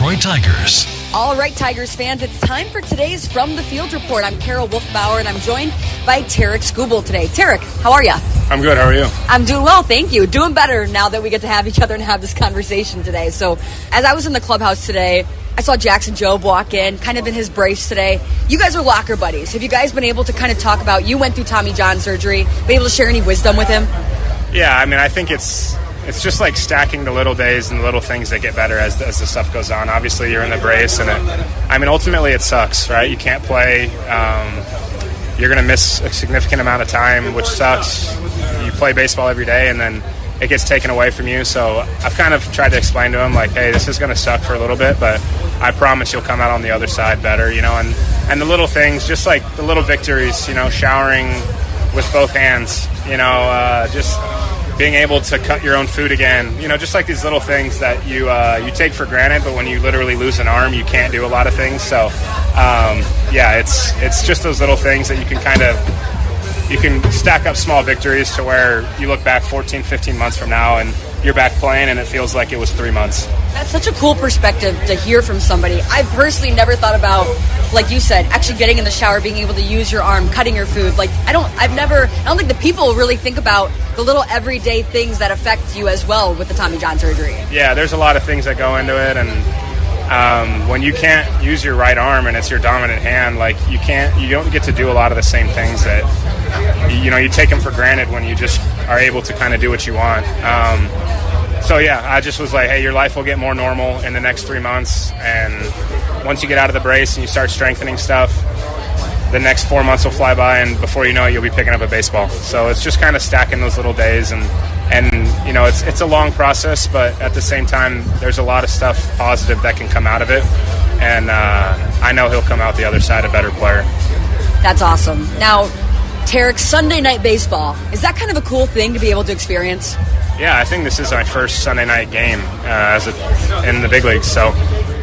Detroit Tigers. All right, Tigers fans, it's time for today's From the Field Report. I'm Carol Wolfbauer, and I'm joined by Tarik Skubal today. Tarik, how are you? I'm good. How are you? I'm doing well, thank you. Doing better now that we get to have each other and have this conversation today. So, as I was in the clubhouse today, I saw Jackson Jobe walk in, kind of in his brace today. You guys are locker buddies. Have you guys been able to kind of talk about, you went through Tommy John surgery, been able to share any wisdom with him? Yeah, I mean, I think it's just like stacking the little days and the little things that get better as the stuff goes on. Obviously, you're in the brace, and ultimately it sucks, right? You can't play. You're going to miss a significant amount of time, which sucks. You play baseball every day, and then it gets taken away from you. So I've kind of tried to explain to him, like, hey, this is going to suck for a little bit, but I promise you'll come out on the other side better, and the little things, just like the little victories, showering with both hands, just being able to cut your own food again, just like these little things that you take for granted, but when you literally lose an arm, you can't do a lot of things. So, it's just those little things that you can stack up small victories to where you look back 14, 15 months from now and you're back playing and it feels like it was 3 months. That's such a cool perspective to hear from somebody. I've personally never thought about, like you said, actually getting in the shower, being able to use your arm, cutting your food. Like, I don't think the people really think about the little everyday things that affect you as well with the Tommy John surgery. Yeah, there's a lot of things that go into it, and when you can't use your right arm and it's your dominant hand, like you don't get to do a lot of the same things that you take them for granted when you just are able to kind of do what you want. So yeah, I just was like, hey, your life will get more normal in the next 3 months, and once you get out of the brace and you start strengthening stuff, the next 4 months will fly by, and before you know it, you'll be picking up a baseball. So it's just kind of stacking those little days, and it's a long process, but at the same time, there's a lot of stuff positive that can come out of it, and I know he'll come out the other side a better player. That's awesome. Now, Tarik, Sunday Night Baseball, is that kind of a cool thing to be able to experience? Yeah, I think this is my first Sunday night game in the big leagues. So,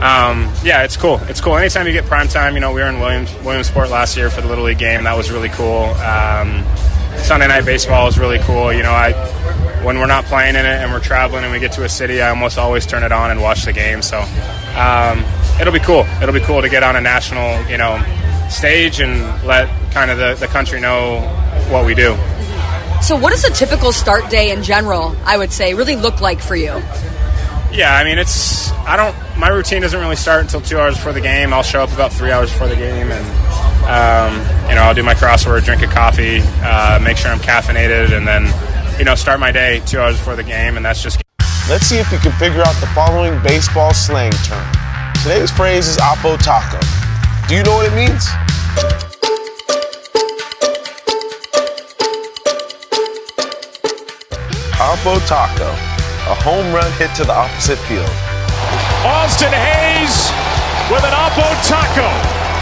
it's cool. It's cool. Anytime you get prime time, we were in Williamsport last year for the Little League game. That was really cool. Sunday Night Baseball is really cool. When we're not playing in it and we're traveling and we get to a city, I almost always turn it on and watch the game. So, it'll be cool. It'll be cool to get on a national, stage and let kind of the country know what we do. So what does a typical start day in general, I would say, really look like for you? Yeah, I mean, my routine doesn't really start until 2 hours before the game. I'll show up about 3 hours before the game, and, I'll do my crossword, drink a coffee, make sure I'm caffeinated, and then, start my day 2 hours before the game, and that's just... Let's see if you can figure out the following baseball slang term. Today's phrase is Oppo Taco. Do you know what it means? Oppo Taco, a home run hit to the opposite field. Austin Hayes with an Oppo Taco,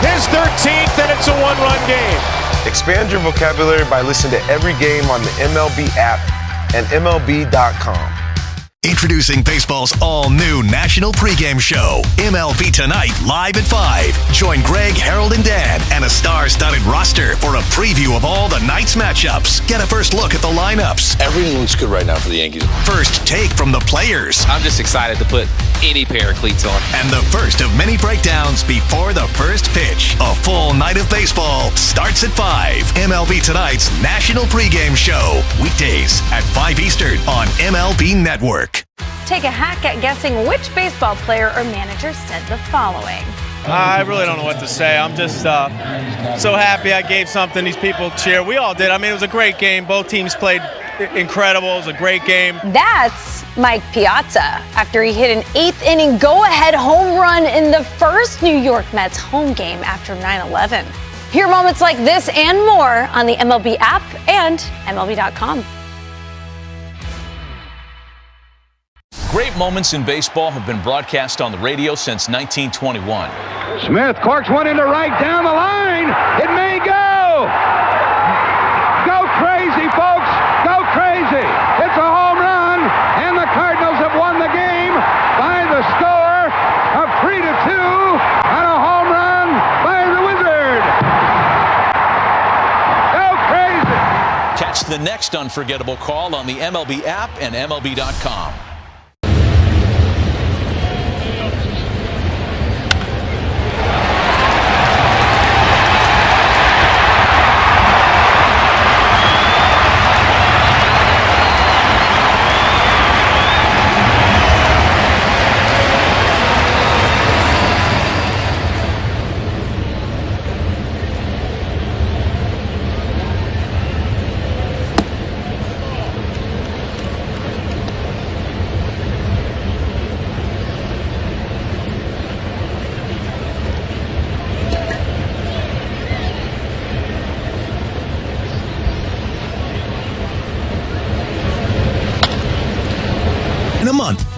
his 13th, and it's a one-run game. Expand your vocabulary by listening to every game on the MLB app and MLB.com. Introducing baseball's all-new national pregame show, MLB Tonight, live at 5. Join Greg, Harold, and Dan and a star-studded roster for a preview of all the night's matchups. Get a first look at the lineups. Everything looks good right now for the Yankees. First take from the players. I'm just excited to put any pair of cleats on. And the first of many breakdowns before the first pitch. A full night of baseball starts at 5. MLB Tonight's national pregame show. Weekdays at 5 Eastern on MLB Network. Take a hack at guessing which baseball player or manager said the following. I really don't know what to say. I'm just so happy I gave something. These people cheer. We all did. I mean, it was a great game. Both teams played incredible. It was a great game. That's Mike Piazza after he hit an 8th inning go-ahead home run in the first New York Mets home game after 9/11. Hear moments like this and more on the MLB app and MLB.com. Great moments in baseball have been broadcast on the radio since 1921. Smith corks one into right down the line. It may go. Go crazy, folks. Go crazy. It's a home run, and the Cardinals have won the game by the score of 3-2 on a home run by the Wizard. Go crazy. Catch the next unforgettable call on the MLB app and MLB.com.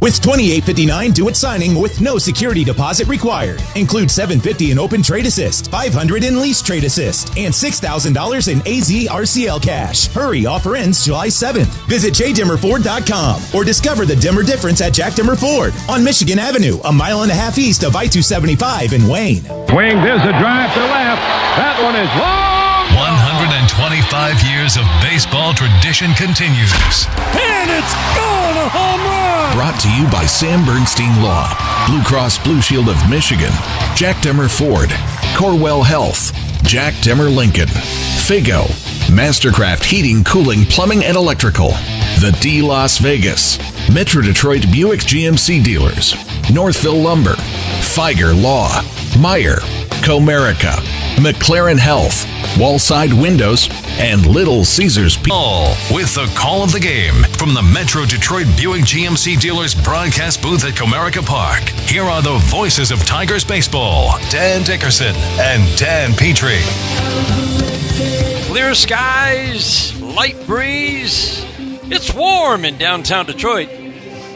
With $28.59 due at signing with no security deposit required. Include $750 in open trade assist, $500 in lease trade assist, and $6,000 in AZ RCL cash. Hurry, offer ends July 7th. Visit jdimmerford.com or discover the Dimmer difference at Jack Dimmer Ford on Michigan Avenue, a mile and a half east of I-275 in Wayne. Swing, there's a drive to left. That one is long. 125 years of baseball tradition continues. And it's gone, a home run! Brought to you by Sam Bernstein Law, Blue Cross Blue Shield of Michigan, Jack Dimmer Ford, Corwell Health, Jack Dimmer Lincoln, Figo, Mastercraft Heating, Cooling, Plumbing, and Electrical, The D Las Vegas, Metro Detroit Buick GMC Dealers, Northville Lumber, Feiger Law, Meyer, Comerica, McLaren Health, Wallside Windows, and Little Caesars All with the call of the game from the Metro Detroit Buick GMC Dealers broadcast booth at Comerica Park. Here are the voices of Tigers baseball, Dan Dickerson and Dan Petrie. Clear skies, light breeze. It's warm in downtown Detroit.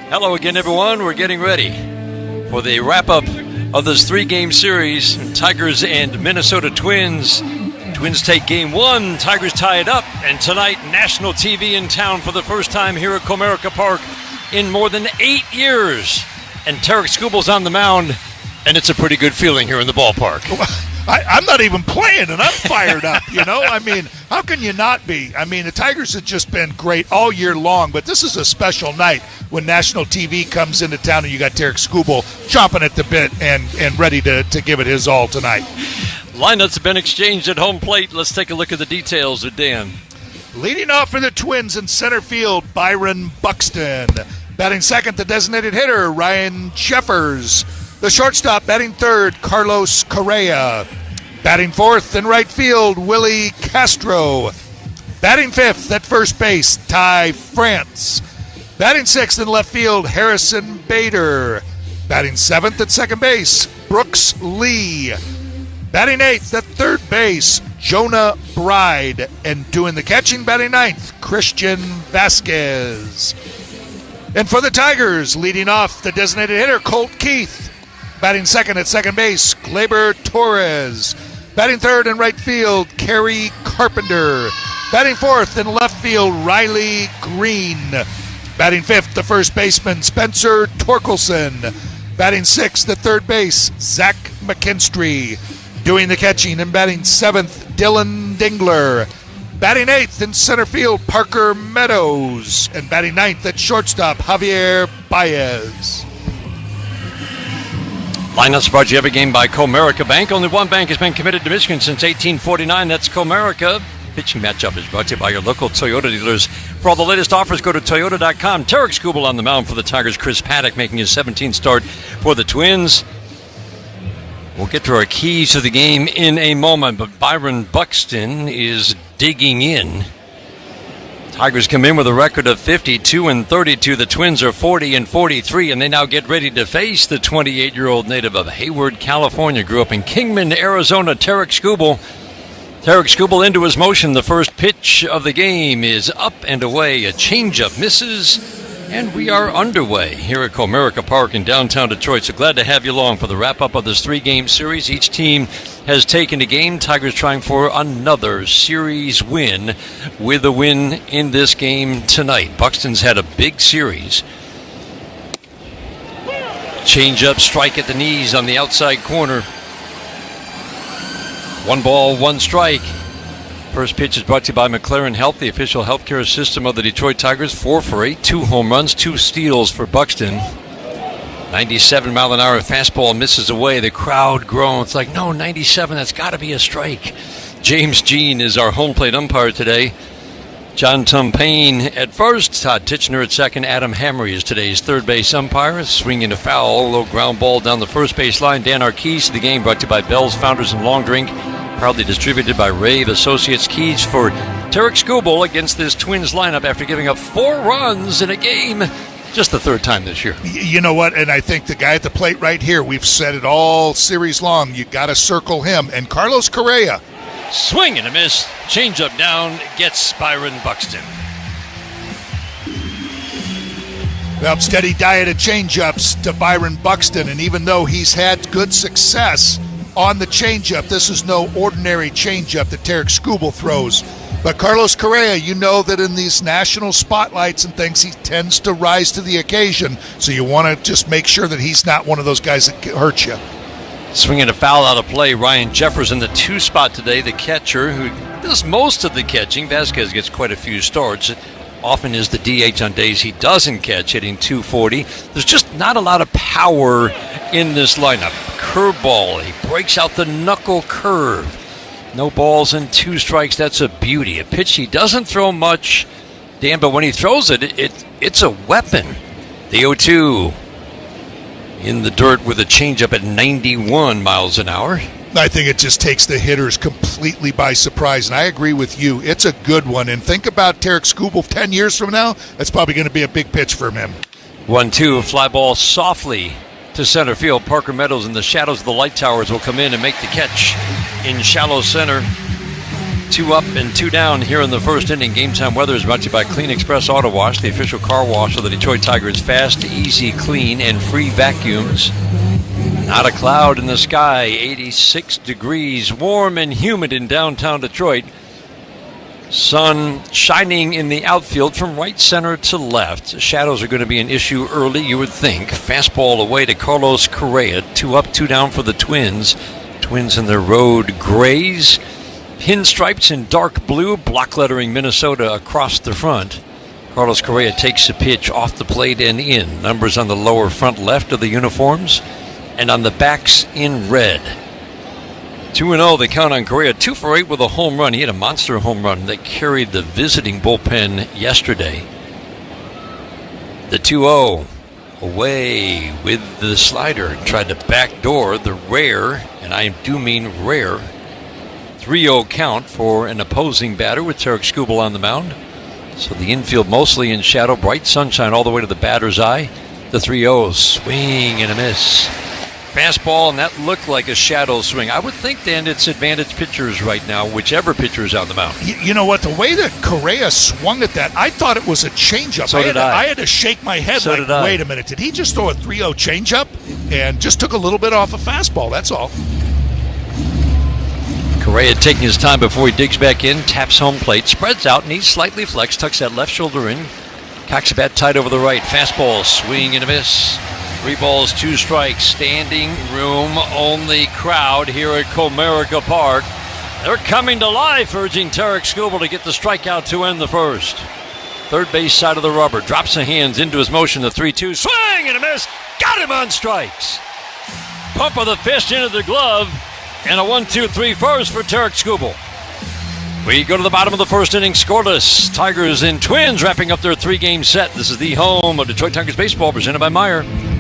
Hello again, everyone. We're getting ready for the wrap-up of this three-game series, Tigers and Minnesota Twins. Twins take game one, Tigers tie it up, and tonight, national TV in town for the first time here at Comerica Park in more than 8 years. And Tarik Skubal's on the mound, and it's a pretty good feeling here in the ballpark. I'm not even playing, and I'm fired up, you know? I mean, how can you not be? I mean, the Tigers have just been great all year long, but this is a special night when national TV comes into town and you got Tarik Skubal chomping at the bit and ready to give it his all tonight. Lineups have been exchanged at home plate. Let's take a look at the details with Dan. Leading off for the Twins in center field, Byron Buxton. Batting second, the designated hitter, Ryan Jeffers. The shortstop batting third, Carlos Correa. Batting fourth in right field, Willi Castro. Batting fifth at first base, Ty France. Batting sixth in left field, Harrison Bader. Batting seventh at second base, Brooks Lee. Batting eighth at third base, Jonah Bride. And doing the catching, batting ninth, Christian Vasquez. And for the Tigers, leading off the designated hitter, Colt Keith. Batting second at second base, Gleyber Torres. Batting third in right field, Kerry Carpenter. Batting fourth in left field, Riley Greene. Batting fifth, the first baseman, Spencer Torkelson. Batting sixth at third base, Zach McKinstry. Doing the catching and batting seventh, Dylan Dingler. Batting eighth in center field, Parker Meadows. And batting ninth at shortstop, Javier Baez. Lineups brought you every game by Comerica Bank. Only one bank has been committed to Michigan since 1849. That's Comerica. Pitching matchup is brought to you by your local Toyota dealers. For all the latest offers, go to Toyota.com. Tarik Skubal on the mound for the Tigers. Chris Paddock making his 17th start for the Twins. We'll get to our keys to the game in a moment, but Byron Buxton is digging in. Tigers come in with a record of 52-32. The Twins are 40-43, and they now get ready to face the 28-year-old native of Hayward, California. Grew up in Kingman, Arizona, Tarik Skubal. Tarik Skubal into his motion. The first pitch of the game is up and away. A changeup misses. And we are underway here at Comerica Park in downtown Detroit. So glad to have you along for the wrap-up of this three-game series. Each team has taken a game. Tigers trying for another series win with a win in this game tonight. Buxton's had a big series. Change-up, strike at the knees on the outside corner. 1 ball, 1 strike. First pitch is brought to you by McLaren Health, the official healthcare system of the Detroit Tigers. 4 for 8, 2 home runs, 2 steals for Buxton. 97-mile-an-hour fastball misses away. The crowd groans. It's like, no, 97, that's got to be a strike. James Jean is our home plate umpire today. John Tumpain at first. Todd Titchener at second. Adam Hamry is today's third base umpire. Swinging a foul, low ground ball down the first base line. Dan, our keys to the game brought to you by Bell's Founders and Long Drink. Proudly distributed by Rave Associates. Keys for Tarik Skubal against this Twins lineup after giving up 4 runs in a game. Just the third time this year. You know what? And I think the guy at the plate right here, we've said it all series long, you got to circle him. And Carlos Correa. Swing and a miss. Changeup down. Gets Byron Buxton. Well, steady diet of changeups to Byron Buxton, and even though he's had good success on the changeup, this is no ordinary changeup that Tarik Skubal throws. But Carlos Correa, you know that in these national spotlights and things, he tends to rise to the occasion. So you want to just make sure that he's not one of those guys that hurt you. Swinging a foul out of play, Ryan Jeffers in the 2 spot today, the catcher who does most of the catching. Vasquez gets quite a few starts. It often is the DH on days he doesn't catch, hitting .240. There's just not a lot of power in this lineup. Curveball, he breaks out the knuckle curve. No balls and 2 strikes, that's a beauty. A pitch he doesn't throw much, Dan, but when he throws it, it's a weapon. The 0-2 in the dirt with a changeup at 91 miles an hour. I think it just takes the hitters completely by surprise, and I agree with you. It's a good one, and think about Tarik Skubal 10 years from now. That's probably going to be a big pitch for him. 1-2, fly ball softly to center field. Parker Meadows in the shadows of the light towers will come in and make the catch in shallow center. 2 up and 2 down here in the first inning. Game time weather is brought to you by Clean Express Auto Wash, the official car wash of the Detroit Tigers. Fast, easy, clean, and free vacuums. Not a cloud in the sky. 86 degrees, warm and humid in downtown Detroit. Sun shining in the outfield from right center to left. Shadows are going to be an issue early, you would think. Fastball away to Carlos Correa. 2 up, 2 down for the Twins. Twins in their road grays. Pinstripes in dark blue, block lettering Minnesota across the front. Carlos Correa takes a pitch off the plate and in. Numbers on the lower front left of the uniforms and on the backs in red. 2-0, they count on Correa. 2 for 8 with a home run. He had a monster home run that carried the visiting bullpen yesterday. The 2-0 away with the slider. Tried to backdoor the rare, and I do mean rare, 3-0 count for an opposing batter with Tarik Skubal on the mound. So the infield mostly in shadow, bright sunshine all the way to the batter's eye. The 3-0, swing and a miss. Fastball, and that looked like a shadow swing. I would think then it's advantage pitchers right now, whichever pitcher is on the mound. You know what? The way that Correa swung at that, I thought it was a changeup. So did I. I had to shake my head wait a minute. Did he just throw a 3-0 changeup and just took a little bit off a fastball? That's all. Correa taking his time before he digs back in, taps home plate, spreads out, knees slightly flexed, tucks that left shoulder in, cocks the bat tight over the right. Fastball, swing and a miss. 3 balls, 2 strikes, standing room only crowd here at Comerica Park. They're coming to life, urging Tarik Skubal to get the strikeout to end the first. Third base side of the rubber, drops the hands into his motion, the 3-2, swing and a miss, got him on strikes. Pump of the fist into the glove, and a 1-2-3 first for Tarik Skubal. We go to the bottom of the first inning, scoreless. Tigers and Twins wrapping up their 3-game set. This is the home of Detroit Tigers baseball, presented by Meijer.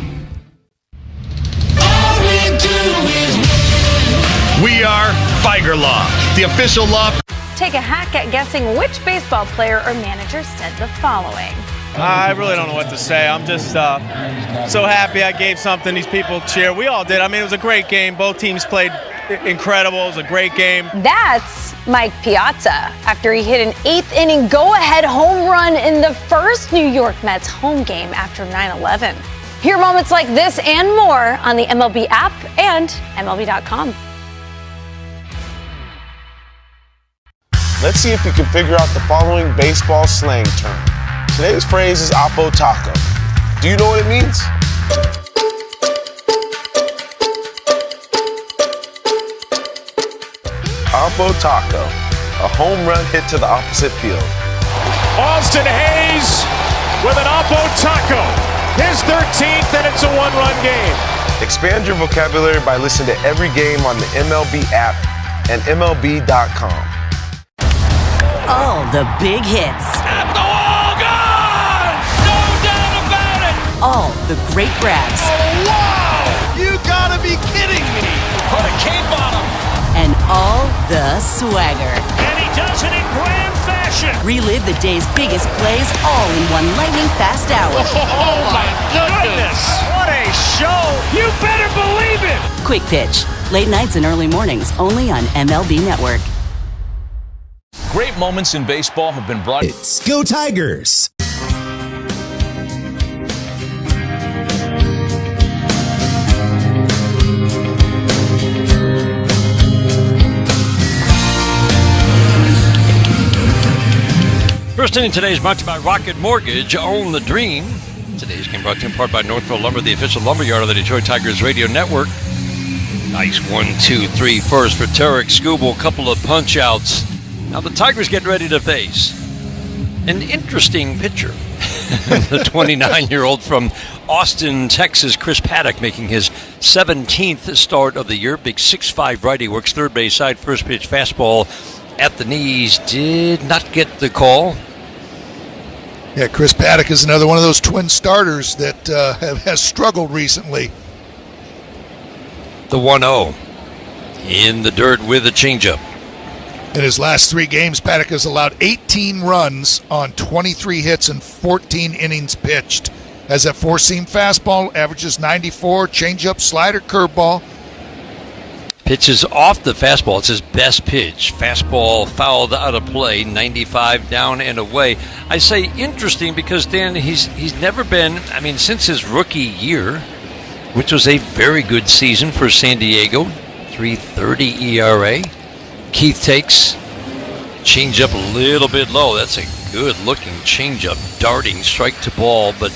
We are Figer Law, the official law. Take a hack at guessing which baseball player or manager said the following. I really don't know what to say. I'm just so happy I gave something these people cheer. We all did. I mean, it was a great game. Both teams played incredible. It was a great game. That's Mike Piazza after he hit an 8th inning go-ahead home run in the first New York Mets home game after 9/11. Hear moments like this and more on the MLB app and MLB.com. Let's see if you can figure out the following baseball slang term. Today's phrase is Oppo Taco. Do you know what it means? Oppo Taco, a home run hit to the opposite field. Austin Hayes with an Oppo Taco. His 13th, and it's a 1-run game. Expand your vocabulary by listening to every game on the MLB app and MLB.com. All the big hits. At the wall, gone! No doubt about it! All the great grabs. Oh, wow! You gotta be kidding me! Put a cape on him! And all the swagger. And he does it in grand fashion! Relive the day's biggest plays all in one lightning-fast hour. Oh, my goodness! What a show! You better believe it! Quick Pitch. Late nights and early mornings only on MLB Network. Great moments in baseball have been brought. It's Go Tigers! listening. Today's brought to you by Rocket Mortgage. Own the dream. Today's game brought to you in part by Northville Lumber, the official lumberyard of the Detroit Tigers radio network. Nice 1-2-3 first for Tarik Skubal. Couple of punch outs. Now the Tigers get ready to face an interesting pitcher. The 29-year-old from Austin, Texas, Chris Paddock, making his 17th start of the year. Big 6'5" righty, works third base side, first pitch fastball at the knees. Did not get the call. Yeah, Chris Paddock is another one of those twin starters that has struggled recently. The 1-0 in the dirt with a changeup. In his last 3 games, Paddock has allowed 18 runs on 23 hits and 14 innings pitched. Has that four-seam fastball, averages 94, changeup, slider, curveball. Pitches off the fastball. It's his best pitch. Fastball fouled out of play, 95 down and away. I say interesting because, Dan, he's never been, since his rookie year, which was a very good season for San Diego, 3.30 ERA. Keith takes changeup a little bit low. That's a good-looking changeup, darting, strike to ball. But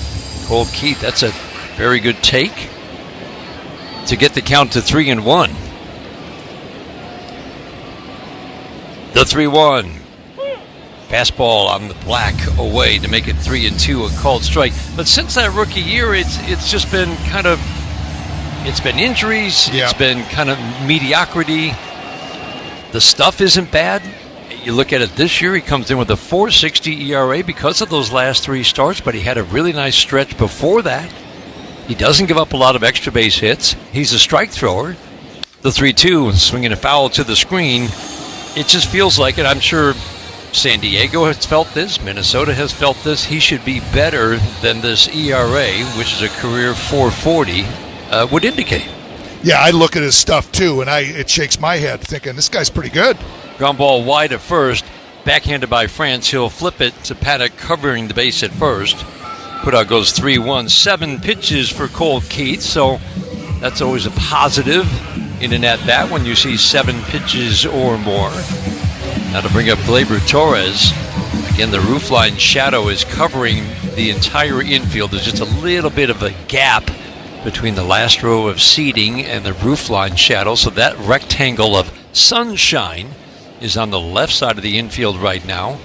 Cole Keith, that's a very good take to get the count to 3-1. The 3-1. Fastball on the black away to make it 3-2, a called strike. But since that rookie year, it's just been it's been injuries. Yeah. It's been kind of mediocrity. The stuff isn't bad. You look at it this year, he comes in with a 4.60 ERA because of those last 3 starts, but he had a really nice stretch before that. He doesn't give up a lot of extra base hits. He's a strike thrower. The 3-2, swinging a foul to the screen. It just feels like it. I'm sure San Diego has felt this. Minnesota has felt this. He should be better than this ERA, which is a career 4.40, would indicate. Yeah, I look at his stuff too, and it shakes my head thinking this guy's pretty good. Ground ball wide at first, backhanded by France. He'll flip it to Paddock, covering the base at first. Putout goes 3-1. 7 pitches for Cole Keith, so that's always a positive in an at-bat when you see 7 pitches or more. Now to bring up Gleyber Torres. Again, the roofline shadow is covering the entire infield. There's just a little bit of a gap between the last row of seating and the roofline shadow, so that rectangle of sunshine is on the left side of the infield right now.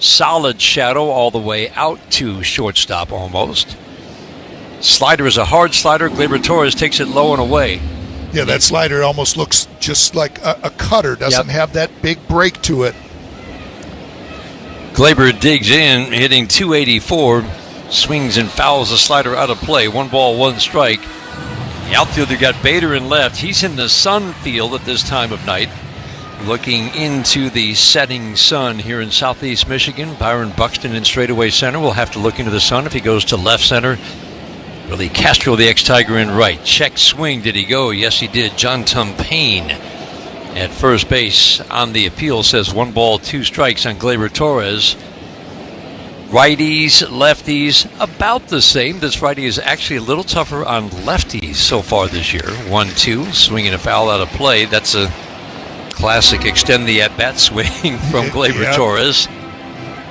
Solid shadow all the way out to shortstop almost. Slider is a hard slider. Gleyber Torres takes it low and away. Yeah, that slider almost looks just like a cutter. Doesn't have that big break to it. Gleyber digs in, hitting 284. Swings and fouls the slider out of play. 1 ball, 1 strike. The outfielder got Bader in left. He's in the sun field at this time of night, looking into the setting sun here in southeast Michigan. Byron Buxton in straightaway center. We'll have to look into the sun if he goes to left center. Willi Castro, the ex-Tiger, in right. Check swing. Did he go? Yes, he did. John Tumpane at first base on the appeal says 1 ball, 2 strikes on Gleyber Torres. Righties, lefties, about the same. This righty is actually a little tougher on lefties so far this year. 1-2, swinging a foul out of play. That's a classic extend the at-bat swing from Gleyber Torres.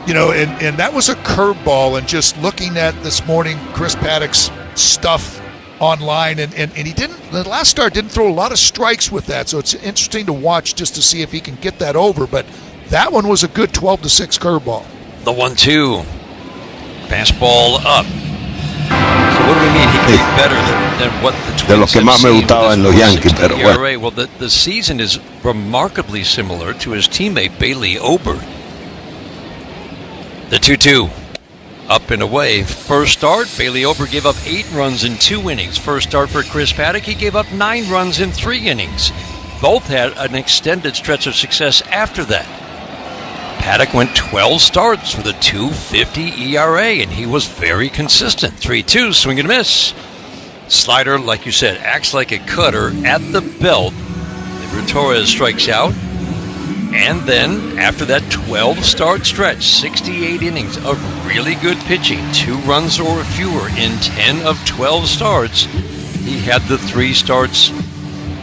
You know, and that was a curveball. And just looking at this morning, Chris Paddock's stuff online, and he didn't, the last start didn't throw a lot of strikes with that. So it's interesting to watch just to see if he can get that over. But that one was a good 12-6 curveball. The 1-2. Fastball up. So what do we mean? He can be better than what the Twins de lo que más me gustaba en los Yankees, pero bueno. Well, the season is remarkably similar to his teammate Bailey Ober. The 2-2. Up and away. First start, Bailey Ober gave up 8 runs in 2 innings. First start for Chris Paddock, he gave up 9 runs in 3 innings. Both had an extended stretch of success after that. Paddock went 12 starts with a 2.50 ERA, and he was very consistent. 3-2, swing and miss. Slider, like you said, acts like a cutter at the belt. Gleyber Torres strikes out. And then, after that 12-start stretch, 68 innings of really good pitching, 2 runs or fewer in 10 of 12 starts, he had the 3 starts.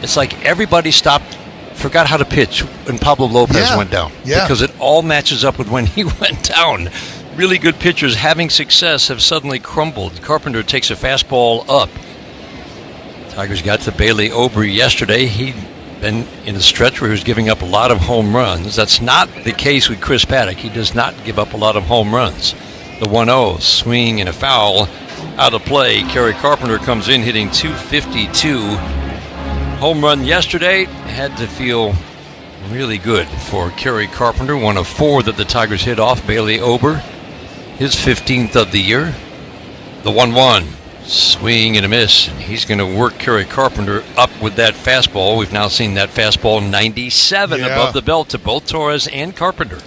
It's like everybody stopped forgot how to pitch when Pablo Lopez went down. Yeah. Because it all matches up with when he went down. Really good pitchers having success have suddenly crumbled. Carpenter takes a fastball up. Tigers got to Bailey Ober yesterday. He'd been in a stretch where he was giving up a lot of home runs. That's not the case with Chris Paddock. He does not give up a lot of home runs. The 1-0, swing and a foul out of play. Kerry Carpenter comes in hitting .252. Home run yesterday. Had to feel really good for Kerry Carpenter. One of 4 that the Tigers hit off Bailey Ober. His 15th of the year. The 1-1, swing and a miss. He's going to work Kerry Carpenter up with that fastball. We've now seen that fastball 97 above the belt to both Torres and Carpenter.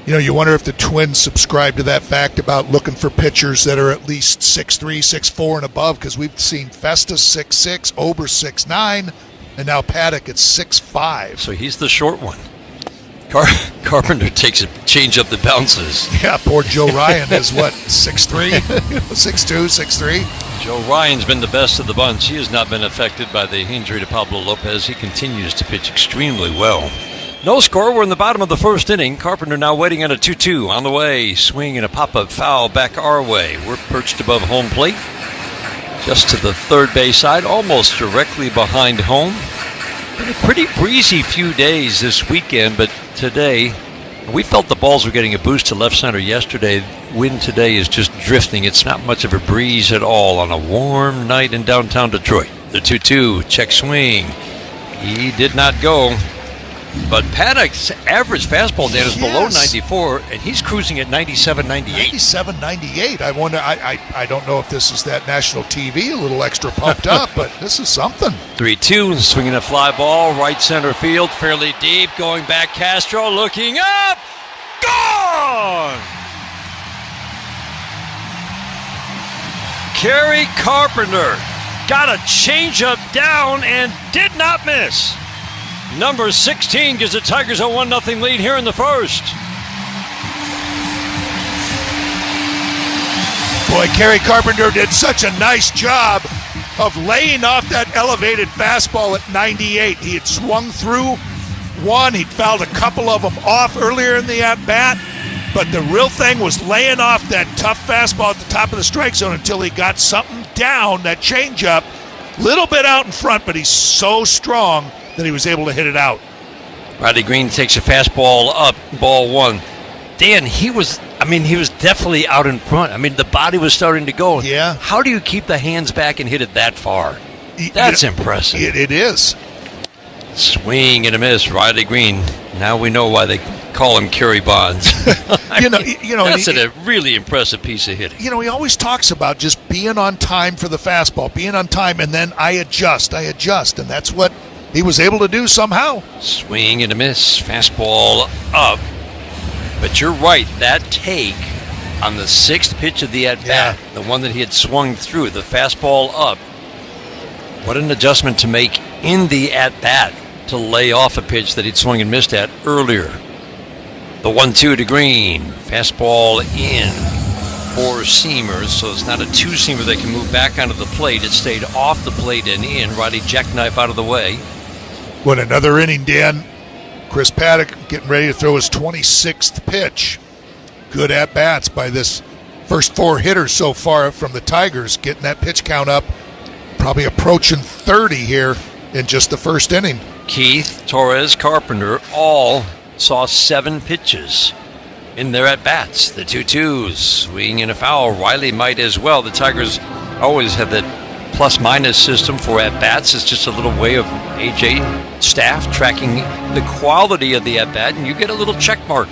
You know, you wonder if the Twins subscribe to that fact about looking for pitchers that are at least 6'3", 6'4", and above, because we've seen Festus 6'6", Ober 6'9", and now Paddock at 6'5". So he's the short one. Carpenter takes a change up the bounces. Yeah, poor Joe Ryan is what, 6'3", 6'2", 6'3"? Joe Ryan's been the best of the bunch. He has not been affected by the injury to Pablo Lopez. He continues to pitch extremely well. No score. We're in the bottom of the first inning. Carpenter now waiting on a 2-2 on the way. Swing and a pop-up foul back our way. We're perched above home plate, just to the third base side, almost directly behind home. Been a pretty breezy few days this weekend, but today we felt the balls were getting a boost to left center yesterday. Wind today is just drifting. It's not much of a breeze at all on a warm night in downtown Detroit. The 2-2, check swing. He did not go. But Paddock's average fastball, Dan, is below 94, and he's cruising at 97, 98. 97, 98. I wonder, I don't know if this is that national TV, a little extra pumped up, but this is something. 3-2, swinging a fly ball, right center field, fairly deep, going back, Castro looking up, gone! Kerry Carpenter got a changeup down and did not miss. Number 16 gives the Tigers a 1-0 lead here in the first. Boy, Kerry Carpenter did such a nice job of laying off that elevated fastball at 98. He had swung through one. He'd fouled a couple of them off earlier in the at-bat. But the real thing was laying off that tough fastball at the top of the strike zone until he got something down, that changeup. Little bit out in front, but he's so strong that he was able to hit it out. Riley Greene takes a fastball up, ball 1. Dan, he was definitely out in front. I mean, the body was starting to go. Yeah. How do you keep the hands back and hit it that far? That's impressive. It is. Swing and a miss, Riley Greene. Now we know why they call him Kerry Bonds. That's a really impressive piece of hitting. You know, he always talks about just being on time for the fastball, being on time, and then I adjust, and that's what he was able to do somehow. Swing and a miss, fastball up. But you're right, that take on the 6th pitch of the at-bat, the one that he had swung through, the fastball up, what an adjustment to make in the at-bat to lay off a pitch that he'd swung and missed at earlier. The 1-2 to Greene, fastball in, 4-seamers, so it's not a 2-seamer that can move back onto the plate. It stayed off the plate and in. Riley jackknife out of the way. What another inning, Dan. Chris Paddock getting ready to throw his 26th pitch. Good at-bats by this first 4 hitters so far from the Tigers, getting that pitch count up, probably approaching 30 here in just the first inning. Keith, Torres, Carpenter all saw 7 pitches in their at-bats. The 2-2s, swing and a foul. Riley might as well. The Tigers always have that plus-minus system for at-bats. It's just a little way of AJ staff tracking the quality of the at-bat, and you get a little check mark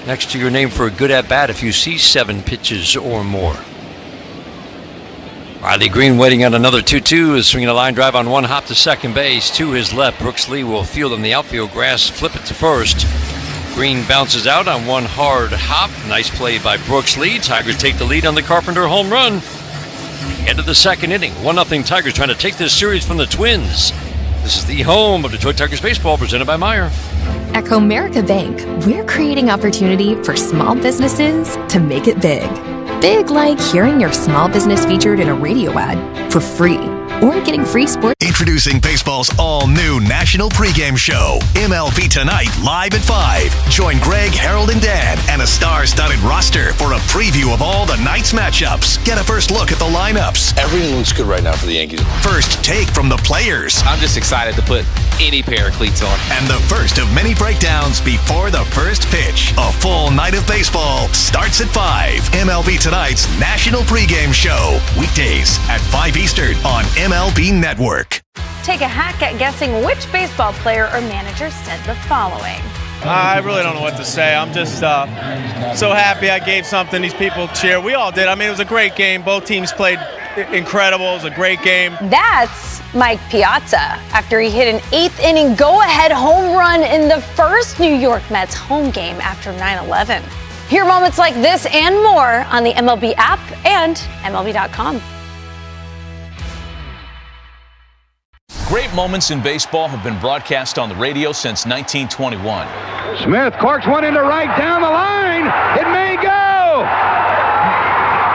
next to your name for a good at-bat if you see 7 pitches or more. Riley Greene waiting on another 2-2, is swinging a line drive on one hop to second base. To his left, Brooks Lee will field on the outfield grass, flip it to first. Greene bounces out on one hard hop. Nice play by Brooks Lee. Tigers take the lead on the Carpenter home run. End of the second inning. 1-0 Tigers trying to take this series from the Twins. This is the home of Detroit Tigers baseball, presented by Meijer. At Comerica Bank, we're creating opportunity for small businesses to make it big. Big like hearing your small business featured in a radio ad for free or getting free sports. Introducing baseball's all-new national pregame show, MLB Tonight, live at 5. Join Greg, Harold, and Dan and a star-studded roster for a preview of all the night's matchups. Get a first look at the lineups. Everything looks good right now for the Yankees. First take from the players. I'm just excited to put any pair of cleats on. And the first of many breakdowns before the first pitch. A full night of baseball starts at 5. MLB Tonight's national pregame show. Weekdays at 5 Eastern on MLB Network. Take a hack at guessing which baseball player or manager said the following. I really don't know what to say. I'm just so happy I gave something these people cheer. We all did. I mean, it was a great game. Both teams played incredible. It was a great game. That's Mike Piazza after he hit an 8th inning go-ahead home run in the first New York Mets home game after 9/11. Hear moments like this and more on the MLB app and MLB.com. Great moments in baseball have been broadcast on the radio since 1921. Smith corks one into right down the line. It may go.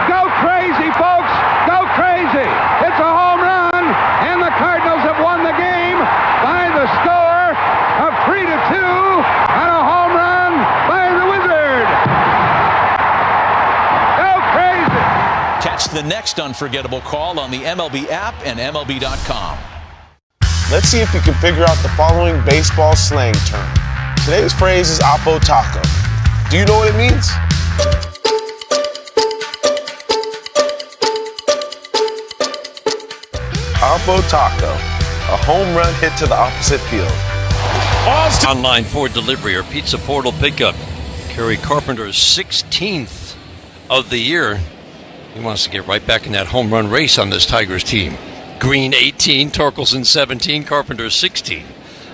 Go crazy, folks. Go crazy. It's a home run, and the Cardinals have won the game by the score of 3-2 on a home run by the Wizard. Go crazy. Catch the next unforgettable call on the MLB app and MLB.com. Let's see if you can figure out the following baseball slang term. Today's phrase is Oppo Taco. Do you know what it means? Oppo Taco, a home run hit to the opposite field. Online Ford delivery or pizza portal pickup. Kerry Carpenter's 16th of the year. He wants to get right back in that home run race on this Tigers team. Greene 18, Torkelson 17, Carpenter 16.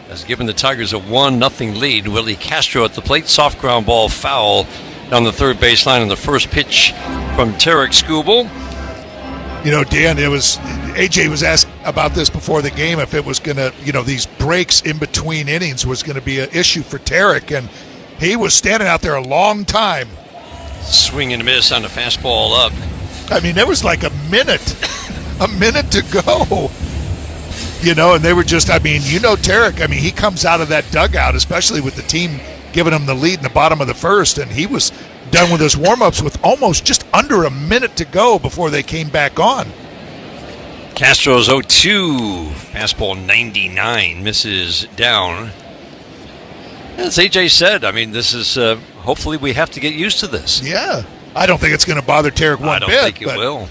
Has given the Tigers a 1-0 lead. Willi Castro at the plate, soft ground ball foul down the third baseline on the first pitch from Tarik Skubal. You know, Dan, AJ was asked about this before the game, if it was going to, these breaks in between innings was going to be an issue for Tarik, and he was standing out there a long time. Swing and a miss on the fastball up. I mean, there was like a minute to go. And they were just, Tarik, he comes out of that dugout, especially with the team giving him the lead in the bottom of the first, and he was done with his warm-ups with almost just under a minute to go before they came back on. Castro's 0-2. Fastball 99, misses down. As AJ said, this is, hopefully we have to get used to this. Yeah. I don't think it's going to bother Tarik one bit. I don't think it will.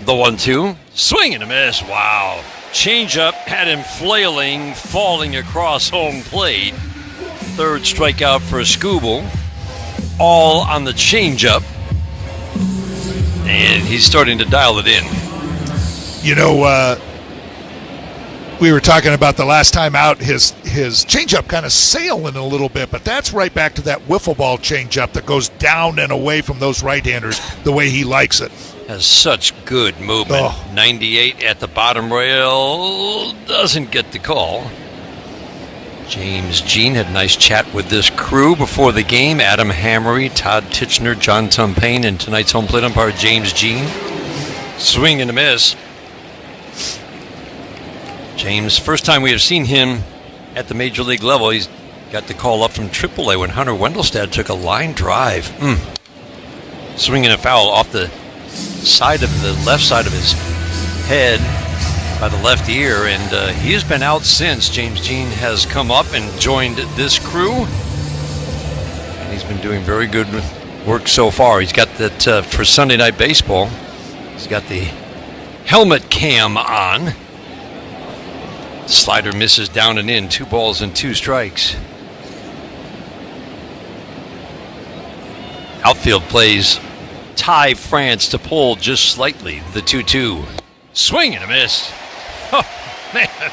The 1-2. Swing and a miss. Wow. Changeup had him flailing, falling across home plate. Third strikeout for Skubal. All on the changeup. And he's starting to dial it in. We were talking about the last time out, his changeup kind of sailing a little bit, but that's right back to that wiffle ball changeup that goes down and away from those right-handers the way he likes it. Has such good movement. 98 at the bottom rail. Doesn't get the call. James Jean had a nice chat with this crew before the game. Adam Hammery, Todd Titchener, John Tumpain, and tonight's home plate umpire James Jean. Swing and a miss. James, first time we have seen him at the major league level. He's got the call up from AAA when Hunter Wendelstedt took a line drive. Swinging a foul off the side of the left side of his head by the left ear, and he has been out since. James Jean has come up and joined this crew, and he's been doing very good work so far. He's got that for Sunday Night Baseball. He's got the helmet cam on. Slider misses down and in. 2 balls and 2 strikes. Outfield plays Ty France to pull just slightly. The 2-2. Swing and a miss. Oh, man.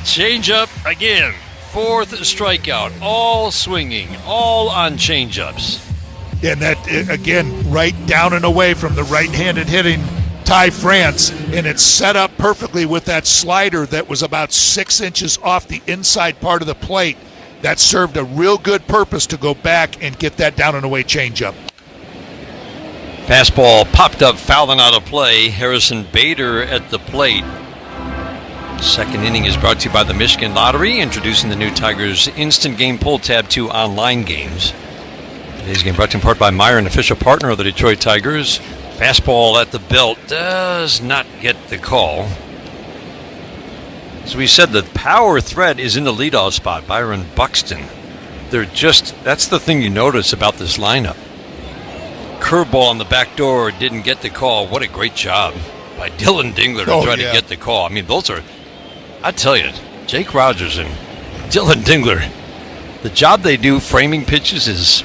Change-up again. 4th strikeout. All swinging. All on change-ups. And that, again, right down and away from the right-handed hitting Ty France, and it's set up perfectly with that slider that was about 6 inches off the inside part of the plate. That served a real good purpose to go back and get that down and away changeup. Fastball popped up, fouling out of play. Harrison Bader at the plate. Second inning is brought to you by the Michigan Lottery, introducing the new Tigers Instant Game Pull Tab 2 online games. Today's game brought to you in part by Meyer, an official partner of the Detroit Tigers. Fastball at the belt does not get the call. As we said, the power threat is in the leadoff spot, Byron Buxton. That's the thing you notice about this lineup. Curveball on the back door didn't get the call. What a great job by Dylan Dingler to try to get the call. I mean, I tell you, Jake Rogers and Dylan Dingler, the job they do framing pitches is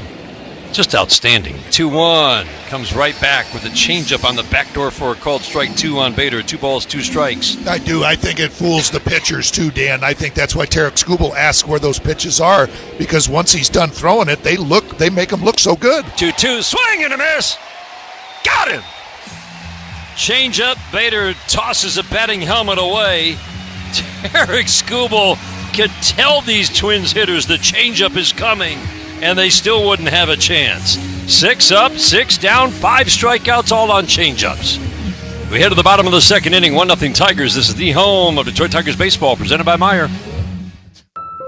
just outstanding. 2-1, comes right back with a changeup on the back door for a called strike 2 on Bader. 2 balls, 2 strikes. I do. I think it fools the pitchers too, Dan. I think that's why Tarik Skubal asks where those pitches are, because once he's done throwing it, they make him look so good. 2-2, swing and a miss. Got him. Changeup. Bader tosses a batting helmet away. Tarik Skubal could tell these Twins hitters the changeup is coming, and they still wouldn't have a chance. 6 up, 6 down, 5 strikeouts, all on changeups. We head to the bottom of the second inning, 1-0 Tigers. This is the home of Detroit Tigers baseball, presented by Meyer.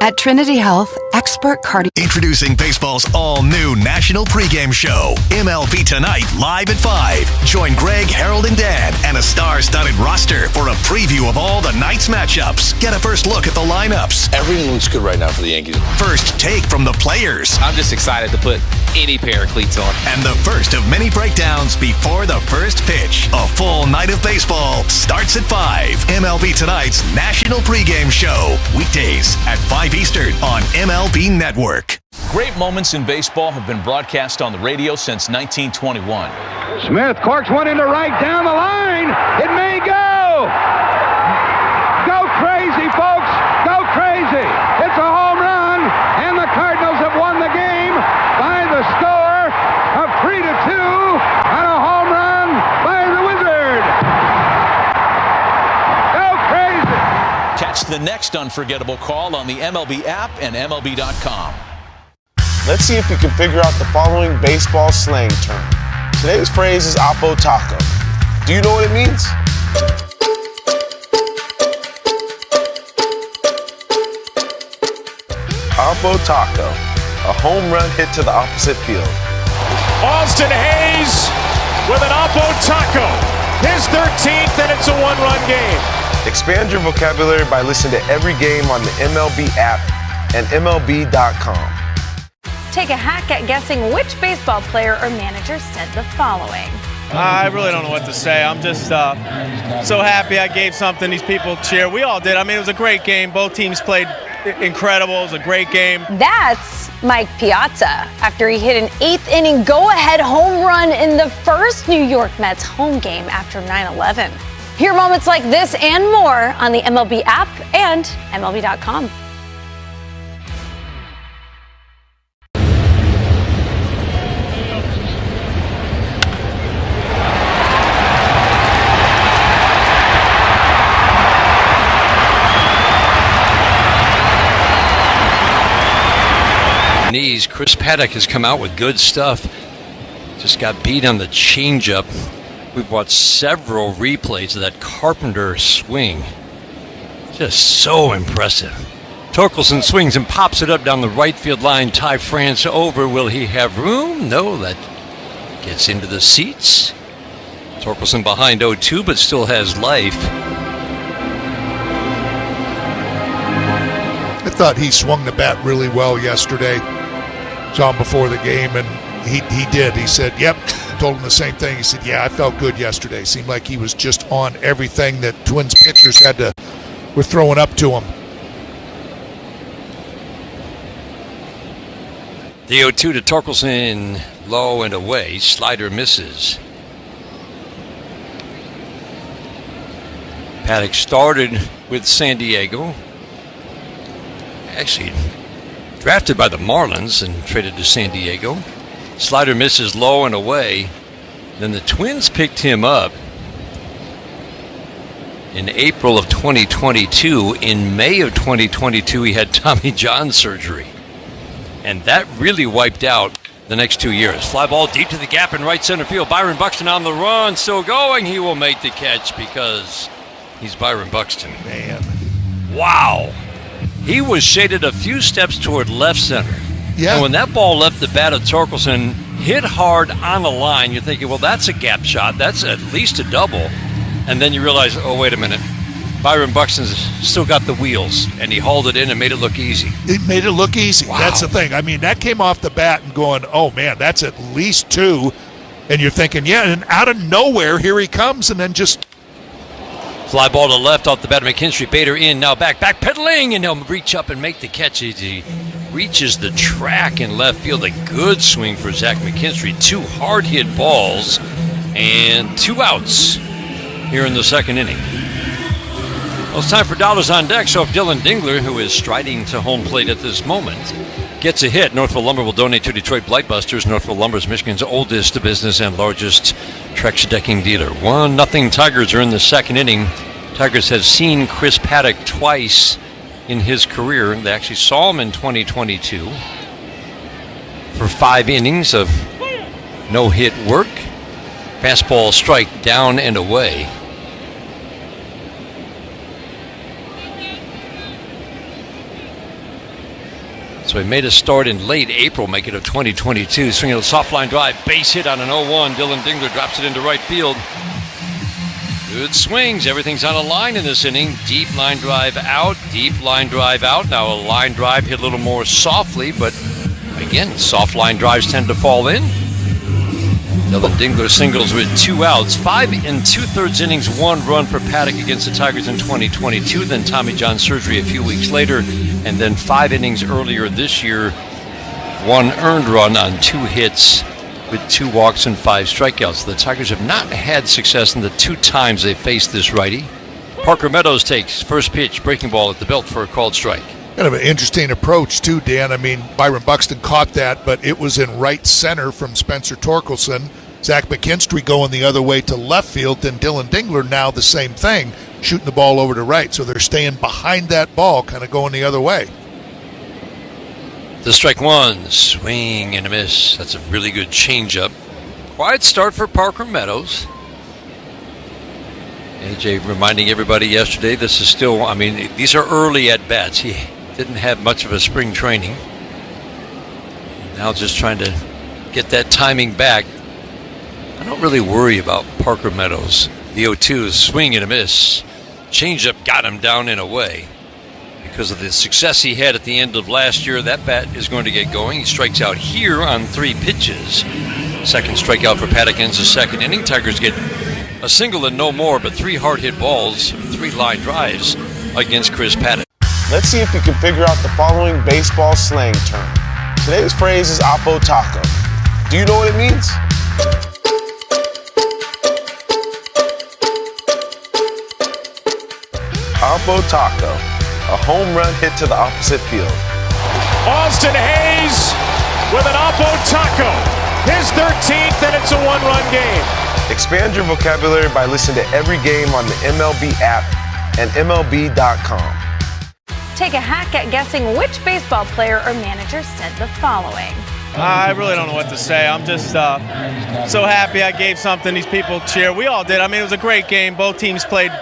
At Trinity Health, expert cardio. Introducing baseball's all-new national pregame show, MLB Tonight, live at 5. Join Greg, Harold, and Dan, and a star-studded roster for a preview of all the night's matchups. Get a first look at the lineups. Everything looks good right now for the Yankees. First take from the players. I'm just excited to put any pair of cleats on. And the first of many breakdowns before the first pitch. A full night of baseball starts at 5. MLB Tonight's national pregame show. Weekdays at 5 Eastern on MLB Network. Great moments in baseball have been broadcast on the radio since 1921. Smith corks one into right down the line. It may go. Go crazy, folks. Go crazy. It's a home run, and the Cardinals have won the game by the score of 3-2 on a home run by the Wizard. Go crazy. Catch the next unforgettable call on the MLB app and MLB.com. Let's see if you can figure out the following baseball slang term. Today's phrase is Oppo Taco. Do you know what it means? Oppo Taco, a home run hit to the opposite field. Austin Hayes with an Oppo Taco. His 13th, and it's a one-run game. Expand your vocabulary by listening to every game on the MLB app and MLB.com. Take a hack at guessing which baseball player or manager said the following. I really don't know what to say. I'm just so happy I gave something these people cheer. We all did. I mean, it was a great game. Both teams played incredible. It was a great game. That's Mike Piazza after he hit an 8th inning go-ahead home run in the first New York Mets home game after 9/11. Hear moments like this and more on the MLB app and MLB.com. Knees. Chris Paddock has come out with good stuff. Just got beat on the changeup. We've watched several replays of that Carpenter swing. Just so impressive. Torkelson swings and pops it up down the right field line. Ty France over. Will he have room? No, that gets into the seats. Torkelson behind 0-2, but still has life. I thought he swung the bat really well yesterday. Saw him before the game, and he did. He said, yep. Told him the same thing. He said, yeah, I felt good yesterday. Seemed like he was just on everything that Twins pitchers were throwing up to him. The 0-2 to Torkelson, low and away. Slider misses. Paddock started with San Diego. Actually, drafted by the Marlins and traded to San Diego. Slider misses low and away. Then the Twins picked him up in April of 2022. In May of 2022, he had Tommy John surgery. And that really wiped out the next 2 years. Fly ball deep to the gap in right center field. Byron Buxton on the run, still going. He will make the catch because he's Byron Buxton. Man. Wow. He was shaded a few steps toward left center. Yeah. And when that ball left the bat of Torkelson, hit hard on the line, you're thinking, well, that's a gap shot. That's at least a double. And then you realize, oh, wait a minute. Byron Buxton's still got the wheels, and he hauled it in and made it look easy. It made it look easy. Wow. That's the thing. I mean, that came off the bat and going, oh, man, that's at least 2. And you're thinking, yeah, and out of nowhere, here he comes, and then just... Fly ball to left off the bat of McKinstry. Bader in, now backpedaling, and he'll reach up and make the catch. He reaches the track in left field. A good swing for Zach McKinstry. 2 hard-hit balls and 2 outs here in the second inning. Well, it's time for Dollars on Deck. So if Dylan Dingler, who is striding to home plate at this moment, gets a hit, Northville Lumber will donate to Detroit Blightbusters. Northville Lumber is Michigan's oldest business and largest Trex decking dealer. 1-0 Tigers are in the second inning. Tigers have seen Chris Paddock twice in his career. They actually saw him in 2022 for 5 innings of no-hit work. Fastball strike down and away. So he made a start in late April, make it of 2022. Swinging a soft line drive, base hit on an 0-1. Dylan Dingler drops it into right field. Good swings. Everything's on a line in this inning. Deep line drive out, deep line drive out. Now a line drive hit a little more softly, but again, soft line drives tend to fall in. Dylan Dingler singles with 2 outs. 5 2/3 innings, 1 run for Paddock against the Tigers in 2022. Then Tommy John surgery a few weeks later. And then 5 innings earlier this year, 1 earned run on 2 hits with 2 walks and 5 strikeouts. The Tigers have not had success in the 2 times they faced this righty. Parker Meadows takes first pitch, breaking ball at the belt for a called strike. Kind of an interesting approach, too, Dan. I mean, Byron Buxton caught that, but it was in right center from Spencer Torkelson. Zach McKinstry going the other way to left field, and Dylan Dingler now the same thing, shooting the ball over to right. So they're staying behind that ball, kind of going the other way. The strike 1, swing and a miss. That's a really good changeup. Quiet start for Parker Meadows. AJ reminding everybody yesterday, this is still, I mean, these are early at-bats. He didn't have much of a spring training. Now just trying to get that timing back. I don't really worry about Parker Meadows. The 0-2 swing and a miss. Changeup got him down and away. Because of the success he had at the end of last year, that bat is going to get going. He strikes out here on 3 pitches. Second strikeout for Paddock ends the second inning. Tigers get a single and no more, but 3 hard-hit balls, 3 line drives against Chris Paddock. Let's see if you can figure out the following baseball slang term. Today's phrase is Oppo Taco. Do you know what it means? Oppo Taco, a home run hit to the opposite field. Austin Hayes with an Oppo Taco, his 13th, and it's a 1-run game. Expand your vocabulary by listening to every game on the MLB app and MLB.com. Take a hack at guessing which baseball player or manager said the following. I really don't know what to say. I'm just so happy I gave something these people cheer. We all did. I mean, it was a great game. Both teams played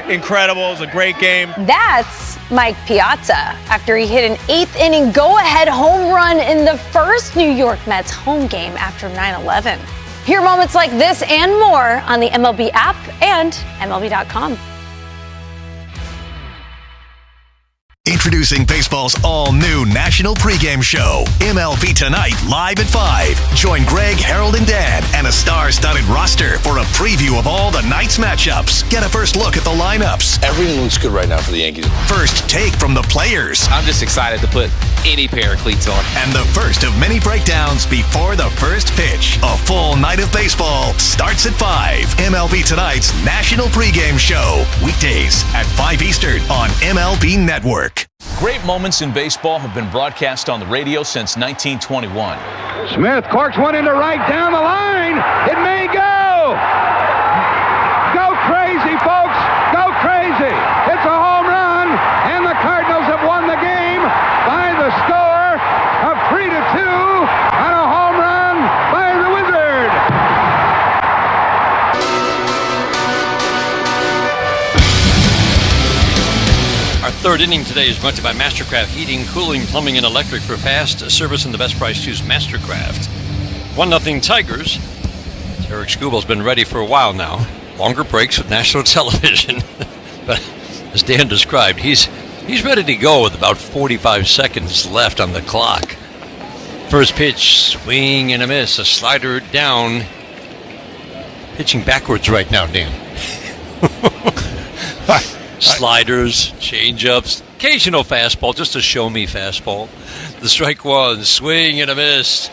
incredible. It was a great game. That's Mike Piazza after he hit an 8th inning go-ahead home run in the first New York Mets home game after 9/11. Hear moments like this and more on the MLB app and MLB.com. Introducing baseball's all-new national pregame show, MLB Tonight, live at 5. Join Greg, Harold, and Dan and a star-studded roster for a preview of all the night's matchups. Get a first look at the lineups. Everything looks good right now for the Yankees. First take from the players. I'm just excited to put any pair of cleats on. And the first of many breakdowns before the first pitch. A full night of baseball starts at 5. MLB Tonight's national pregame show. Weekdays at 5 Eastern on MLB Network. Great moments in baseball have been broadcast on the radio since 1921. Smith corks one into right down the line. It may go. Go crazy, folks. Go crazy. It's a home run, and the Cardinals have won the game by the score of 3-2 on a home run third inning today is brought to you by Mastercraft Heating, Cooling, Plumbing, and Electric. For fast service and the best price, choose Mastercraft. 1-0 Tigers. Tarik Skubal's been ready for a while now. Longer breaks with national television. But as Dan described, he's ready to go with about 45 seconds left on the clock. First pitch, swing and a miss. A slider down. Pitching backwards right now, Dan. Sliders, changeups, occasional fastball, just a show-me fastball. The strike one, swing and a miss.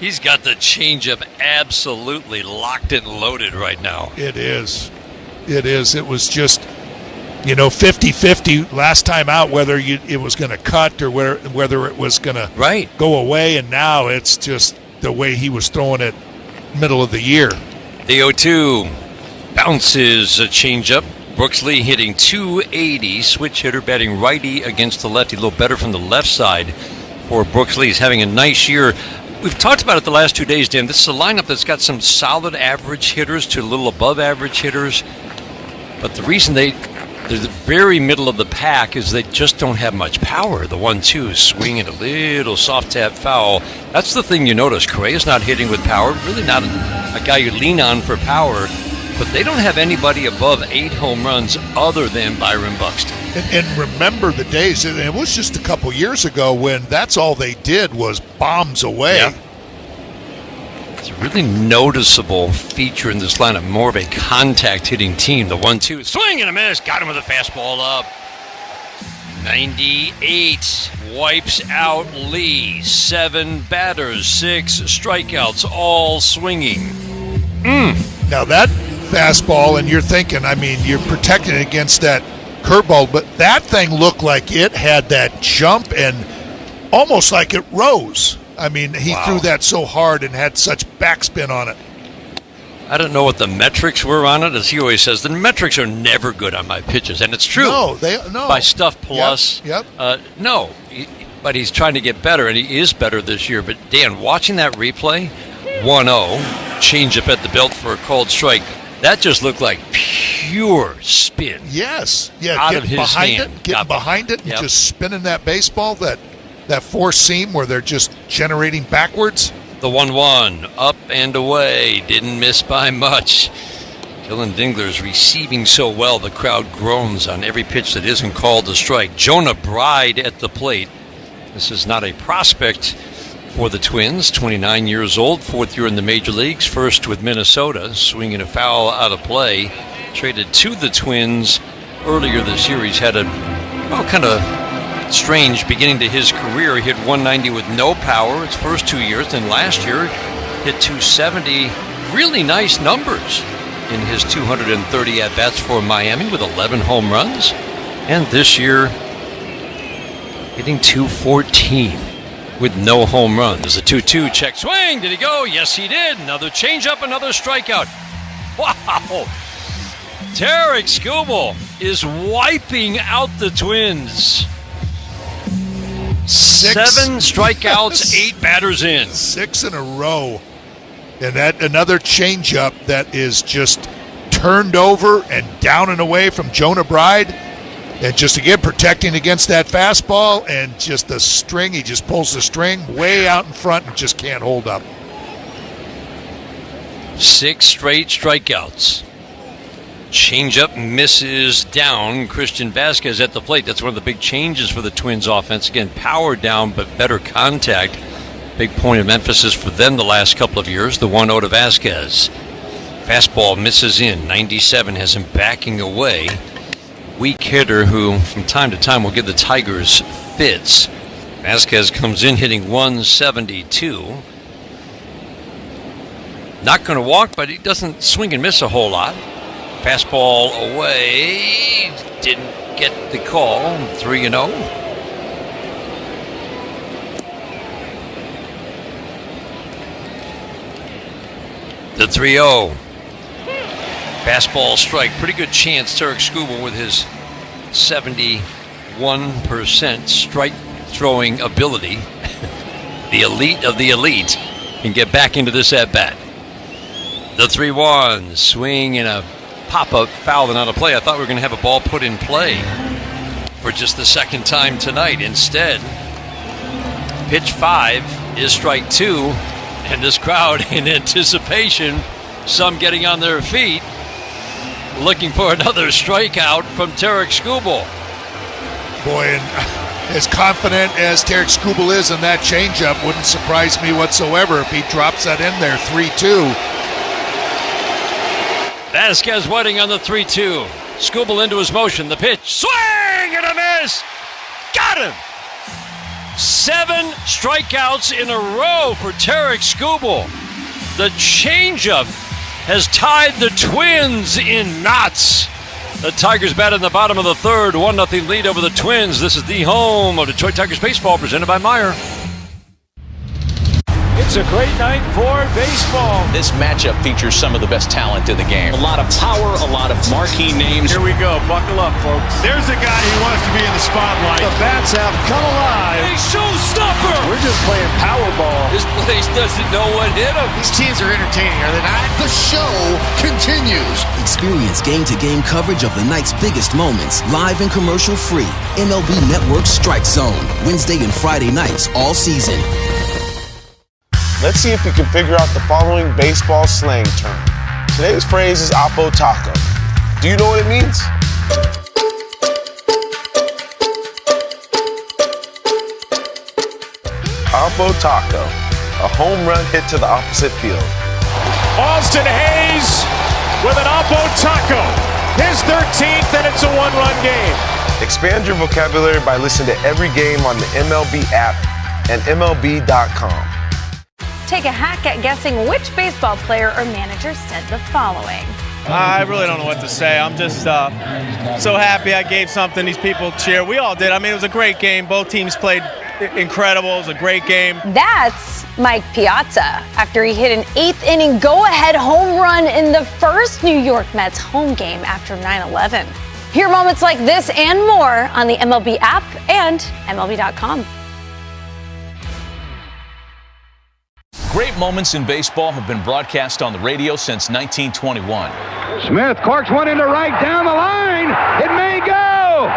He's got the changeup absolutely locked and loaded right now. It is. It was just, 50-50 last time out, whether it was going to cut or whether it was going to go away, and now it's just the way he was throwing it middle of the year. The 0-2 bounces a changeup. Brooks Lee hitting 280, switch hitter batting righty against the lefty, a little better from the left side for Brooks Lee. He's having a nice year. We've talked about it the last 2 days, Dan. This is a lineup that's got some solid average hitters to a little above average hitters. But the reason they're the very middle of the pack is they just don't have much power. The 1-2 swinging a little soft tap foul. That's the thing you notice. Correa's not hitting with power. Really not a guy you lean on for power. But they don't have anybody above 8 home runs other than Byron Buxton. And remember the days, and it was just a couple years ago when that's all they did was bombs away. Yeah. It's a really noticeable feature in this lineup, more of a contact hitting team. The 1-2, swing and a miss, got him with a fastball up. 98, wipes out Lee. 7 batters, 6 strikeouts, all swinging. Now that fastball, and you're thinking, you're protecting it against that curveball, but that thing looked like it had that jump and almost like it rose. He threw that so hard and had such backspin on it. I don't know what the metrics were on it. As he always says, the metrics are never good on my pitches, and it's true. No. By Stuff Plus. Yep. No, but he's trying to get better, and he is better this year. But Dan, watching that replay, 1-0, changeup at the belt for a called strike. That just looked like pure spin. Yes. Yeah, out of his hand. Getting behind it and just spinning that baseball, that four seam where they're just generating backwards. The 1-1, up and away, didn't miss by much. Dylan Dingler's receiving so well, the crowd groans on every pitch that isn't called a strike. Jonah Bride at the plate. This is not a prospect for the Twins, 29 years old, 4th year in the major leagues, first with Minnesota, swinging a foul out of play. Traded to the Twins earlier this year. He's had a kind of strange beginning to his career. He hit 190 with no power his first 2 years. Then last year, hit 270. Really nice numbers in his 230 at-bats for Miami with 11 home runs. And this year, hitting 214. With no home runs. A 2-2 check swing. Did he go? Yes, he did. Another changeup, another strikeout. Wow. Tarik Skubal is wiping out the Twins. 7 strikeouts, 8 batters in. 6 in a row. And that another changeup that is just turned over and down and away from Jonah Bride. And just again protecting against that fastball and just the string. He just pulls the string way out in front and just can't hold up. 6 straight strikeouts. Changeup misses down. Christian Vasquez at the plate. That's one of the big changes for the Twins offense. Again, power down but better contact. Big point of emphasis for them the last couple of years. The 1-0 to Vasquez. Fastball misses in. 97 has him backing away. Weak hitter who from time to time will give the Tigers fits. Vasquez comes in hitting 172. Not going to walk, but he doesn't swing and miss a whole lot. Fastball away. Didn't get the call. 3-0. The 3-0. Fastball strike. Pretty good chance Tarik Skubal with his 71% strike throwing ability, the elite of the elite, can get back into this at-bat. The 3-1, swing and a pop-up foul and out of play. I thought we were going to have a ball put in play for just the second time tonight. Instead, pitch 5 is strike 2, and this crowd in anticipation, some getting on their feet, looking for another strikeout from Tarik Skubal. Boy, and as confident as Tarik Skubal is in that changeup, wouldn't surprise me whatsoever if he drops that in there. 3-2. Vasquez waiting on the 3-2. Skubal into his motion. The pitch. Swing and a miss. Got him. 7 strikeouts in a row for Tarik Skubal. The changeup has tied the Twins in knots. The Tigers bat in the bottom of the third. 1-0 lead over the Twins. This is the home of Detroit Tigers baseball, presented by Meijer. It's a great night for baseball. This matchup features some of the best talent in the game. A lot of power, a lot of marquee names. Here we go. Buckle up, folks. There's a guy who wants to be in the spotlight. The bats have come alive. A showstopper. We're just playing Powerball. This place doesn't know what hit them. These teams are entertaining, are they not? The show continues. Experience game-to-game coverage of the night's biggest moments, live and commercial-free. MLB Network Strike Zone, Wednesday and Friday nights all season. Let's see if you can figure out the following baseball slang term. Today's phrase is Oppo Taco. Do you know what it means? Oppo Taco, a home run hit to the opposite field. Austin Hayes with an Oppo Taco. His 13th, and it's a one-run game. Expand your vocabulary by listening to every game on the MLB app and MLB.com. Take a hack at guessing which baseball player or manager said the following. I really don't know what to say. I'm just so happy I gave something these people cheer. We all did. I mean, it was a great game. Both teams played incredible. It was a great game. That's Mike Piazza after he hit an 8th inning go-ahead home run in the first New York Mets home game after 9/11. Hear moments like this and more on the MLB app and MLB.com. Great moments in baseball have been broadcast on the radio since 1921. Smith corks one into right down the line. It may go.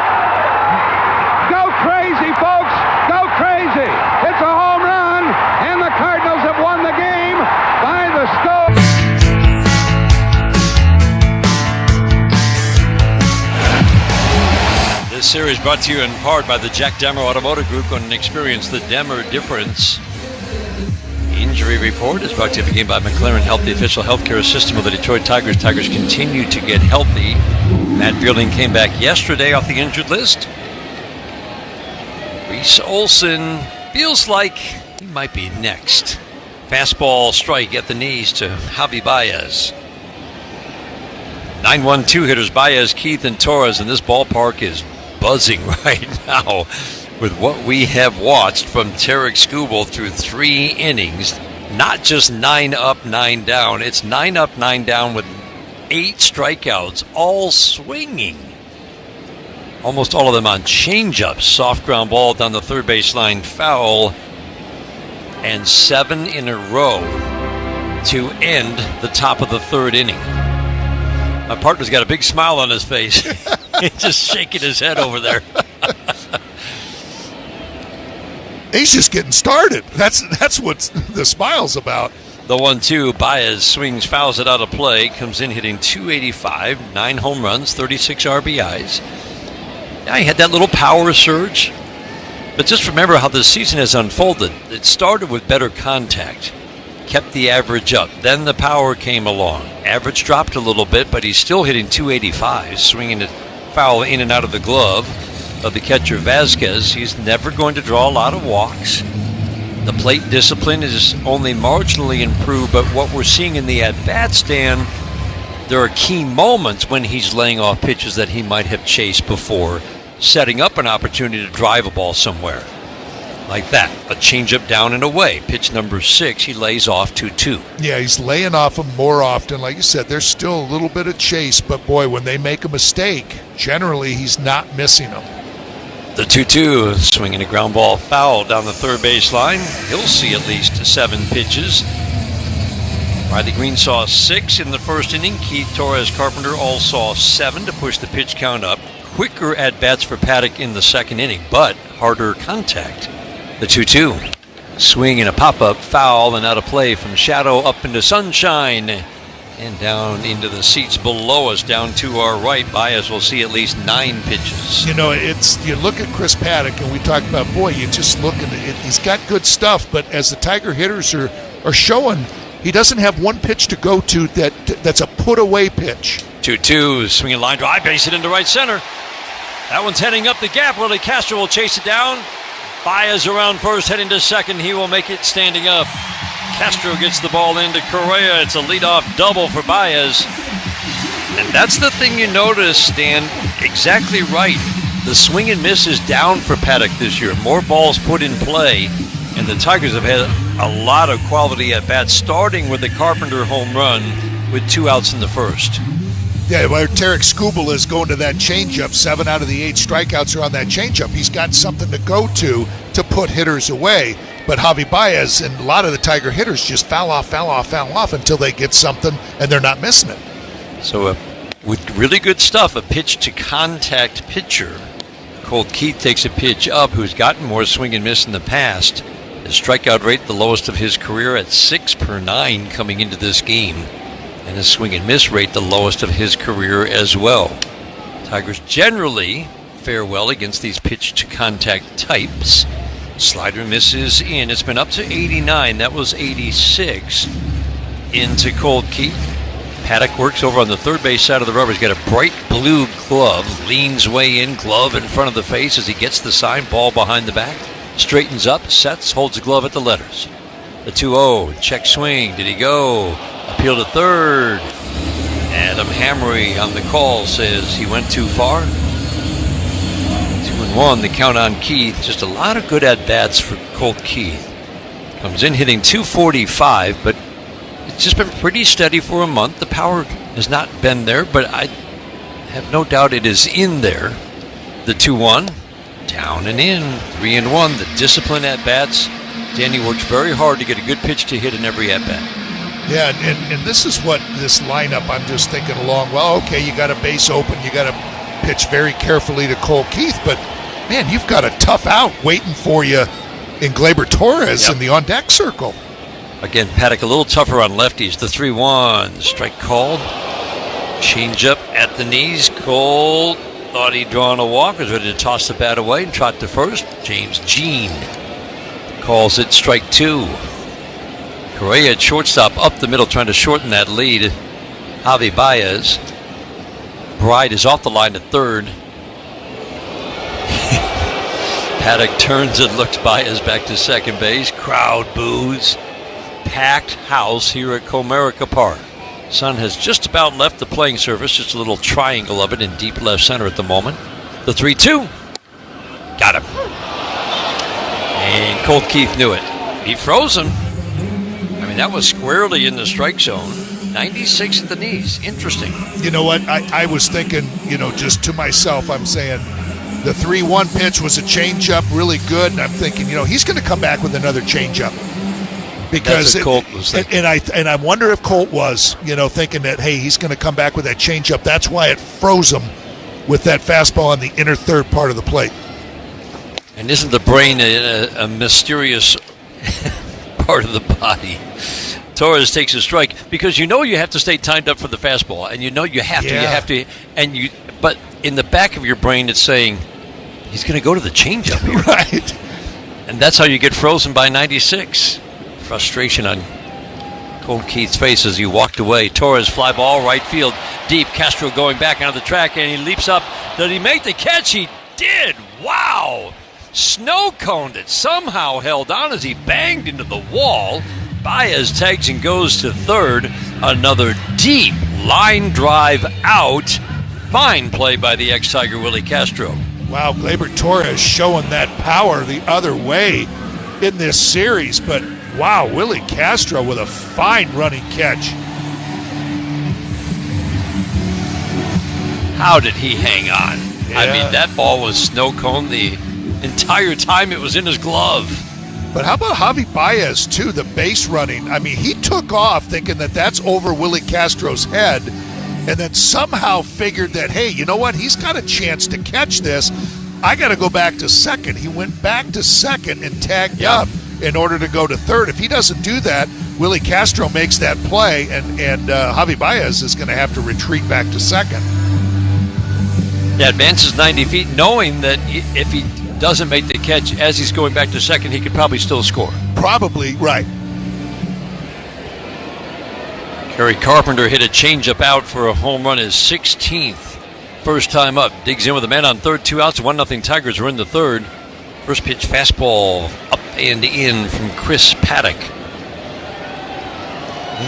Go crazy, folks. Go crazy. It's a home run, and the Cardinals have won the game by the score. This series brought to you in part by the Jack Demmer Automotive Group. Go and experience the Demmer difference. Injury report is brought to you again by McLaren Health, the official healthcare system of the Detroit Tigers. Tigers continue to get healthy. Matt Fielding came back yesterday off the injured list. Reese Olson feels like he might be next. Fastball strike at the knees to Javi Baez. 9-1-2 hitters Baez, Keith, and Torres, and this ballpark is buzzing right now with what we have watched from Tarik Skubal through 3 innings. Not just 9 up, 9 down. It's 9 up, 9 down with 8 strikeouts, all swinging. Almost all of them on changeups. Soft ground ball down the third baseline, foul. And 7 in a row to end the top of the 3rd inning. My partner's got a big smile on his face. He's just shaking his head over there. He's just getting started. That's what the smile's about. The 1-2, Baez swings, fouls it out of play, comes in hitting .285, 9 home runs, 36 RBIs. Now he had that little power surge, but just remember how this season has unfolded. It started with better contact, kept the average up. Then the power came along. Average dropped a little bit, but he's still hitting .285, swinging it foul in and out of the glove of the catcher Vasquez. He's never going to draw a lot of walks. The plate discipline is only marginally improved, but what we're seeing in the at-bat stand, there are key moments when he's laying off pitches that he might have chased before, setting up an opportunity to drive a ball somewhere. Like that, a changeup down and away. Pitch number 6, he lays off 2-2. Yeah, he's laying off them more often. Like you said, there's still a little bit of chase, but boy, when they make a mistake, generally he's not missing them. The 2-2, swinging a ground ball foul down the third baseline. He'll see at least 7 pitches. Riley Greene saw 6 in the first inning. Keith, Torres, Carpenter all saw 7 to push the pitch count up. quicker at-bats for Paddock in the second inning, but harder contact. The 2-2. Swing and a pop-up, foul, and out of play from shadow up into sunshine. And down into the seats below us, down to our right. Baez will see at least 9 pitches. You know, you look at Chris Paddock, and we talked about, boy, you just look at it. He's got good stuff, but as the Tiger hitters are showing, he doesn't have one pitch to go to that's a put-away pitch. 2-2, swinging line drive, base it into right center. That one's heading up the gap. Willi Castro will chase it down. Baez around first, heading to second. He will make it standing up. Castro gets the ball into Correa. It's a leadoff double for Baez. And that's the thing you notice, Dan. Exactly right. The swing and miss is down for Paddock this year. More balls put in play. And the Tigers have had a lot of quality at bats, starting with the Carpenter home run with 2 outs in the first. Yeah, where Tarik Skubal is going to that changeup. 7 out of the 8 strikeouts are on that changeup. He's got something to go to put hitters away. But Javi Baez and a lot of the Tiger hitters just foul off until they get something, and they're not missing it. So with really good stuff, a pitch-to-contact pitcher. Colt Keith takes a pitch up, who's gotten more swing and miss in the past. His strikeout rate, the lowest of his career at 6 per 9 coming into this game. And his swing and miss rate, the lowest of his career as well. Tigers generally fare well against these pitch-to-contact types. Slider misses in. It's been up to 89. That was 86. Into Colt Keith. Paddock works over on the third base side of the rubber. He's got a bright blue glove. Leans way in, glove in front of the face as he gets the sign. Ball behind the back. Straightens up, sets, holds the glove at the letters. The 2-0. Check swing. Did he go? Appeal to third. Adam Hamry on the call says he went too far. 2-1, the count on Keith. Just a lot of good at-bats for Colt Keith. Comes in hitting .245, but it's just been pretty steady for a month. The power has not been there, but I have no doubt it is in there. The 2-1, down and in. 3-1, the discipline at-bats. Danny works very hard to get a good pitch to hit in every at-bat. Yeah, and this is what this lineup, I'm just thinking along, well, okay, you got a base open, you got to pitch very carefully to Colt Keith, but, man, you've got a tough out waiting for you in Gleyber Torres in the on-deck circle. Again, Paddock a little tougher on lefties. The 3-1, strike called. Change-up at the knees. Colt thought he'd drawn a walk, was ready to toss the bat away and trot to first. James Jean calls it strike 2. Correa at shortstop up the middle trying to shorten that lead. Javi Baez. Bride is off the line at third. Paddock turns and looks Baez back to second base. Crowd boos. Packed house here at Comerica Park. Sun has just about left the playing surface. Just a little triangle of it in deep left center at the moment. The 3-2. Got him. And Colt Keith knew it. He froze him. I mean, that was squarely in the strike zone. 96 at the knees. Interesting. You know what? I was thinking, just to myself, I'm saying the 3-1 pitch was a changeup, really good. And I'm thinking, he's going to come back with another changeup. Because that's what Colt was thinking. And I wonder if Colt was, thinking that, hey, he's going to come back with that changeup. That's why it froze him with that fastball on the inner third part of the plate. And isn't the brain a mysterious part of the body? Torres takes a strike because you have to stay timed up for the fastball, and you have to, but in the back of your brain it's saying he's going to go to the changeup here. Right. And that's how you get frozen by 96. Frustration on Colt Keith's face as he walked away. Torres fly ball right field deep. Castro going back onto the track and he leaps up. Did he make the catch? He did. Wow. Snow coned it. Somehow held on as he banged into the wall. Baez tags and goes to third. Another deep line drive out. Fine play by the ex-Tiger Willi Castro. Wow, Gleyber Torres showing that power the other way in this series. But, wow, Willi Castro with a fine running catch. How did he hang on? Yeah. I mean, that ball was snow cone the entire time it was in his glove. But how about Javi Baez, too, the base running? I mean, he took off thinking that that's over Willi Castro's head, and then somehow figured that, hey, you know what? He's got a chance to catch this. I got to go back to second. He went back to second and tagged up in order to go to third. If he doesn't do that, Willi Castro makes that play, and Javi Baez is going to have to retreat back to second. Yeah, advances 90 feet, knowing that if he doesn't make the catch as he's going back to second, he could probably still score. Probably, right. Kerry Carpenter hit a changeup out for a home run, his 16th. First time up. Digs in with a man on third, 2 outs, 1-0 Tigers are in the third. First pitch fastball up and in from Chris Paddock.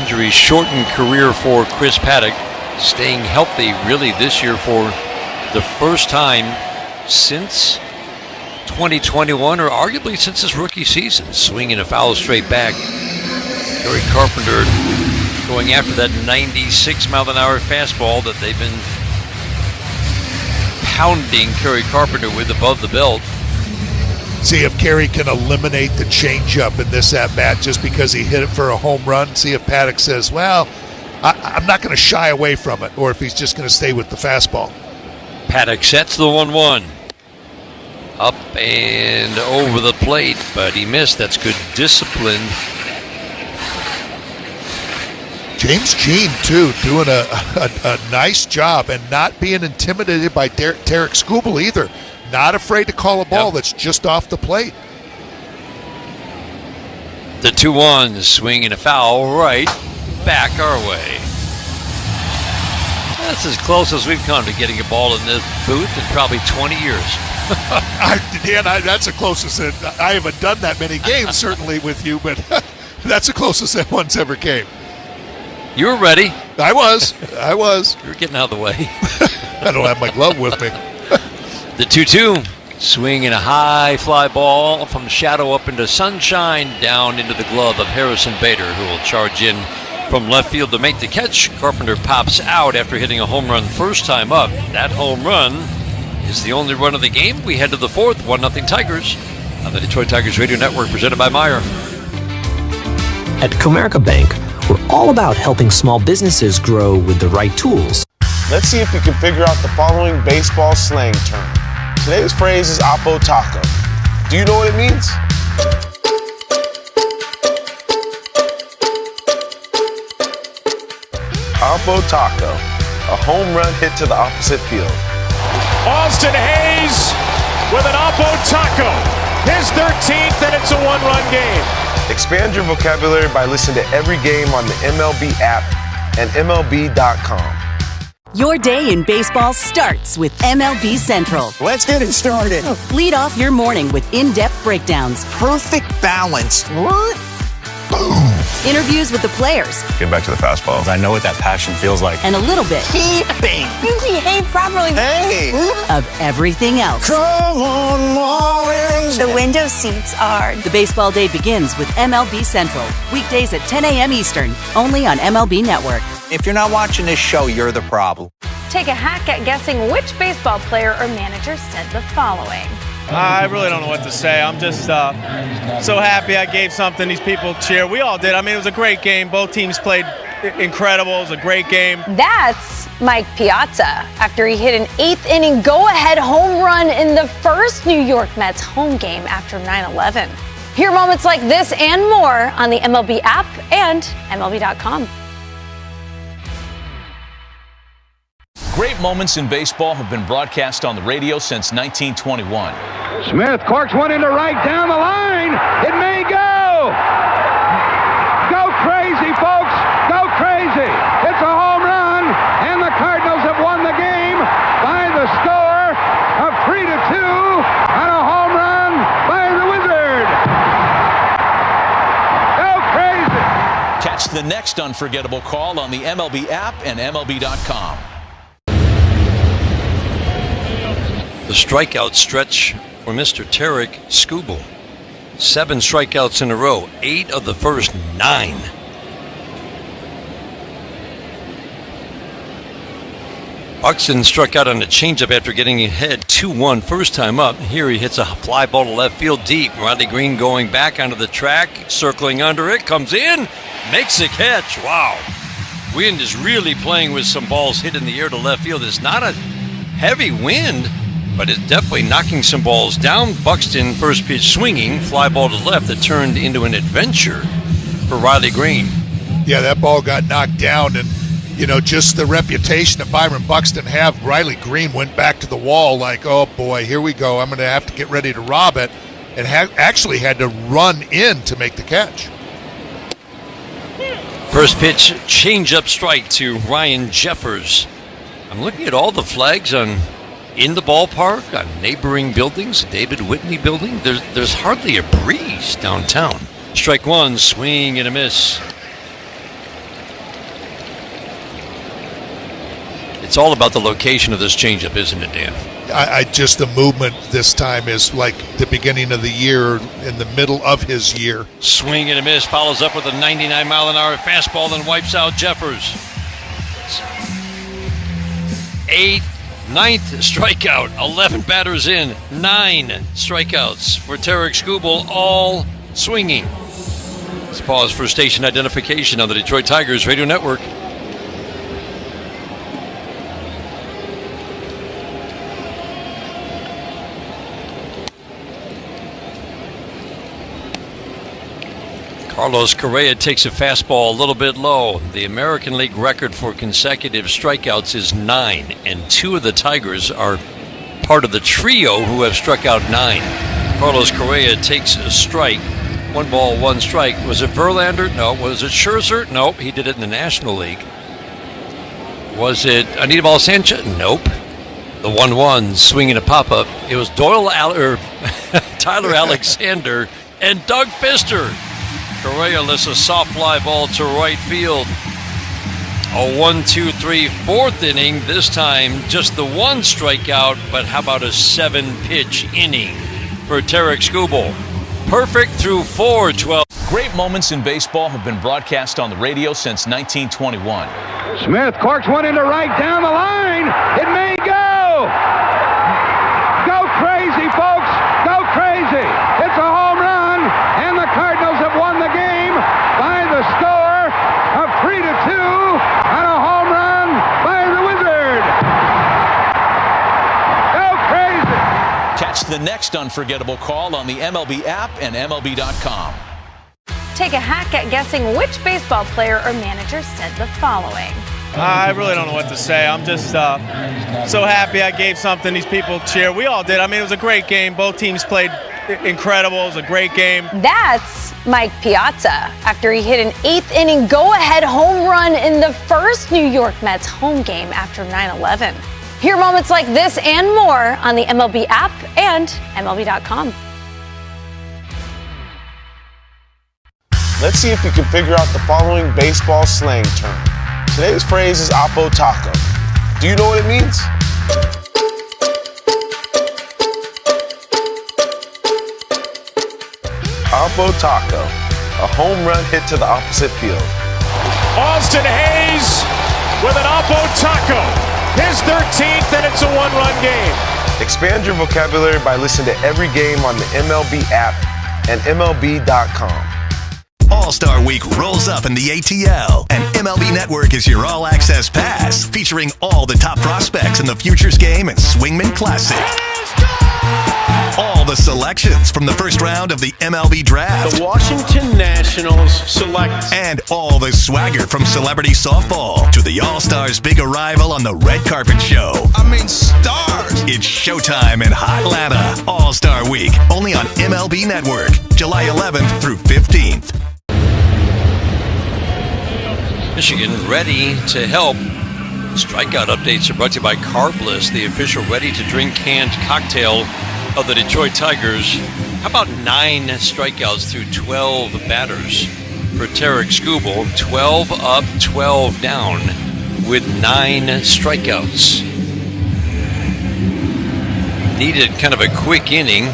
Injury shortened career for Chris Paddock. Staying healthy really this year for the first time since 2021, or arguably since his rookie season. Swinging a foul straight back. Kerry Carpenter going after that 96-mile-an-hour fastball that they've been pounding Kerry Carpenter with above the belt. See if Kerry can eliminate the changeup in this at-bat just because he hit it for a home run. See if Paddock says, well, I'm not going to shy away from it, or if he's just going to stay with the fastball. Paddock sets the 1-1. Up and over the plate, but he missed. That's good discipline. James Jean, too, doing a nice job and not being intimidated by Tarik Skubal either. Not afraid to call a ball that's just off the plate. The 2-1, swinging a foul right back our way. That's as close as we've come to getting a ball in this booth in probably 20 years. That's the closest. I haven't done that many games, certainly, with you, but that's the closest that one's ever came. You were ready. I was. You were getting out of the way. I don't have my glove with me. The 2-2, swinging a high fly ball from shadow up into sunshine, down into the glove of Harrison Bader, who will charge in from left field to make the catch. Carpenter pops out after hitting a home run first time up. That home run is the only run of the game. We head to the fourth, 1-0 Tigers on the Detroit Tigers Radio Network, presented by Meijer. At Comerica Bank, we're all about helping small businesses grow with the right tools. Let's see if we can figure out the following baseball slang term. Today's phrase is Oppo Taco. Do you know what it means? Oppo Taco, a home run hit to the opposite field. Austin Hayes with an Oppo Taco, his 13th, and it's a one-run game. Expand your vocabulary by listening to every game on the MLB app and MLB.com. Your day in baseball starts with MLB Central. Let's get it started. Lead off your morning with in-depth breakdowns. Perfect balance. What? Boom. Interviews with the players. Get back to the fastball. I know what that passion feels like. And a little bit. Keeping. You behave properly. Hey. Of everything else. Come on, Marlins. The window seats are. The baseball day begins with MLB Central. Weekdays at 10 a.m. Eastern. Only on MLB Network. If you're not watching this show, you're the problem. Take a hack at guessing which baseball player or manager said the following. I really don't know what to say. I'm just so happy I gave something these people cheer. We all did. I mean, it was a great game. Both teams played incredible. It was a great game. That's Mike Piazza after he hit an 8th-inning go-ahead home run in the first New York Mets home game after 9/11. Hear moments like this and more on the MLB app and MLB.com. Great moments in baseball have been broadcast on the radio since 1921. Smith corks one into right down the line. It may go. Go crazy, folks. Go crazy. It's a home run, and the Cardinals have won the game by the score of 3-2 on a home run by the Wizard. Go crazy. Catch the next unforgettable call on the MLB app and MLB.com. The strikeout stretch for Mr. Tarik Skubal. 7 strikeouts in a row, 8 of the first 9. Buxton struck out on a changeup after getting ahead 2-1 first time up. Here he hits a fly ball to left field deep. Greene going back onto the track, circling under it, comes in, makes a catch. Wow. wind is really playing with some balls hit in the air to left field. It's not a heavy wind, but it's definitely knocking some balls down. Buxton, first pitch swinging, fly ball to left that turned into an adventure for Riley Greene. Yeah, that ball got knocked down, and just the reputation that Byron Buxton have, Riley Greene went back to the wall like, oh boy, here we go. I'm going to have to get ready to rob it, and actually had to run in to make the catch. First pitch, change-up strike to Ryan Jeffers. I'm looking at all the flags in the ballpark, on neighboring buildings, David Whitney building. There's hardly a breeze downtown. Strike one, swing and a miss. It's all about the location of this changeup, isn't it, Dan? I just, the movement this time is like the beginning of the year, in the middle of his year. Swing and a miss, follows up with a 99-mile-an-hour fastball, then wipes out Jeffers. Ninth strikeout, 11 batters in, 9 strikeouts for Tarik Skubal, all swinging. Let's pause for station identification on the Detroit Tigers Radio Network. Carlos Correa takes a fastball a little bit low. The American League record for consecutive strikeouts is 9, and 2 of the Tigers are part of the trio who have struck out 9. Carlos Correa takes a strike. 1 ball, 1 strike. Was it Verlander? No. Was it Scherzer? Nope. He did it in the National League. Was it Anibal Sanchez? Nope. The 1-1 swing and a pop-up. It was Tyler Alexander and Doug Fister. Correa lifts a soft fly ball to right field. A 1-2-3 4th inning. This time just the 1 strikeout, but how about a 7-pitch inning for Tarik Skubal? Perfect through 4-12. Great moments in baseball have been broadcast on the radio since 1921. Smith corks one into right down the line. It may go. Go crazy, folks. Go crazy. It's a home run, and the Cardinals have won the game by the score of 3-2 on a home run by the Wizard. Go crazy. Catch the next unforgettable call on the MLB app and MLB.com. Take a hack at guessing which baseball player or manager said the following. I really don't know what to say. I'm just so happy I gave something these people cheer. We all did. I mean, it was a great game. Both teams played incredible. It was a great game. That's Mike Piazza after he hit an 8th inning go-ahead home run in the first New York Mets home game after 9/11. Hear moments like this and more on the MLB app and MLB.com. Let's see if you can figure out the following baseball slang term. Today's phrase is Oppo Taco. Do you know what it means? Oppo Taco, a home run hit to the opposite field. Austin Hayes with an Oppo Taco, his 13th, and it's a 1-run game. Expand your vocabulary by listening to every game on the MLB app and MLB.com. All-Star Week rolls up in the ATL, and MLB Network is your all-access pass, featuring all the top prospects in the Futures Game and Swingman Classic. All the selections from the first round of the MLB Draft. The Washington Nationals select. And all the swagger from celebrity softball to the All-Stars' big arrival on the red carpet show. I mean, stars. It's showtime in Hotlanta. All-Star Week, only on MLB Network, July 11th through 15th. Michigan ready to help. Strikeout updates are brought to you by Carbliss, the official ready-to-drink canned cocktail of the Detroit Tigers. How about 9 strikeouts through 12 batters for Tarik Skubal? 12 up, 12 down with 9 strikeouts. Needed kind of a quick inning.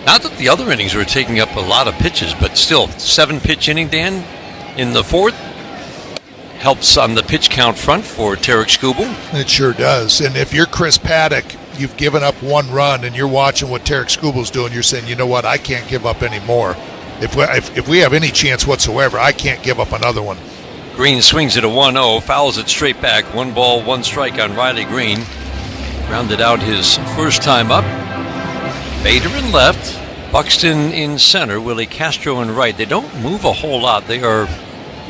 Not that the other innings were taking up a lot of pitches, but still, 7-pitch inning, Dan, in the 4th. Helps on the pitch count front for Tarik Skubal. It sure does. And if you're Chris Paddock, you've given up 1 run, and you're watching what Tarik Skubal's doing, you're saying, you know what, I can't give up any more. If we have any chance whatsoever, I can't give up another one. Greene swings it a 1-0, fouls it straight back. 1 ball, 1 strike on Riley Greene. Rounded out his first time up. Bader in left, Buxton in center, Willi Castro in right. They don't move a whole lot. They are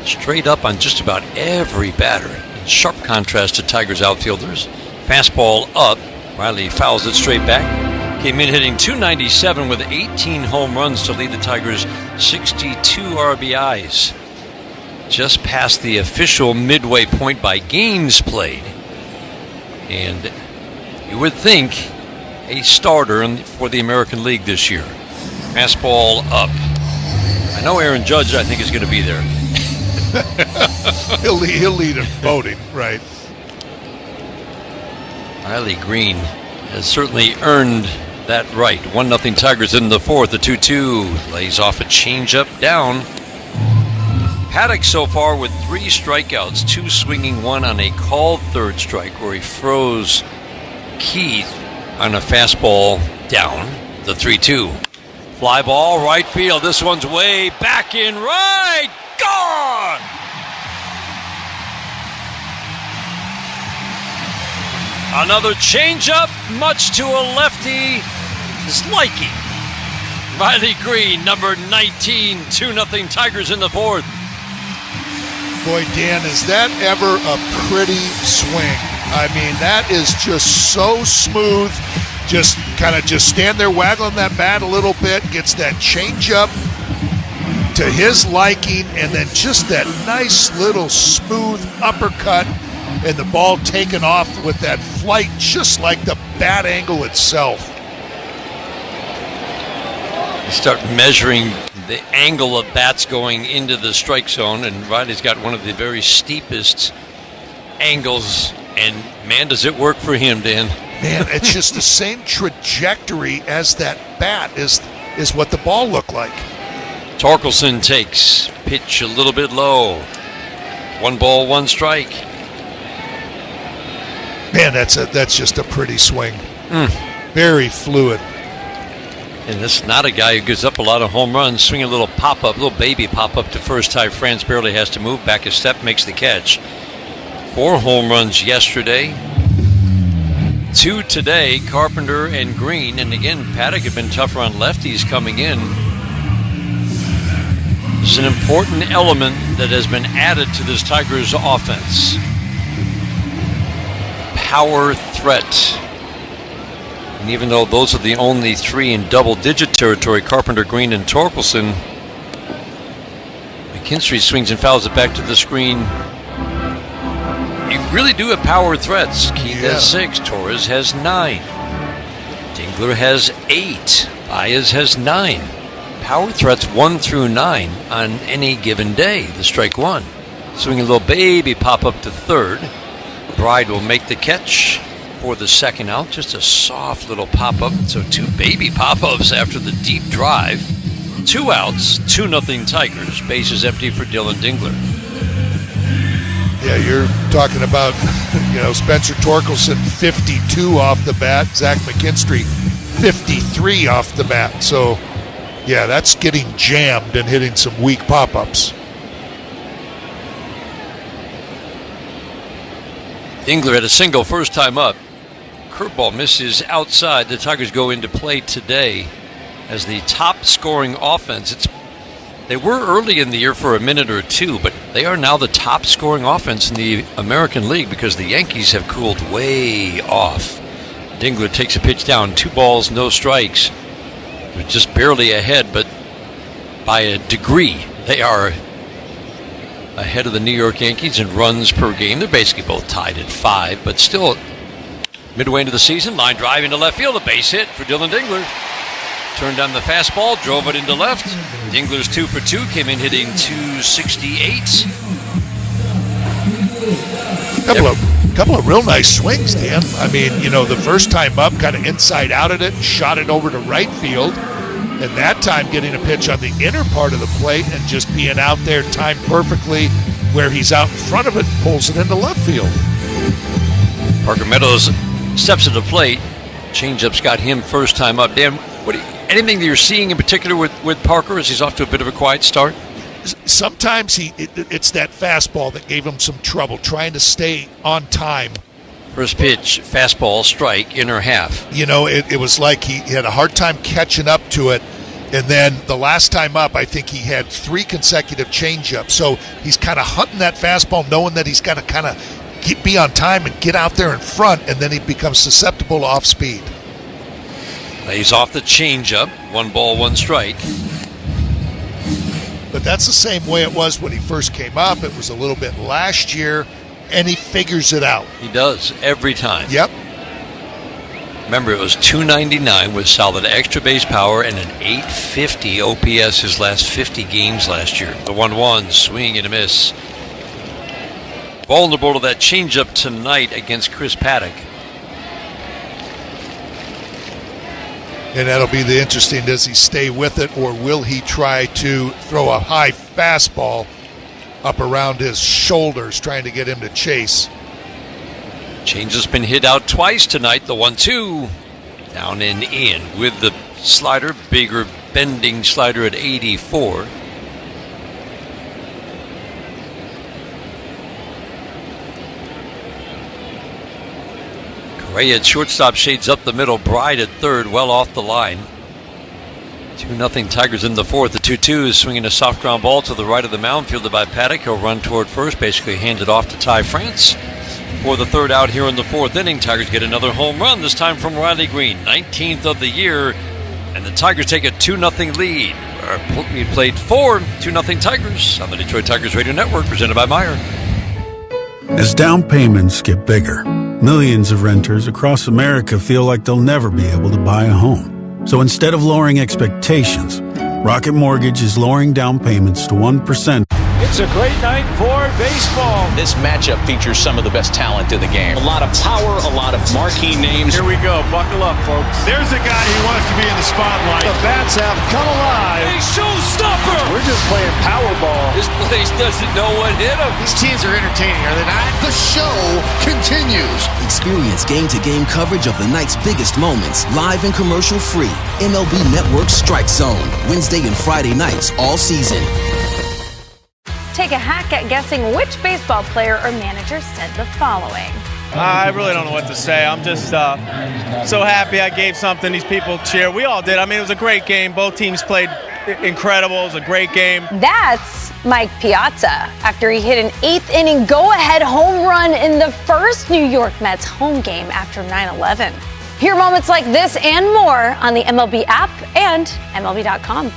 straight up on just about every batter. In sharp contrast to Tigers outfielders. Fastball up. Riley fouls it straight back. Came in hitting .297 with 18 home runs to lead the Tigers 62 RBIs. Just past the official midway point by games played. And you would think a starter for the American League this year. Fastball up. I know Aaron Judge, I think, is going to be there. he'll lead in voting, right? Riley Greene has certainly earned that right. 1-0 Tigers in the fourth. The 2-2 lays off a changeup down. Paddock so far with 3 strikeouts, 2 swinging, 1 on a called third strike where he froze Keith on a fastball down. The 3-2. Fly ball, right field. This one's way back in right. Gone! Another changeup, much to a lefty's liking. Riley Greene, number 19, 2-0 Tigers in the fourth. Boy, Dan, is that ever a pretty swing? I mean, that is just so smooth. Just stand there waggling that bat a little bit, gets that changeup to his liking, and then just that nice little smooth uppercut, and the ball taken off with that flight, just like the bat angle itself. You start measuring the angle of bats going into the strike zone, and Riley's got one of the very steepest angles, and man, does it work for him, Dan. Man, it's just the same trajectory as that bat is what the ball looked like. Torkelson takes pitch a little bit low. 1 ball, 1 strike. Man, that's just a pretty swing. Very fluid. And this is not a guy who gives up a lot of home runs. Swing a little pop-up, little baby pop-up to first. Ty France barely has to move. Back a step, makes the catch. 4 home runs yesterday. 2 today, Carpenter and Greene. And again, Paddock had been tougher on lefties coming in. It's an important element that has been added to this Tigers offense. Power threat. And even though those are the only 3 in double-digit territory, Carpenter, Greene, and Torkelson, McKinstry swings and fouls it back to the screen. You really do have power threats. Keith has 6. Torres has 9. Dingler has 8. Baez has 9. Power threats 1 through 9 on any given day. The strike 1. Swing a little baby pop-up to third. Bride will make the catch for the second out. Just a soft little pop-up. So 2 baby pop-ups after the deep drive. 2 outs, 2-0 Tigers. Bases empty for Dylan Dingler. Yeah, you're talking about, Spencer Torkelson 52 off the bat, Zach McKinstry 53 off the bat. So, yeah, that's getting jammed and hitting some weak pop-ups. Dingler had a single first time up. Curveball misses outside. The Tigers go into play today as the top scoring offense. They were early in the year for a minute or 2, but they are now the top scoring offense in the American League because the Yankees have cooled way off. Dingler takes a pitch down, 2 balls, no strikes. They're just barely ahead, but by a degree, they are ahead of the New York Yankees in runs per game. They're basically both tied at 5, but still midway into the season, line drive into left field, a base hit for Dylan Dingler. Turned on the fastball, drove it into left. Dingler's 2 for 2, came in hitting .268. Couple of real nice swings, Dan. I mean, the first time up, kind of inside out at it, shot it over to right field. And that time getting a pitch on the inner part of the plate and just being out there timed perfectly where he's out in front of it, pulls it into left field. Parker Meadows steps to the plate. Changeup's got him first time up. Dan, anything that you're seeing in particular with Parker as he's off to a bit of a quiet start? sometimes it's that fastball that gave him some trouble, trying to stay on time. First pitch, fastball, strike, inner half. It was like he had a hard time catching up to it. And then the last time up, I think he had 3 consecutive changeups. So he's kind of hunting that fastball, knowing that he's got to kind of be on time and get out there in front, and then he becomes susceptible to off speed. He's off the changeup. 1 ball, 1 strike. But that's the same way it was when he first came up. It was a little bit last year, and he figures it out. He does, every time. Yep. Remember, it was .299 with solid extra base power and an .850 OPS his last 50 games last year. The 1-1, swing and a miss. Vulnerable to that changeup tonight against Chris Paddock. And that'll be the interesting, does he stay with it, or will he try to throw a high fastball up around his shoulders, trying to get him to chase? Change has been hit out twice tonight. The 1-2 down and in with the slider, bigger bending slider at 84. Correa at shortstop, shades up the middle. Bride at third, well off the line. 2-0 Tigers in the fourth. The 2-2 is swinging a soft ground ball to the right of the mound, fielded by Paddock. He'll run toward first, basically hand it off to Ty France. For the third out here in the fourth inning, Tigers get another home run, this time from Riley Greene, 19th of the year, and the Tigers take a 2-0 lead. We played 2-0 Tigers on the Detroit Tigers Radio Network, presented by Meyer. As down payments get bigger, millions of renters across America feel like they'll never be able to buy a home. So instead of lowering expectations, Rocket Mortgage is lowering down payments to 1%. It's a great night for baseball. This matchup features some of the best talent in the game. A lot of power, a lot of marquee names. Here we go. Buckle up, folks. There's a guy who wants to be in the spotlight. The bats have come alive. A showstopper. We're just playing Powerball. This place doesn't know what hit him. These teams are entertaining, are they not? The show continues. Experience game-to-game coverage of the night's biggest moments, live and commercial-free. MLB Network Strike Zone, Wednesday and Friday nights all season. Take a hack at guessing which baseball player or manager said the following. I really don't know what to say. I'm just so happy I gave something these people cheer. We all did. I mean, it was a great game. Both teams played incredible. It was a great game. That's Mike Piazza after he hit an 8th inning go-ahead home run in the first New York Mets home game after 9/11. Hear moments like this and more on the MLB app and MLB.com.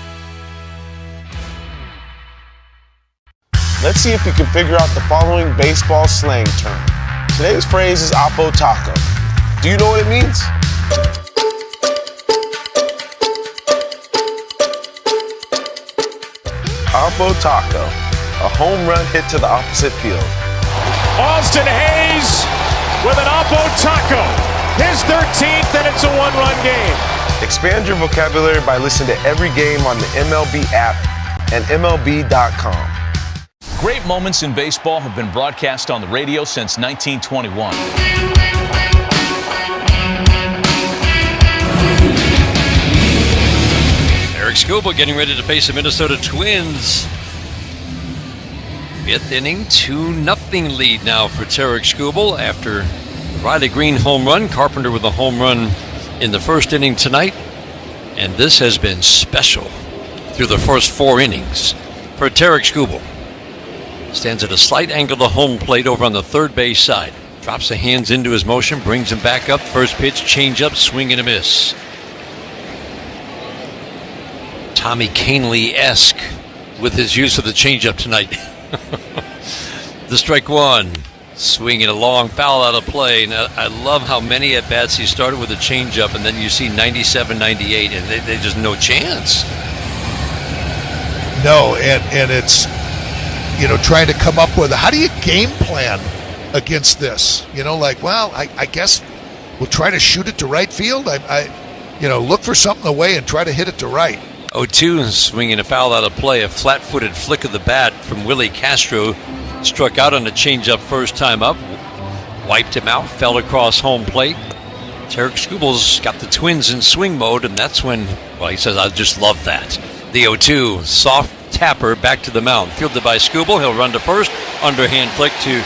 Let's see if you can figure out the following baseball slang term. Today's phrase is Oppo Taco. Do you know what it means? Oppo Taco, a home run hit to the opposite field. Austin Hayes with an Oppo Taco. His 13th, and it's a 1-run game. Expand your vocabulary by listening to every game on the MLB app and MLB.com. Great moments in baseball have been broadcast on the radio since 1921. Tarik Skubal getting ready to face the Minnesota Twins. 5th inning, 2-0 lead now for Tarik Skubal after the Riley Greene home run. Carpenter with a home run in the first inning tonight. And this has been special through the first 4 innings for Tarik Skubal. Stands at a slight angle to home plate over on the third base side. Drops the hands into his motion, brings him back up. First pitch, changeup, swing and a miss. Tommy Kahnle-esque with his use of the changeup tonight. The strike one. Swinging a long foul out of play. Now, I love how many at-bats he started with a changeup, and then you see 97, 98, and they just no chance. No, and it's, trying to come up with how do you game plan against this? I guess we'll try to shoot it to right field. Look for something away and try to hit it to right. 0-2, swinging a foul out of play. A flat-footed flick of the bat from Willi Castro. Struck out on a changeup first time up. Wiped him out, fell across home plate. Tarik Skubal's got the Twins in swing mode, and that's when, he says, I just love that. The 0-2, soft Tapper back to the mound. Fielded by Skubal. He'll run to first. Underhand flick to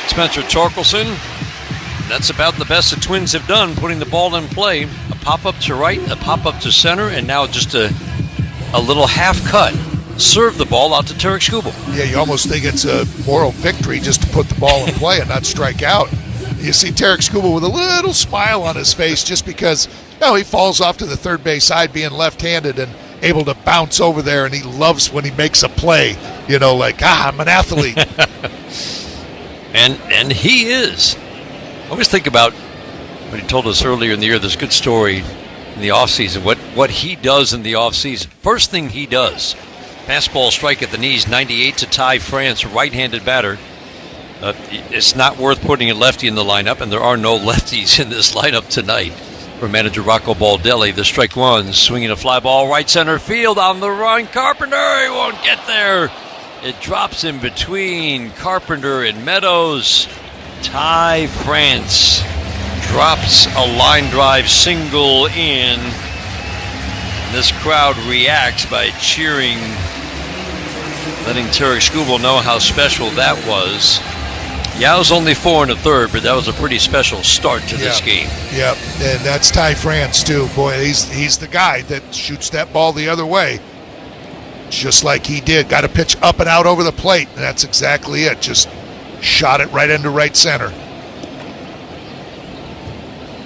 Spencer Torkelson. That's about the best the Twins have done, putting the ball in play. A pop-up to right, a pop-up to center, and now just a little half-cut. Serve the ball out to Tarik Skubal. Yeah, you almost think it's a moral victory just to put the ball in play and not strike out. You see Tarik Skubal with a little smile on his face just because he falls off to the third base side being left-handed and able to bounce over there, and he loves when he makes a play, I'm an athlete. And he is. I always think about what he told us earlier in the year, this good story in the offseason, what he does in the offseason. First thing he does, fastball strike at the knees, 98 to Ty France, right-handed batter. It's not worth putting a lefty in the lineup, and there are no lefties in this lineup tonight. For manager Rocco Baldelli, the strike one, swinging a fly ball right center field on the run. Carpenter, he won't get there. It drops in between Carpenter and Meadows. Ty France drops a line drive single in. This crowd reacts by cheering, letting Tarik Skubal know how special that was. Yeah, it was only 4 1/3, but that was a pretty special start to this game. Yep, and that's Ty France too. Boy, he's the guy that shoots that ball the other way, just like he did. Got a pitch up and out over the plate, and that's exactly it. Just shot it right into right center.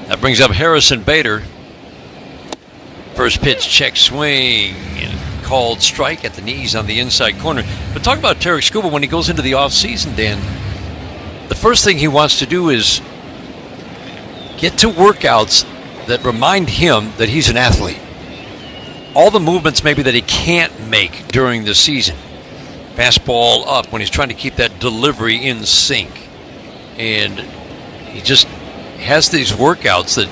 That brings up Harrison Bader. First pitch, check swing, and called strike at the knees on the inside corner. But talk about Tarik Skubal when he goes into the offseason, Dan. The first thing he wants to do is get to workouts that remind him that he's an athlete. All the movements maybe that he can't make during the season. Fastball up when he's trying to keep that delivery in sync. And he just has these workouts that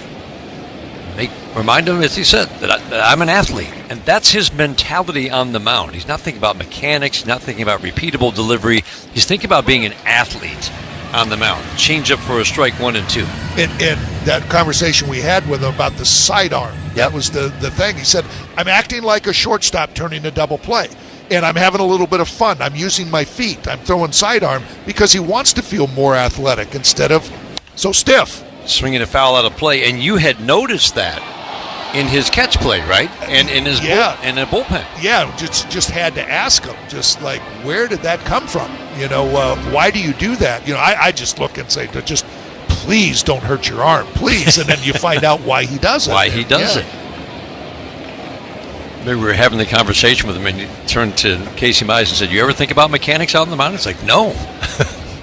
remind him, as he said, that I'm an athlete. And that's his mentality on the mound. He's not thinking about mechanics. He's not thinking about repeatable delivery. He's thinking about being an athlete on the mound. Change up for a strike 1 and 2. And that conversation we had with him about the sidearm, that was the thing. He said, I'm acting like a shortstop turning a double play. And I'm having a little bit of fun. I'm using my feet. I'm throwing sidearm because he wants to feel more athletic instead of so stiff. Swinging a foul out of play. And you had noticed that in his catch play, right? And in his in a bullpen. Yeah, just had to ask him, just like, where did that come from? Why do you do that? I just look and say, just please don't hurt your arm, please. And then you find out why he does it. Why he does it. Maybe we were having the conversation with him, and he turned to Casey Mize and said, you ever think about mechanics out on the mound? It's like, no.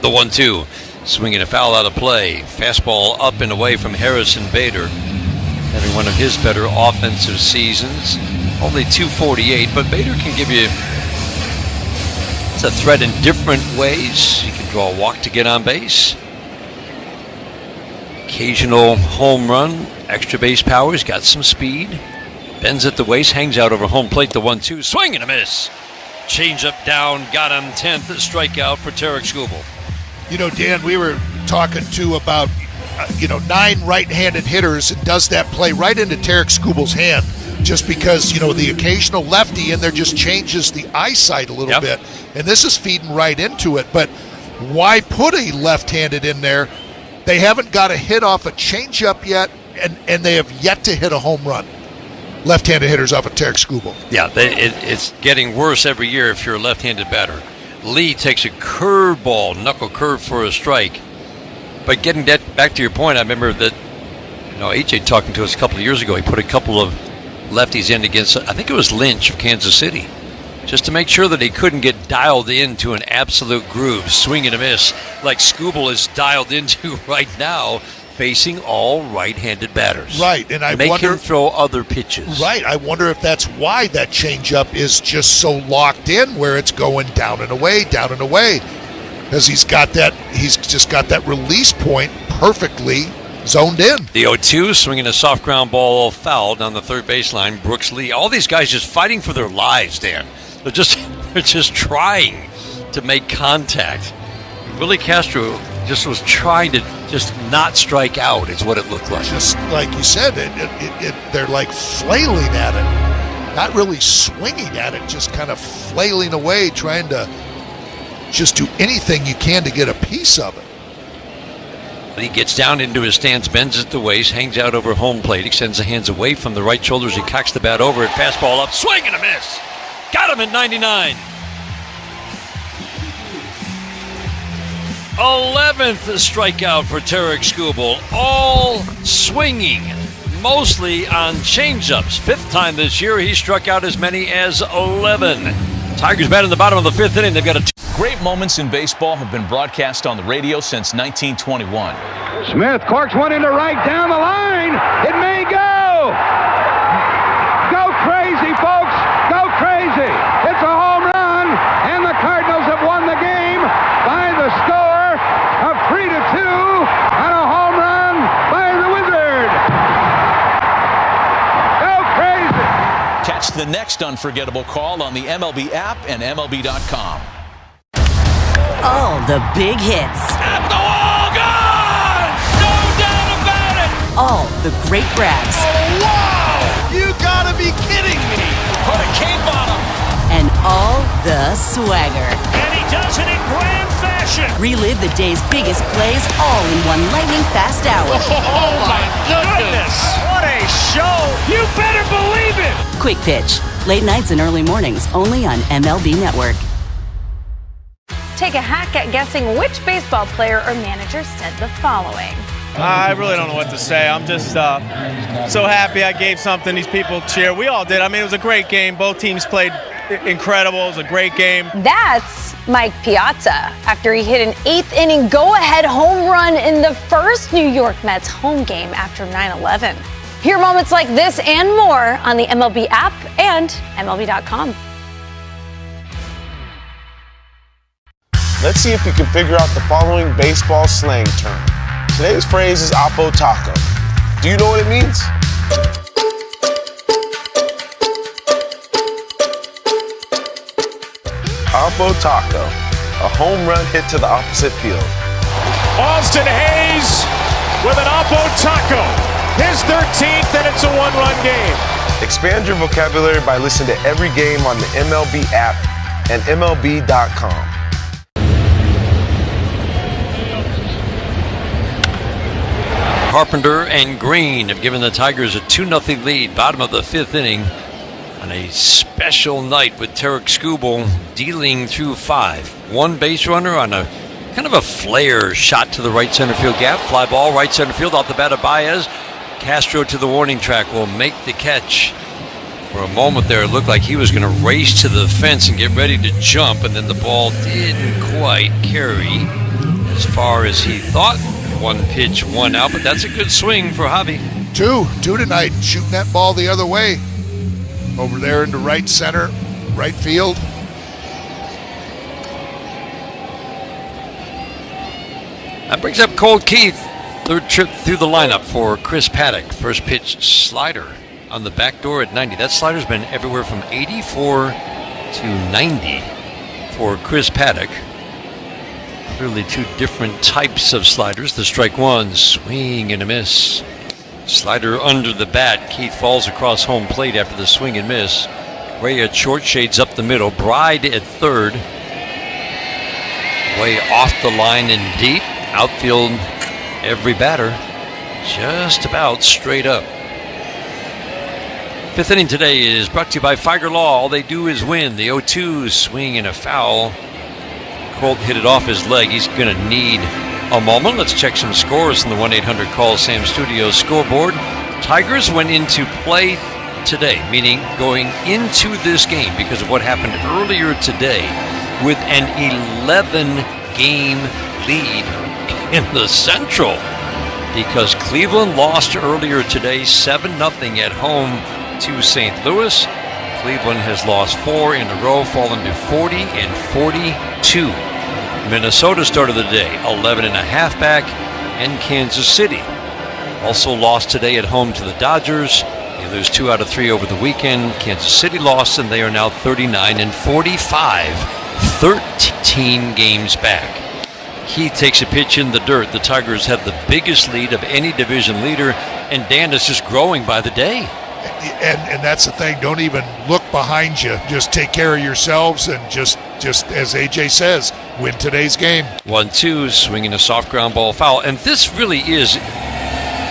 The 1-2. Swinging a foul out of play. Fastball up and away from Harrison Bader. Having one of his better offensive seasons. Only 248, but Bader can give you a threat in different ways. He can draw a walk to get on base. Occasional home run. Extra base power. He's got some speed. Bends at the waist, hangs out over home plate, the 1-2. Swing and a miss. Change up down, got him 10th. Strikeout for Tarik Skubal. Dan, we were talking too about 9 right-handed hitters, and does that play right into Tarik Skubal's hand? Just because, the occasional lefty in there just changes the eyesight a little bit. And this is feeding right into it. But why put a left-handed in there? They haven't got a hit off a changeup yet, and they have yet to hit a home run. Left-handed hitters off of Tarik Skubal. Yeah, it's getting worse every year if you're a left-handed batter. Lee takes a curveball, knuckle curve for a strike. But getting that back to your point, I remember that AJ talking to us a couple of years ago, he put a couple of lefties in against, I think it was Lynch of Kansas City, just to make sure that he couldn't get dialed into an absolute groove, swing and a miss, like Skubal is dialed into right now, facing all right-handed batters. Right, and I make wonder him throw other pitches. Right, I wonder if that's why that changeup is just so locked in, where it's going down and away, because he's just got that release point perfectly zoned in. The 0-2, swinging a soft ground ball foul down the third baseline. Brooks Lee, all these guys just fighting for their lives, Dan. They're just trying to make contact. Willi Castro just was trying to just not strike out, is what it looked like. Just like you said, they're like flailing at it. not really swinging at it, just kind of flailing away, trying to just do anything you can to get a piece of it. He gets down into his stance, bends at the waist, hangs out over home plate, extends the hands away from the right shoulders. He cocks the bat over it, fastball up, swing and a miss. Got him at 99. 11th strikeout for Tarik Skubal, all swinging, mostly on changeups. 5th time this year he struck out as many as 11. Tigers bat in the bottom of the 5th inning. They've got a Great moments in baseball have been broadcast on the radio since 1921. Smith corks one into right down the line. It may go. Go crazy, folks. Go crazy. It's a home run, and the Cardinals have won the game by the score of 3-2 on a home run by the Wizard. Go crazy. Catch the next unforgettable call on the MLB app and MLB.com. All the big hits. At the wall, gone! No doubt about it! All the great grabs. Oh, wow! You gotta be kidding me! Hurricane bottom! And all the swagger. And he does it in grand fashion. Relive the day's biggest plays all in one lightning-fast hour. Oh, my goodness! What a show! You better believe it! Quick Pitch. Late nights and early mornings only on MLB Network. Take a hack at guessing which baseball player or manager said the following. I really don't know what to say. I'm just so happy I gave something these people cheer. We all did. I mean, it was a great game. Both teams played incredible. It was a great game. That's Mike Piazza after he hit an 8th inning go-ahead home run in the first New York Mets home game after 9/11. Hear moments like this and more on the MLB app and MLB.com. Let's see if you can figure out the following baseball slang term. Today's phrase is Oppo Taco. Do you know what it means? Oppo Taco, a home run hit to the opposite field. Austin Hayes with an Oppo Taco. His 13th, and it's a one-run game. Expand your vocabulary by listening to every game on the MLB app and MLB.com. Carpenter and Greene have given the Tigers a 2-0 lead, bottom of the 5th inning, on a special night with Tarik Skubal dealing through 5. One base runner on a kind of a flare shot to the right center field gap. Fly ball, right center field, off the bat of Baez. Castro to the warning track will make the catch. For a moment there, it looked like he was going to race to the fence and get ready to jump, and then the ball didn't quite carry as far as he thought. 1 pitch, 1 out, but that's a good swing for Javi. Two tonight, shooting that ball the other way. Over there into right center, right field. That brings up Colt Keith. 3rd trip through the lineup for Chris Paddock. First pitch slider on the back door at 90. That slider's been everywhere from 84 to 90 for Chris Paddock. Clearly 2 different types of sliders. The strike one, swing and a miss. Slider under the bat. Keith falls across home plate after the swing and miss. Correa short shades up the middle. Bride at 3rd. Way off the line and deep. Outfield, every batter just about straight up. 5th inning today is brought to you by Figer Law. All they do is win. The 0-2 swing and a foul. Colt hit it off his leg. He's going to need a moment. Let's check some scores from the 1-800-CALL-SAM Studios scoreboard. Tigers went into play today, meaning going into this game because of what happened earlier today, with an 11-game lead in the Central, because Cleveland lost earlier today 7-0 at home to St. Louis. Cleveland has lost 4 in a row, fallen to 40 and 42. Minnesota started the day 11.5 back, and Kansas City also lost today at home to the Dodgers. They lose 2 out of 3 over the weekend. Kansas City lost, and they are now 39 and 45, 13 games back. Keith takes a pitch in the dirt. The Tigers have the biggest lead of any division leader, and Dan is just growing by the day. And that's the thing. Don't even look behind you. Just take care of yourselves and just as AJ says, win today's game. 1-2, swinging a soft ground ball foul. And this really is,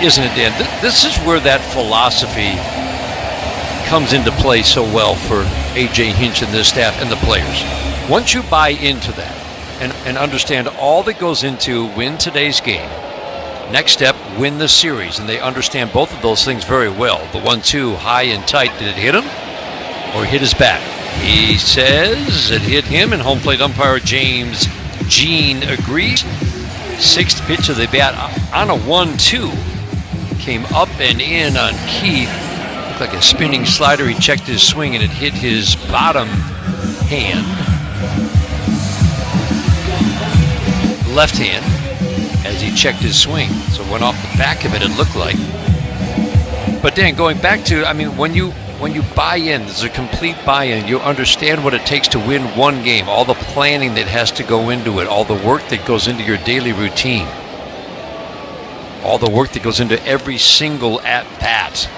isn't it, Dan? This is where that philosophy comes into play so well for AJ Hinch and this staff and the players. Once you buy into that and understand all that goes into win today's game, next step, win the series. And they understand both of those things very well. The 1-2, high and tight. Did it hit him or hit his back? He says it hit him, and home plate umpire James Jean agrees. Sixth pitch of the bat on a 1-2. Came up and in on Keith. Looked like a spinning slider. He checked his swing, and it hit his bottom hand. Left hand. As he checked his swing. So it went off the back of it, it looked like. But Dan, going back to, I mean, when you buy in, there's a complete buy-in. You understand what it takes to win one game, all the planning that has to go into it, all the work that goes into your daily routine, all the work that goes into every single at-bat.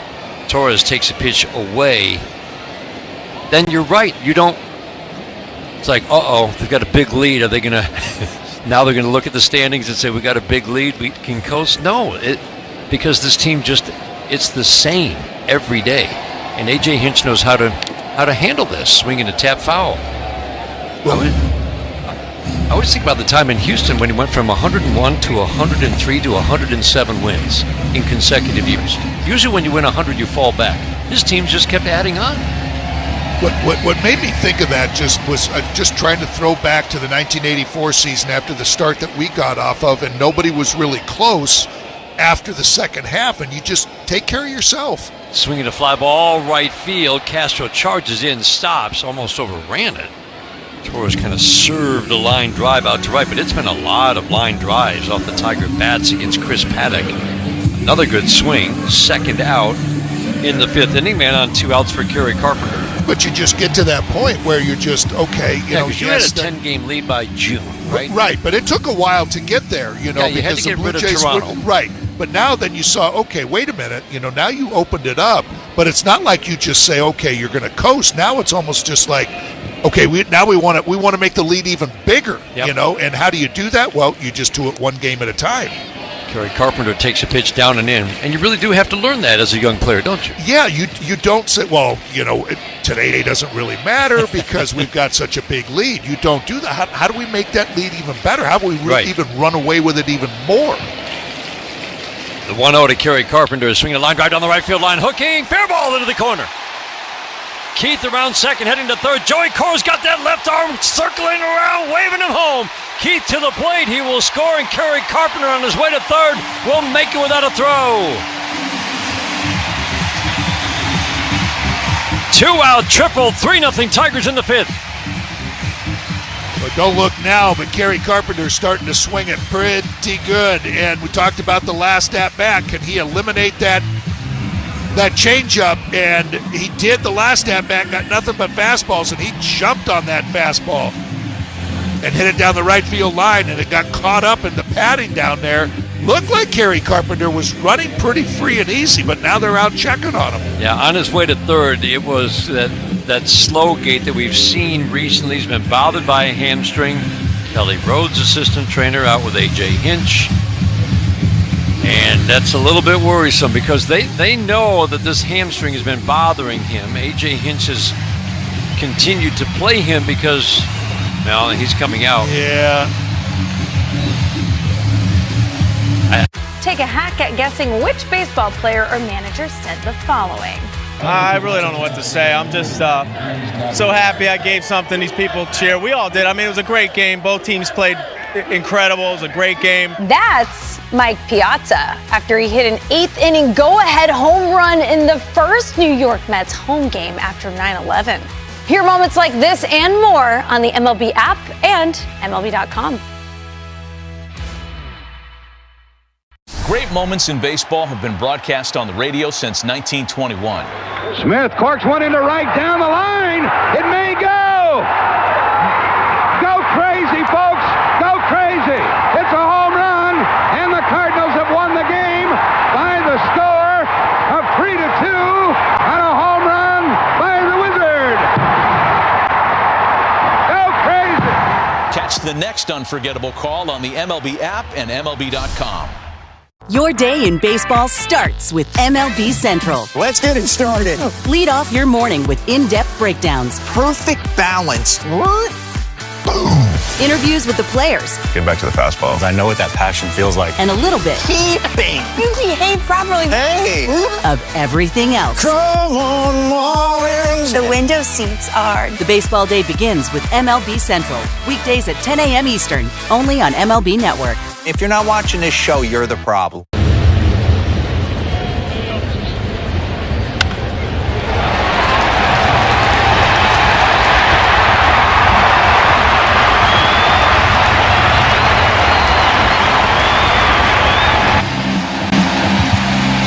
Torres takes a pitch away. Then you're right. You don't, it's like, uh-oh, they've got a big lead. Are they going to... Now they're going to look at the standings and say, we got a big lead, we can coast. No, because this team just, it's the same every day. And A.J. Hinch knows how to handle this, swinging a tap foul. I always think about the time in Houston when he went from 101 to 103 to 107 wins in consecutive years. Usually when you win 100, you fall back. His teams just kept adding on. What made me think of that was just trying to throw back to the 1984 season after the start that we got off of, and nobody was really close after the second half, and you just take care of yourself. Swinging a fly ball, right field. Castro charges in, stops, almost overran it. Torres kind of served a line drive out to right, but it's been a lot of line drives off the Tiger bats against Chris Paddock. Another good swing, second out in the fifth inning, man on 2 outs for Kerry Carpenter. But you just get to that point where you're just, okay, you know. Because you had a 10-game lead by June, right? Right, but it took a while to get there, you know. Yeah, you because had to get the Blue rid of Jays Toronto. Right, but now then you saw, okay, wait a minute, you know, now you opened it up, but it's not like you just say, okay, you're going to coast. Now it's almost just like, okay, we want to make the lead even bigger, you know, and how do you do that? Well, you just do it one game at a time. Kerry Carpenter takes a pitch down and in, and you really do have to learn that as a young player, don't you? Yeah, you don't say, well, you know, today it doesn't really matter because we've got such a big lead. You don't do that. How do we make that lead even better? How do we even run away with it even more? The 1-0 to Kerry Carpenter, swinging a line drive down the right field line, hooking, fair ball into the corner. Keith around second, heading to third. Joey Core's got that left arm circling around, waving him home. Keith to the plate, he will score, and Kerry Carpenter on his way to third will make it without a throw. 2-out triple, 3-0 Tigers in the fifth. But don't look now, but Kerry Carpenter's starting to swing it pretty good. And we talked about the last at-bat. Can he eliminate that changeup? And he did the last at-bat, got nothing but fastballs, and he jumped on that fastball and hit it down the right field line, and it got caught up in the padding down there. Looked like Kerry Carpenter was running pretty free and easy, but now they're out checking on him. Yeah, on his way to third, it was that slow gait that we've seen recently. He's been bothered by a hamstring. Kelly Rhodes, assistant trainer, out with A.J. Hinch. And that's a little bit worrisome because they know that this hamstring has been bothering him. A.J. Hinch has continued to play him because, well, he's coming out. Yeah. Take a hack at guessing which baseball player or manager said the following. I really don't know what to say. I'm just so happy I gave something these people cheer. We all did. I mean, it was a great game. Both teams played incredible. It was a great game. That's Mike Piazza after he hit an 8th inning go-ahead home run in the first New York Mets home game after 9/11. Hear moments like this and more on the MLB app and MLB.com. Great moments in baseball have been broadcast on the radio since 1921. Smith corks one into right down the line. It may go. Go crazy, folks. Go crazy. It's a home run, and the Cardinals have won the game by the score of 3-2 on a Catch the next unforgettable call on the MLB app and MLB.com. Your day in baseball starts with MLB Central. Let's get it started. Lead off your morning with in-depth breakdowns. Perfect balance. What? Boom. Interviews with the players. Get back to the fastballs. I know what that passion feels like. And a little bit. Keeping. You behave properly. Hey. Of everything else. Come on, Marlins. The window seats are. The baseball day begins with MLB Central. Weekdays at 10 a.m. Eastern. Only on MLB Network. If you're not watching this show, you're the problem.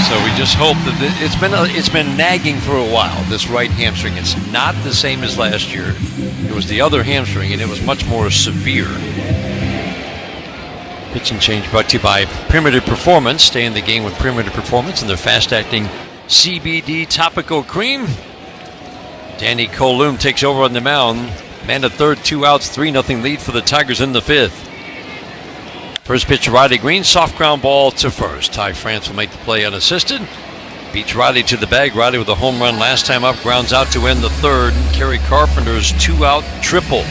So we just hope that it's been nagging for a while, this right hamstring. It's not the same as last year. It was the other hamstring, and it was much more severe. Pitching change brought to you by Primitive Performance. Stay in the game with Primitive Performance and their fast-acting CBD topical cream. Danny Colum takes over on the mound. Man at third, 2 outs, 3-0 lead for the Tigers in the fifth. First pitch to Riley Greene, soft ground ball to first. Ty France will make the play unassisted. Beats Riley to the bag. Riley with a home run last time up, grounds out to end the third. Kerry Carpenter's 2-out triple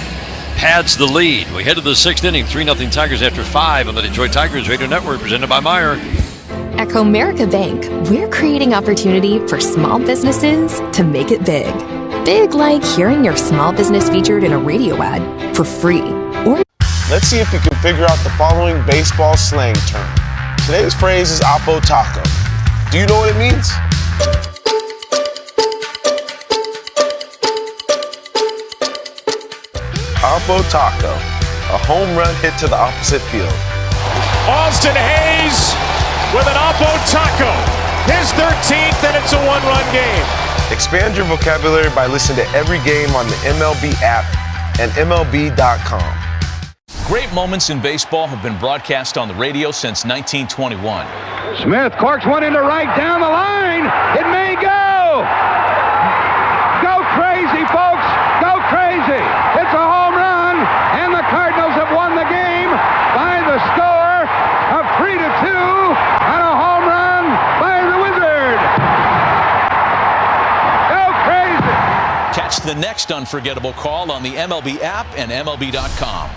pads the lead. We head to the sixth inning, 3-0 Tigers after 5 on the Detroit Tigers Radio Network, presented by Meyer. At Comerica Bank, we're creating opportunity for small businesses to make it big. Big like hearing your small business featured in a radio ad for free. Or let's see if you can figure out the following baseball slang term. Today's phrase is Oppo Taco. Do you know what it means? Oppo Taco, a home run hit to the opposite field. Austin Hayes with an Oppo Taco. His 13th, and it's a one-run game. Expand your vocabulary by listening to every game on the MLB app and MLB.com. Great moments in baseball have been broadcast on the radio since 1921. Smith corks one into right down the line. It may go. Go crazy, folks. Go crazy. It's a home run, and the Cardinals have won the game by the score of 3-2 on a home run by the Wizard. Go crazy. Catch the next unforgettable call on the MLB app and MLB.com.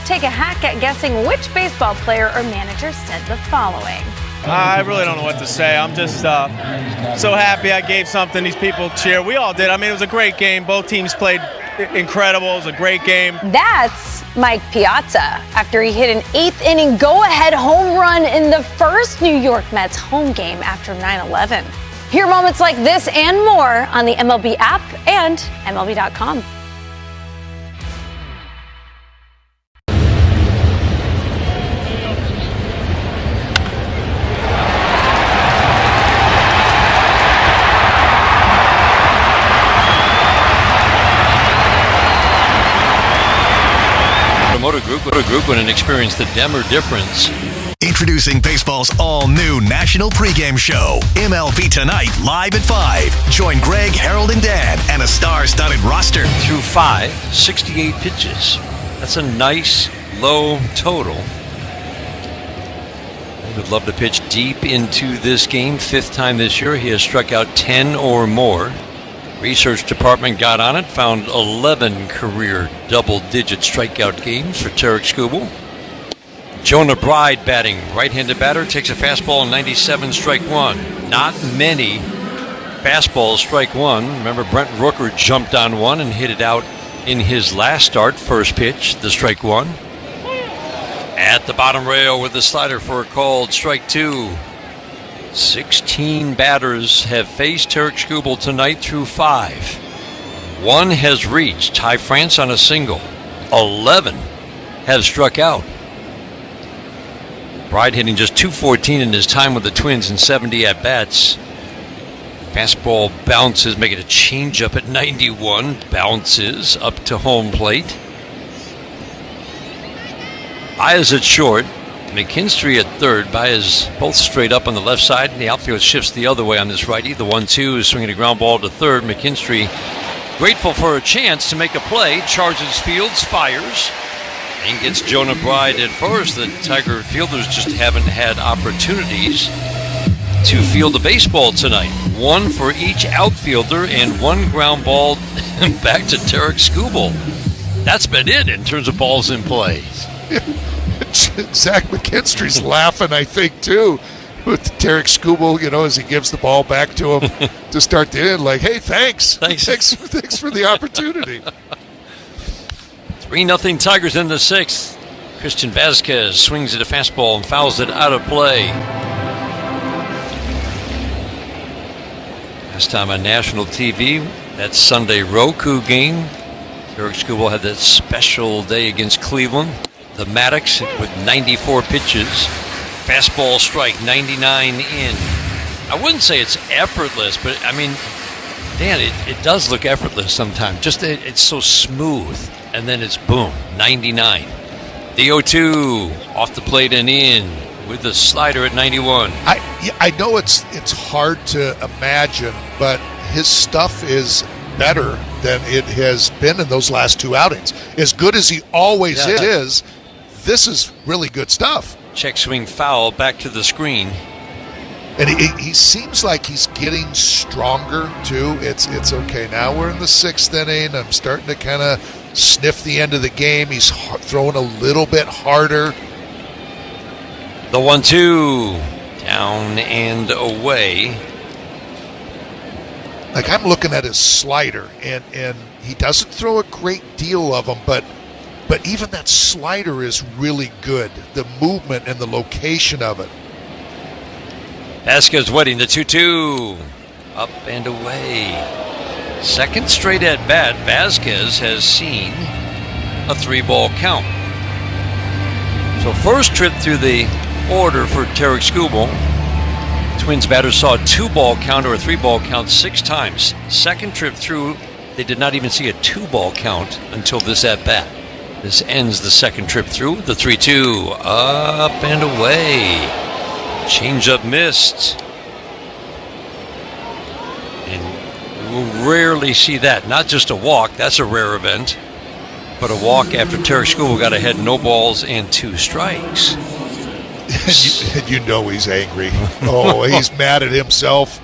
Take a hack at guessing which baseball player or manager said the following. I really don't know what to say. I'm just so happy I gave something these people cheer. We all did. I mean, it was a great game. Both teams played incredible. It was a great game. That's Mike Piazza after he hit an 8th inning go-ahead home run in the first New York Mets home game after 9/11. Hear moments like this and more on the MLB app and MLB.com. Motor Group when and experience the Demmer difference. Introducing baseball's all-new national pregame show, MLB Tonight, live at 5. Join Greg, Harold, and Dan, and a star-studded roster. Through 5, 68 pitches. That's a nice, low total. I would love to pitch deep into this game. 5th time this year. He has struck out 10 or more. Research department got on it, found 11 career double-digit strikeout games for Tarik Skubal. Jonah Bride batting, right-handed batter, takes a fastball, 97, strike 1. Not many fastballs, strike 1. Remember, Brent Rooker jumped on one and hit it out in his last start. First pitch, the strike 1. At the bottom rail with the slider for a called strike 2. 16 batters have faced Tarik Skubal tonight through 5. 1 has reached. Ty France on a single. 11 have struck out. Bride hitting just .214 in his time with the Twins and 70 at-bats. Fastball bounces, making a changeup at 91. Bounces up to home plate. Baez at short. McKinstry at third. Baez both straight up on the left side. The outfield shifts the other way on this righty. The 1-2 is swinging a ground ball to third. McKinstry grateful for a chance to make a play. Charges fields, fires. and gets Jonah Bride at first. The Tiger fielders just haven't had opportunities to field the baseball tonight. One for each outfielder and one ground ball back to Tarik Skubal. That's been it in terms of balls in play. Zach McKinstry's laughing, I think, too, with Tarik Skubal, as he gives the ball back to him to start the end. Like, hey, thanks for the opportunity. 3-0 Tigers in the 6th. Christian Vasquez swings at a fastball and fouls it out of play. Last time on national TV, that Sunday Roku game. Tarik Skubal had that special day against Cleveland. The Maddox with 94 pitches. Fastball strike, 99 in. I wouldn't say it's effortless, but I mean, Dan, it does look effortless sometimes. Just it's so smooth. And then it's boom, 99. The 0-2 off the plate and in with the slider at 91. I know it's hard to imagine, but his stuff is better than it has been in those last two outings. As good as he always is, this is really good stuff. Check swing foul back to the screen. And he seems like he's getting stronger, too. It's okay. Now we're in the 6th inning. I'm starting to kind of sniff the end of the game. He's throwing a little bit harder. The 1-2. Down and away. Like, I'm looking at his slider, and he doesn't throw a great deal of them, but even that slider is really good. The movement and the location of it. Vasquez waiting, the 2-2. Up and away. Second straight at bat, Vasquez has seen a 3-ball count. So first trip through the order for Tarik Skubal. Twins batters saw a 2-ball count or a 3-ball count 6 times. Second trip through, they did not even see a 2-ball count until this at bat. This ends the second trip through. The 3-2 up and away. Change-up missed. And we'll rarely see that. Not just a walk, that's a rare event, but a walk after Tarik Skubal got ahead, no balls and 2 strikes. And you know he's angry. Oh, he's mad at himself.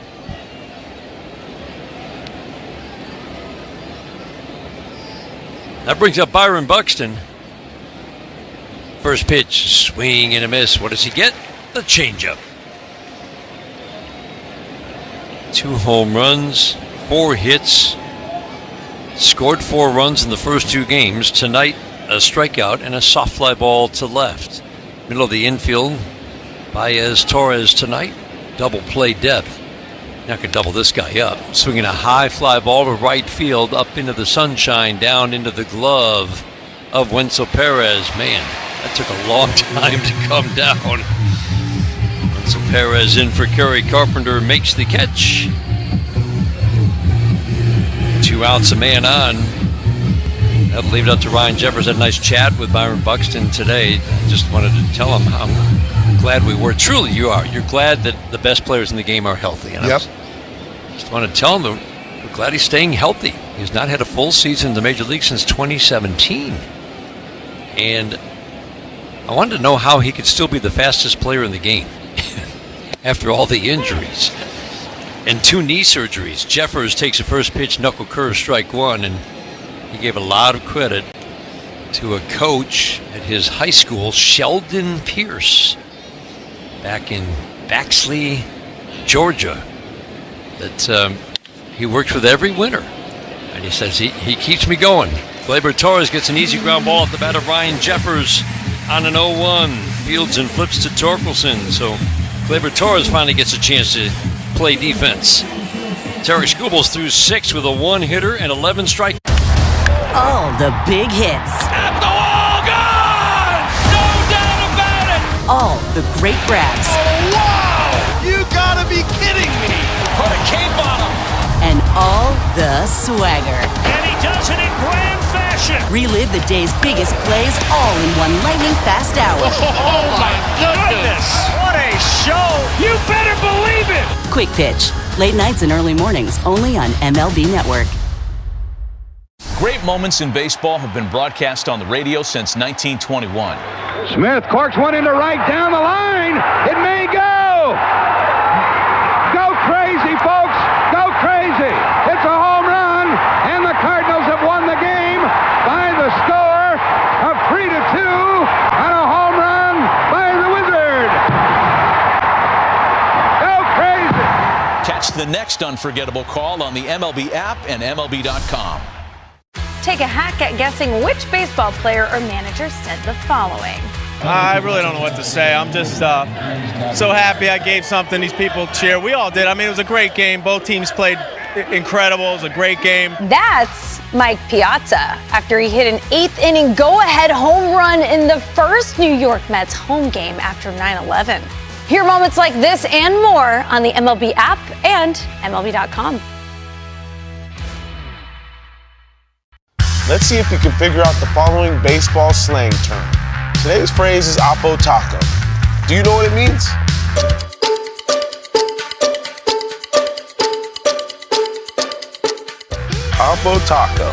That brings up Byron Buxton. First pitch, swing and a miss. What does he get? The changeup. 2 home runs, 4 hits, scored 4 runs in the first 2 games. Tonight, a strikeout and a soft fly ball to left. Middle of the infield, Baez Torres tonight, double play depth. Now could double this guy up. Swinging a high fly ball to right field, up into the sunshine, down into the glove of Willi Perez. Man, that took a long time to come down. Willi Perez in for Kerry Carpenter, makes the catch. 2 outs, a man on. That'll leave it up to Ryan Jeffers. Had a nice chat with Byron Buxton today. Just wanted to tell him how glad we were. Truly, you are. You're glad that the best players in the game are healthy. And yep. Just want to tell him that we're glad he's staying healthy. He's not had a full season in the Major League since 2017. And I wanted to know how he could still be the fastest player in the game after all the injuries. And 2 knee surgeries. Jeffers takes a first pitch, knuckle curve, strike 1, and he gave a lot of credit to a coach at his high school, Sheldon Pierce, back in Baxley, Georgia, that he works with every winter. And he says, he keeps me going. Gleyber Torres gets an easy ground ball at the bat of Ryan Jeffers on an 0-1. Fields and flips to Torkelson. So Gleyber Torres finally gets a chance to play defense. Tarik Skubal's through 6 with a 1-hitter and 11 strikes. All the big hits. At the wall, gone! No doubt about it! All the great grabs. Oh, wow! You gotta be kidding me! Put a cape on him! And all the swagger. And he does it in grand fashion! Relive the day's biggest plays all in one lightning-fast hour. Oh, my goodness! What a show! You better believe it! Quick Pitch. Late nights and early mornings only on MLB Network. Great moments in baseball have been broadcast on the radio since 1921. Smith corks one into right down the line. It may go. Go crazy, folks. Go crazy. It's a home run, and the Cardinals have won the game by the score of 3-2 on a home run by the Wizard. Go crazy. Catch the next unforgettable call on the MLB app and MLB.com. Take a hack at guessing which baseball player or manager said the following. I really don't know what to say. I'm just so happy I gave something these people cheer. We all did. I mean, it was a great game. Both teams played incredible. It was a great game. That's Mike Piazza after he hit an eighth-inning go-ahead home run in the first New York Mets home game after 9/11. Hear moments like this and more on the MLB app and MLB.com. Let's see if you can figure out the following baseball slang term. Today's phrase is Oppo Taco. Do you know what it means? Oppo Taco,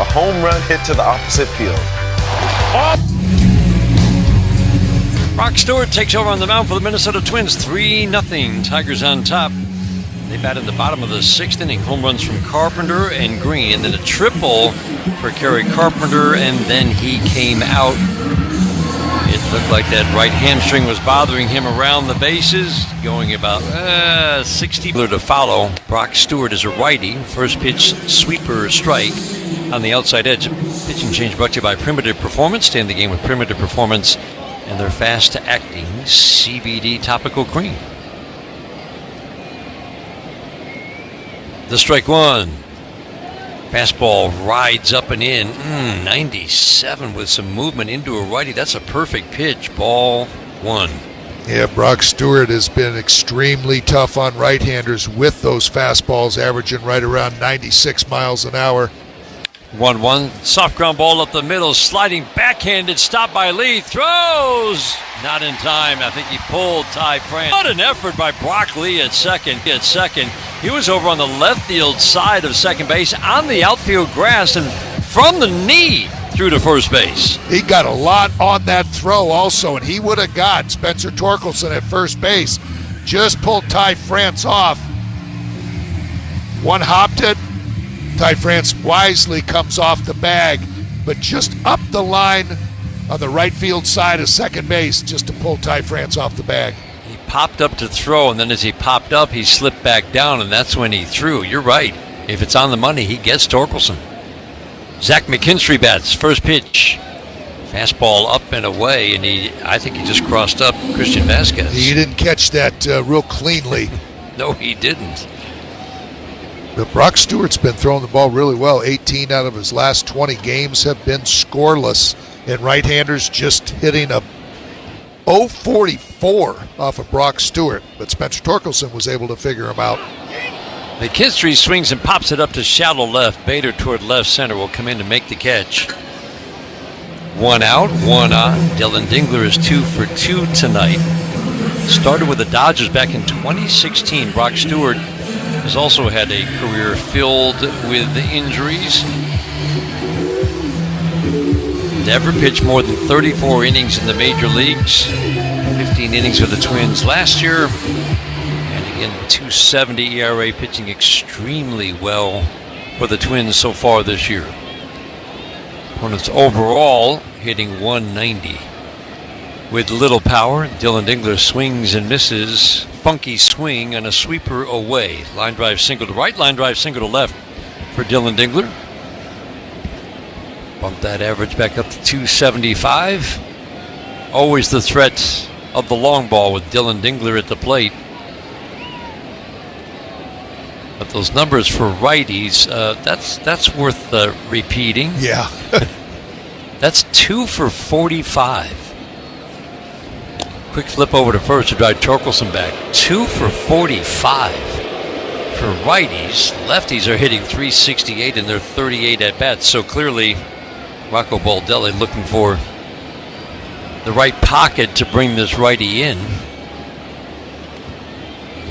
a home run hit to the opposite field. Brock Stewart takes over on the mound for the Minnesota Twins, 3-0. Tigers on top. They bat in the bottom of the sixth inning. Home runs from Carpenter and Greene, and then a triple for Kerry Carpenter, and then he came out. It looked like that right hamstring was bothering him around the bases, going about 60 to follow. Brock Stewart is a righty. First pitch, sweeper strike on the outside edge. Pitching change brought to you by Primitive Performance. Stay in the game with Primitive Performance and their fast-acting CBD topical cream. The strike one. Fastball rides up and in. 97 with some movement into a righty. That's a perfect pitch. Ball one. Yeah, Brock Stewart has been extremely tough on right-handers with those fastballs, averaging right around 96 miles an hour. 1-1. Soft ground ball up the middle. Sliding backhanded. Stopped by Lee. Throws. Not in time. I think he pulled Ty France. What an effort by Brock Lee at second. He was over on the left field side of second base on the outfield grass and from the knee through to first base. He got a lot on that throw also, and he would have got Spencer Torkelson at first base. Just pulled Ty France off. One hopped it. Ty France wisely comes off the bag, but just up the line on the right field side of second base just to pull Ty France off the bag. He popped up to throw, and then as he popped up, he slipped back down, and that's when he threw. You're right. If it's on the money, he gets Torkelson. Zach McKinstry bats. First pitch. Fastball up and away, and I think he just crossed up Christian Vasquez. He didn't catch that real cleanly. No, he didn't. But Brock Stewart's been throwing the ball really well. 18 out of his last 20 games have been scoreless, and right-handers just hitting a 0.44 off of Brock Stewart. But Spencer Torkelson was able to figure him out. McKinstry swings and pops it up to shallow left. Bader toward left center will come in to make the catch. One out, one on. Dylan Dingler is 2 for 2 tonight. Started with the Dodgers back in 2016. Brock Stewart has also had a career filled with injuries. Never pitched more than 34 innings in the major leagues. 15 innings for the Twins last year. And again, 2.70 ERA, pitching extremely well for the Twins so far this year. Opponents overall hitting 190. With little power, Dylan Dingler swings and misses. Funky swing and a sweeper away. Line drive single to right, line drive single to left for Dylan Dingler. Bump that average back up to 275. Always the threat of the long ball with Dylan Dingler at the plate. But those numbers for righties, that's worth repeating. Yeah. That's 2 for 45. Quick flip over to first to drive Torkelson back. 2 for 45 for righties. Lefties are hitting 368 in their 38 at-bats. So clearly, Rocco Baldelli looking for the right pocket to bring this righty in.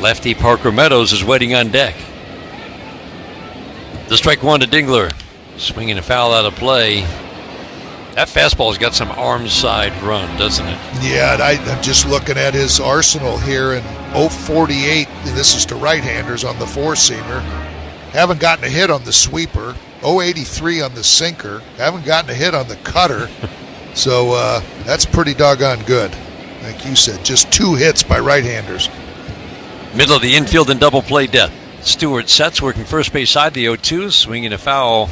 Lefty Parker Meadows is waiting on deck. The strike one to Dingler. Swinging a foul out of play. That fastball's got some arm side run, doesn't it? Yeah, and I'm just looking at his arsenal here, and 0.48, this is to right-handers on the four-seamer. Haven't gotten a hit on the sweeper. 0.83 on the sinker. Haven't gotten a hit on the cutter. So that's pretty doggone good. Like you said, just 2 hits by right-handers. Middle of the infield in double play death. Stewart sets, working first base side, the 0-2, swinging a foul.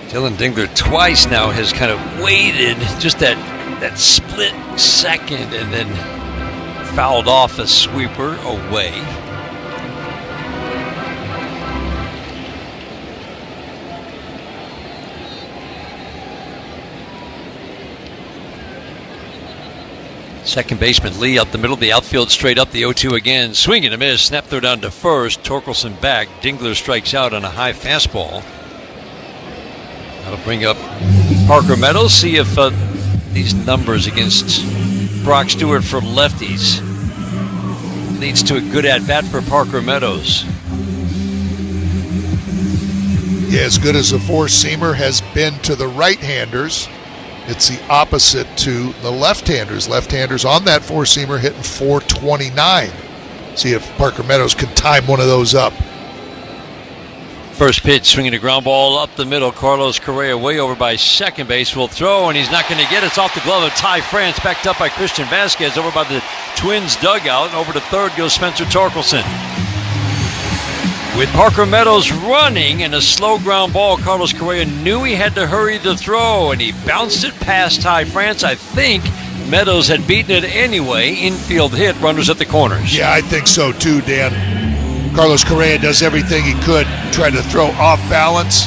Dylan Dingler twice now has kind of waited just that split second and then fouled off a sweeper away. Second baseman Lee up the middle, the outfield straight up, the 0-2 again. Swing and a miss, snap throw down to first. Torkelson back. Dingler strikes out on a high fastball. That'll bring up Parker Meadows. See if these numbers against Brock Stewart from lefties leads to a good at-bat for Parker Meadows. Yeah, as good as a four-seamer has been to the right-handers, it's the opposite to the left-handers. Left-handers on that four-seamer hitting .429. See if Parker Meadows can time one of those up. First pitch, swinging a ground ball up the middle. Carlos Correa way over by second base. Will throw, and he's not going to get it. It's off the glove of Ty France. Backed up by Christian Vasquez over by the Twins dugout. Over to third goes Spencer Torkelson. With Parker Meadows running and a slow ground ball, Carlos Correa knew he had to hurry to throw, and he bounced it past Ty France. I think Meadows had beaten it anyway. Infield hit, runners at the corners. Yeah, I think so too, Dan. Carlos Correa does everything he could, try to throw off balance.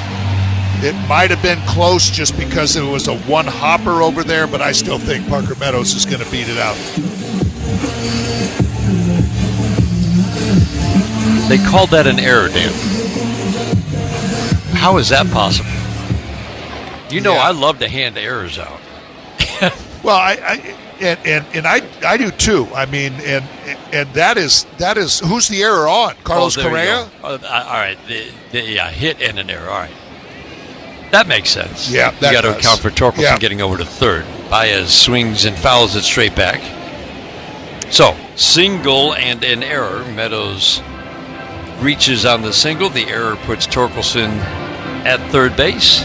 It might have been close just because it was a one-hopper over there, but I still think Parker Meadows is going to beat it out. They called that an error, Dan. How is that possible? You know, I love to hand errors out. Well, I do too. I mean, and that is who's the error on? Carlos Correa? All right, hit and an error. All right, that makes sense. Yeah, you got to account for Torkelson getting over to third. Baez swings and fouls it straight back. So single and an error. Meadows reaches on the single. The error puts Torkelson at third base.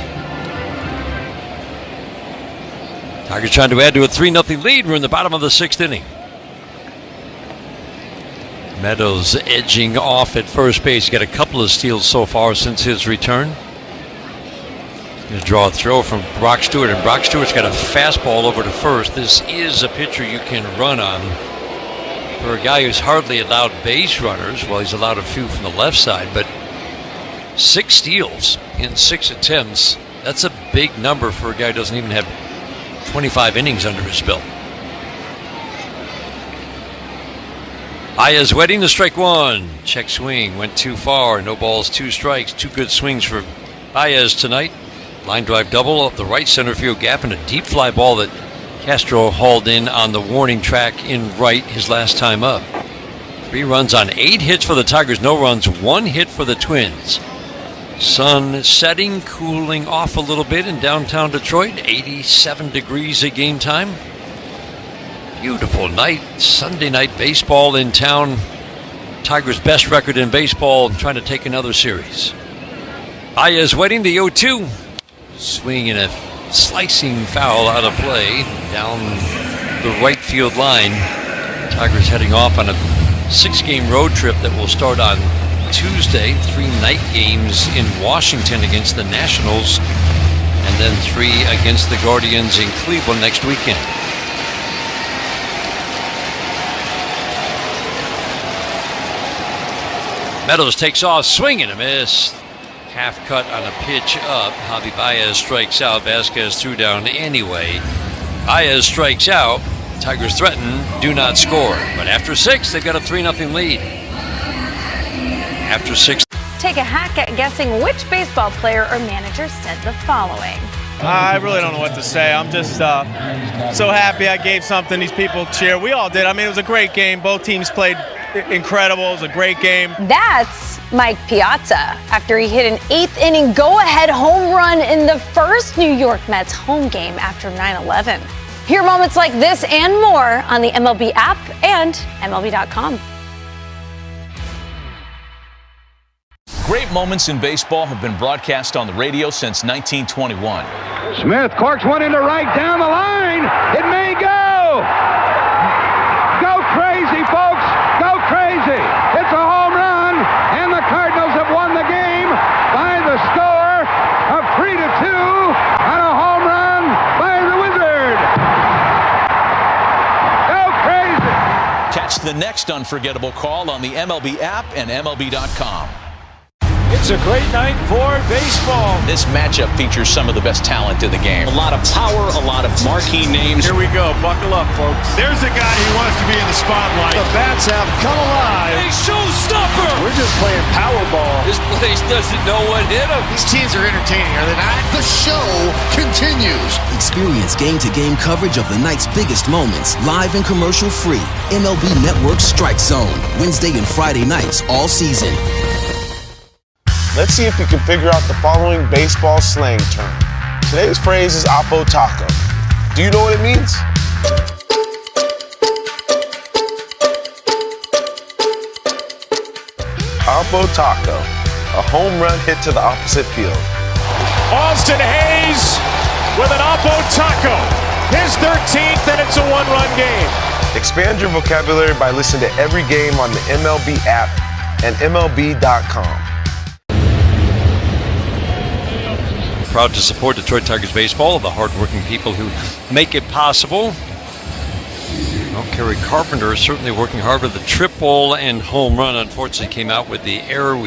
Tigers trying to add to a 3-0 lead. We're in the bottom of the 6th inning. Meadows edging off at first base. Got a couple of steals so far since his return. Going to draw a throw from Brock Stewart, and Brock Stewart's got a fastball over to first. This is a pitcher you can run on. For a guy who's hardly allowed base runners, well, he's allowed a few from the left side, but 6 steals in 6 attempts. That's a big number for a guy who doesn't even have 25 innings under his belt. Baez waiting to strike one. Check swing, went too far. No balls, 2 strikes. 2 good swings for Baez tonight. Line drive double up the right center field gap and a deep fly ball that Castro hauled in on the warning track in right his last time up. 3 runs on 8 hits for the Tigers, no runs, 1 hit for the Twins. Sun setting, cooling off a little bit in downtown Detroit. 87 degrees at game time. Beautiful night. Sunday night baseball in town. Tigers' best record in baseball, trying to take another series. Baez waiting, the 0-2. Swing and a slicing foul out of play down the right field line. Tigers heading off on a 6-game road trip that will start on Tuesday. 3 night games in Washington against the Nationals, and then 3 against the Guardians in Cleveland next weekend. Meadows takes off, swing and a miss. Half cut on a pitch up. Javi Baez strikes out. Vasquez threw down anyway. Baez strikes out. Tigers threaten, do not score. But after 6, they've got a 3-0 lead. After 6. Take a hack at guessing which baseball player or manager said the following. I really don't know what to say. I'm just so happy I gave something these people cheer. We all did. I mean, it was a great game. Both teams played incredible. It was a great game. That's Mike Piazza after he hit an 8th inning go-ahead home run in the first New York Mets home game after 9/11. Hear moments like this and more on the MLB app and MLB.com. Great moments in baseball have been broadcast on the radio since 1921. Smith corks one into right down the line. It may go. Go crazy, folks. Go crazy. It's a home run, and the Cardinals have won the game by the score of 3-2 on a home run by the Wizard. Go crazy. Catch the next unforgettable call on the MLB app and MLB.com. It's a great night for baseball. This matchup features some of the best talent in the game. A lot of power, a lot of marquee names. Here we go. Buckle up, folks. There's a guy who wants to be in the spotlight. The bats have come alive. A showstopper. We're just playing Powerball. This place doesn't know what hit them. These teams are entertaining, are they not? The show continues. Experience game-to-game coverage of the night's biggest moments, live and commercial-free. MLB Network Strike Zone, Wednesday and Friday nights all season. Let's see if you can figure out the following baseball slang term. Today's phrase is Oppo Taco. Do you know what it means? Oppo Taco, a home run hit to the opposite field. Austin Hayes with an Oppo Taco. His 13th, and it's a one-run game. Expand your vocabulary by listening to every game on the MLB app and MLB.com. Proud to support Detroit Tigers baseball, the hardworking people who make it possible. Well, Kerry Carpenter is certainly working hard with the triple and home run. Unfortunately, came out with the error.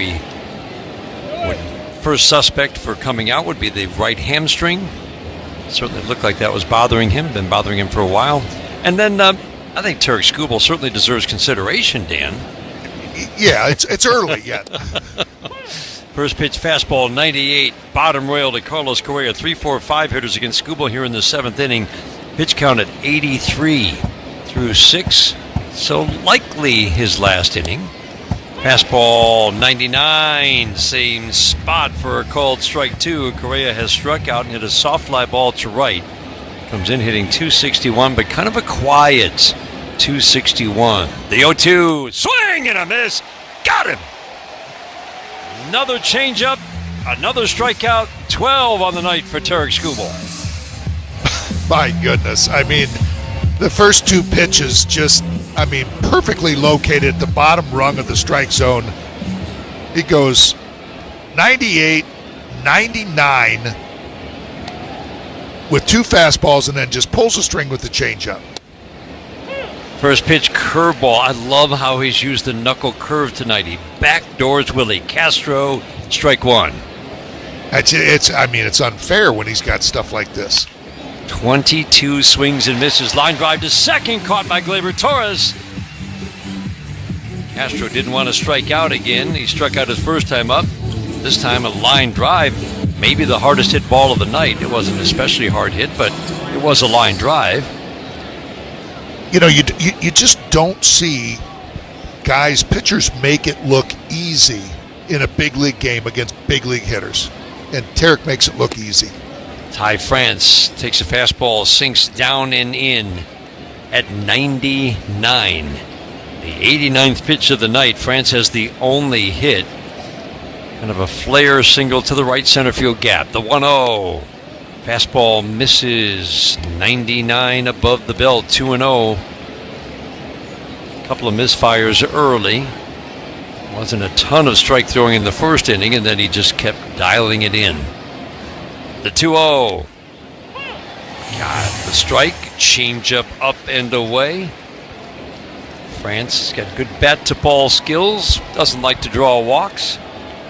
First suspect for coming out would be the right hamstring. Certainly looked like that was bothering him. Been bothering him for a while. And then I think Tarik Skubal certainly deserves consideration, Dan. Yeah, it's early yet. First pitch fastball, 98, bottom rail to Carlos Correa. 3-4-5 hitters against Skubal here in the 7th inning. Pitch count at 83 through 6. So likely his last inning. Fastball, 99, same spot for a called strike 2. Correa has struck out and hit a soft fly ball to right. Comes in hitting 261, but kind of a quiet 261. The 0-2, swing and a miss. Got him. Another changeup, another strikeout, 12 on the night for Tarik Skubal. My goodness. I mean, the first two pitches just, perfectly located at the bottom rung of the strike zone. He goes 98, 99 with two fastballs and then just pulls a string with the changeup. First pitch curveball. I love how he's used the knuckle curve tonight. He backdoors Willi Castro. Strike 1. It's unfair when he's got stuff like this. 22 swings and misses. Line drive to second, caught by Gleyber Torres. Castro didn't want to strike out again. He struck out his first time up. This time a line drive. Maybe the hardest hit ball of the night. It wasn't especially hard hit, but it was a line drive. You know, you just don't see pitchers make it look easy in a big league game against big league hitters. And Tarik makes it look easy. Ty France takes a fastball, sinks down and in at 99. The 89th pitch of the night. France has the only hit. Kind of a flare single to the right center field gap. The 1-0. Fastball misses, 99 above the belt, 2-0. A couple of misfires early. Wasn't a ton of strike throwing in the first inning, and then he just kept dialing it in. The 2-0. Got the strike, changeup up and away. France got good bat-to-ball skills, doesn't like to draw walks.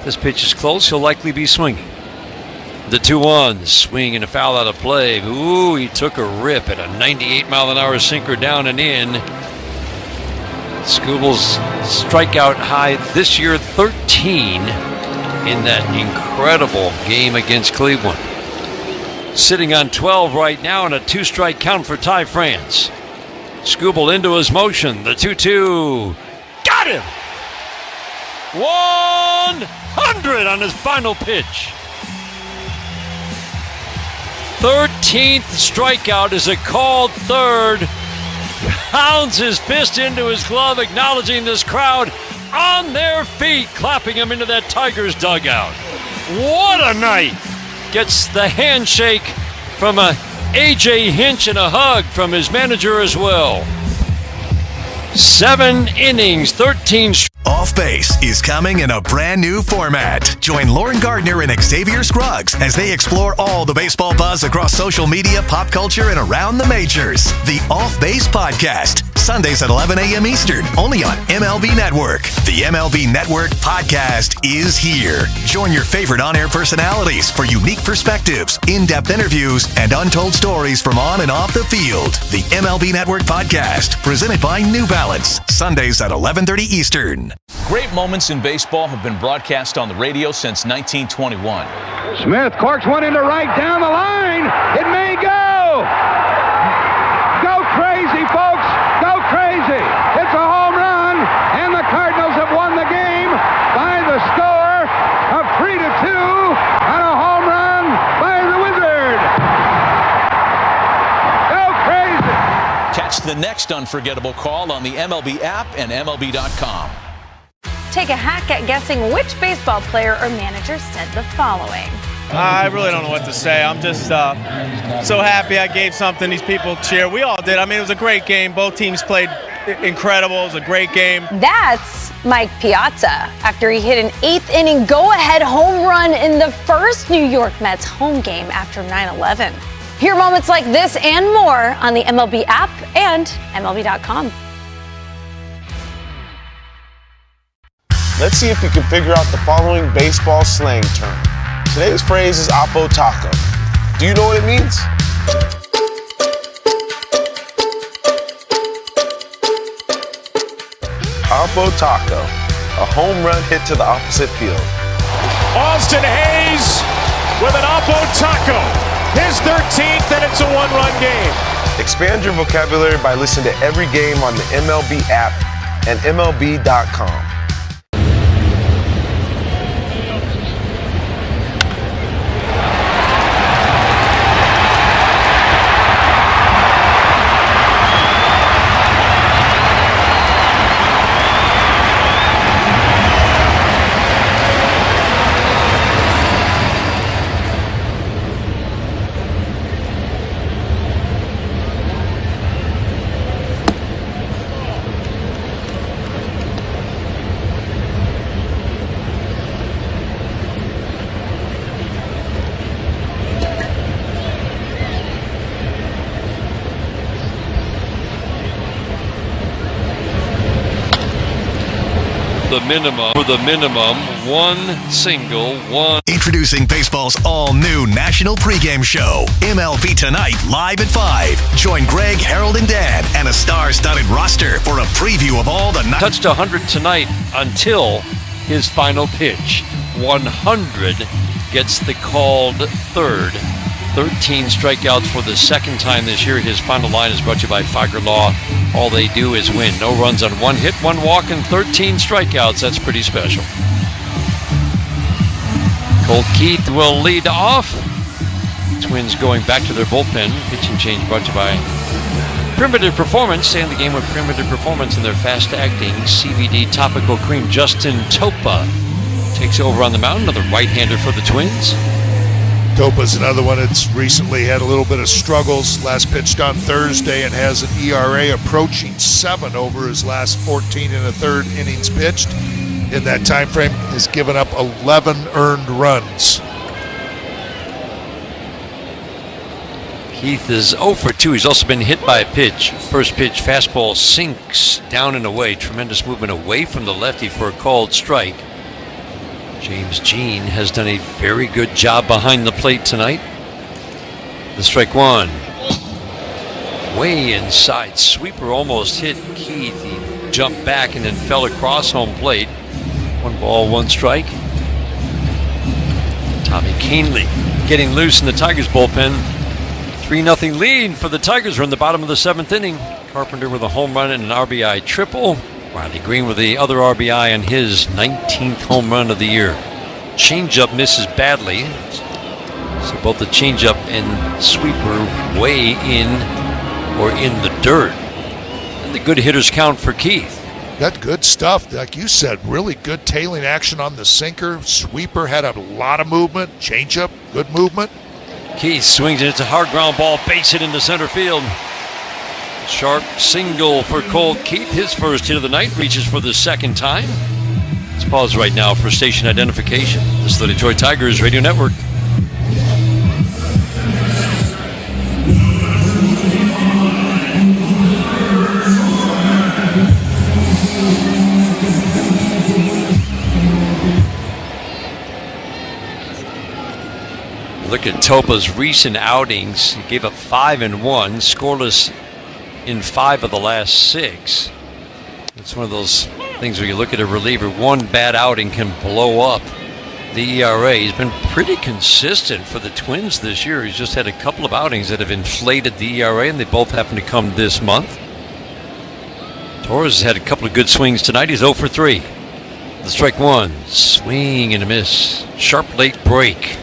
This pitch is close, he'll likely be swinging. The 2-1, swing and a foul out of play. Ooh, he took a rip at a 98-mile-an-hour sinker down and in. Skubal's strikeout high this year, 13 in that incredible game against Cleveland. sitting on 12 right now, and a 2-strike count for Ty France. Skubal into his motion. The 2-2. Got him! 100 on his final pitch. 13th strikeout is a called third. Pounds his fist into his glove, acknowledging this crowd on their feet, clapping him into that Tigers dugout. What a night! Gets the handshake from A.J. Hinch and a hug from his manager as well. 7 innings, 13 Off Base is coming in a brand new format. Join Lauren Gardner and Xavier Scruggs as they explore all the baseball buzz across social media, pop culture, and around the majors. The Off Base Podcast, Sundays at 11 a.m. Eastern, only on MLB Network. The MLB Network Podcast is here. Join your favorite on-air personalities for unique perspectives, in-depth interviews, and untold stories from on and off the field. The MLB Network Podcast, presented by New Balance, Sundays at 11:30 Eastern. Great moments in baseball have been broadcast on the radio since 1921. Smith corks one into right down the line. It may go. Go crazy, folks. Go crazy. It's a home run, and the Cardinals have won the game by the score of 3-2 on a home run by the Wizard. Go crazy. Catch the next unforgettable call on the MLB app and MLB.com. Take a hack at guessing which baseball player or manager said the following. I really don't know what to say. I'm just so happy I gave something these people cheer. We all did. I mean, it was a great game. Both teams played incredible. It was a great game. That's Mike Piazza after he hit an 8th inning go-ahead home run in the first New York Mets home game after 9/11. Hear moments like this and more on the MLB app and MLB.com. Let's see if you can figure out the following baseball slang term. Today's phrase is Oppo Taco. Do you know what it means? Oppo Taco, a home run hit to the opposite field. Austin Hayes with an Oppo Taco. His 13th, and it's a 1-run game. Expand your vocabulary by listening to every game on the MLB app and MLB.com. The minimum, one single, one. Introducing baseball's all-new national pregame show, MLB Tonight, live at 5. Join Greg, Harold, and Dan, and a star-studded roster for a preview of all the... Touched 100 tonight until his final pitch. 100 gets the called third. 13 strikeouts for the second time this year. His final line is brought to you by Figer Law. All they do is win. No runs on 1 hit, 1 walk, and 13 strikeouts. That's pretty special. Colt Keith will lead off. Twins going back to their bullpen. Pitching change brought to you by Primitive Performance. Stay in the game with Primitive Performance and their fast-acting CBD topical cream. Justin Topa takes over on the mound. Another right-hander for the Twins. Topa's another one that's recently had a little bit of struggles. Last pitched on Thursday and has an ERA approaching 7 over his last 14 and a third innings pitched. In that time frame, has given up 11 earned runs. Keith is 0 for 2. He's also been hit by a pitch. First pitch, fastball sinks down and away. Tremendous movement away from the lefty for a called strike. James Jean has done a very good job behind the plate tonight. The strike one. Way inside. Sweeper almost hit Keith. He jumped back and then fell across home plate. 1 ball, 1 strike. Tommy Canely getting loose in the Tigers bullpen. 3-0 lead for the Tigers. We're in the bottom of the 7th inning. Carpenter with a home run and an RBI triple. Riley Greene with the other RBI and his 19th home run of the year. Changeup misses badly. So both the changeup and sweeper way in or in the dirt. And the good hitters count for Keith. Got good stuff. Like you said, really good tailing action on the sinker. Sweeper had a lot of movement. Changeup, good movement. Keith swings and it's a hard ground ball, base hit into center field. Sharp single for Colt Keith. His first hit of the night, reaches for the second time. Let's pause right now for station identification. This is the Detroit Tigers Radio Network. Look at Topa's recent outings. He gave up 5 and 1, scoreless in 5 of the last 6. It's one of those things where you look at a reliever, one bad outing can blow up the ERA. He's been pretty consistent for the Twins this year. He's just had a couple of outings that have inflated the ERA, and they both happen to come this month. Torres has had a couple of good swings tonight. He's 0 for 3. The strike one, swing and a miss. Sharp late break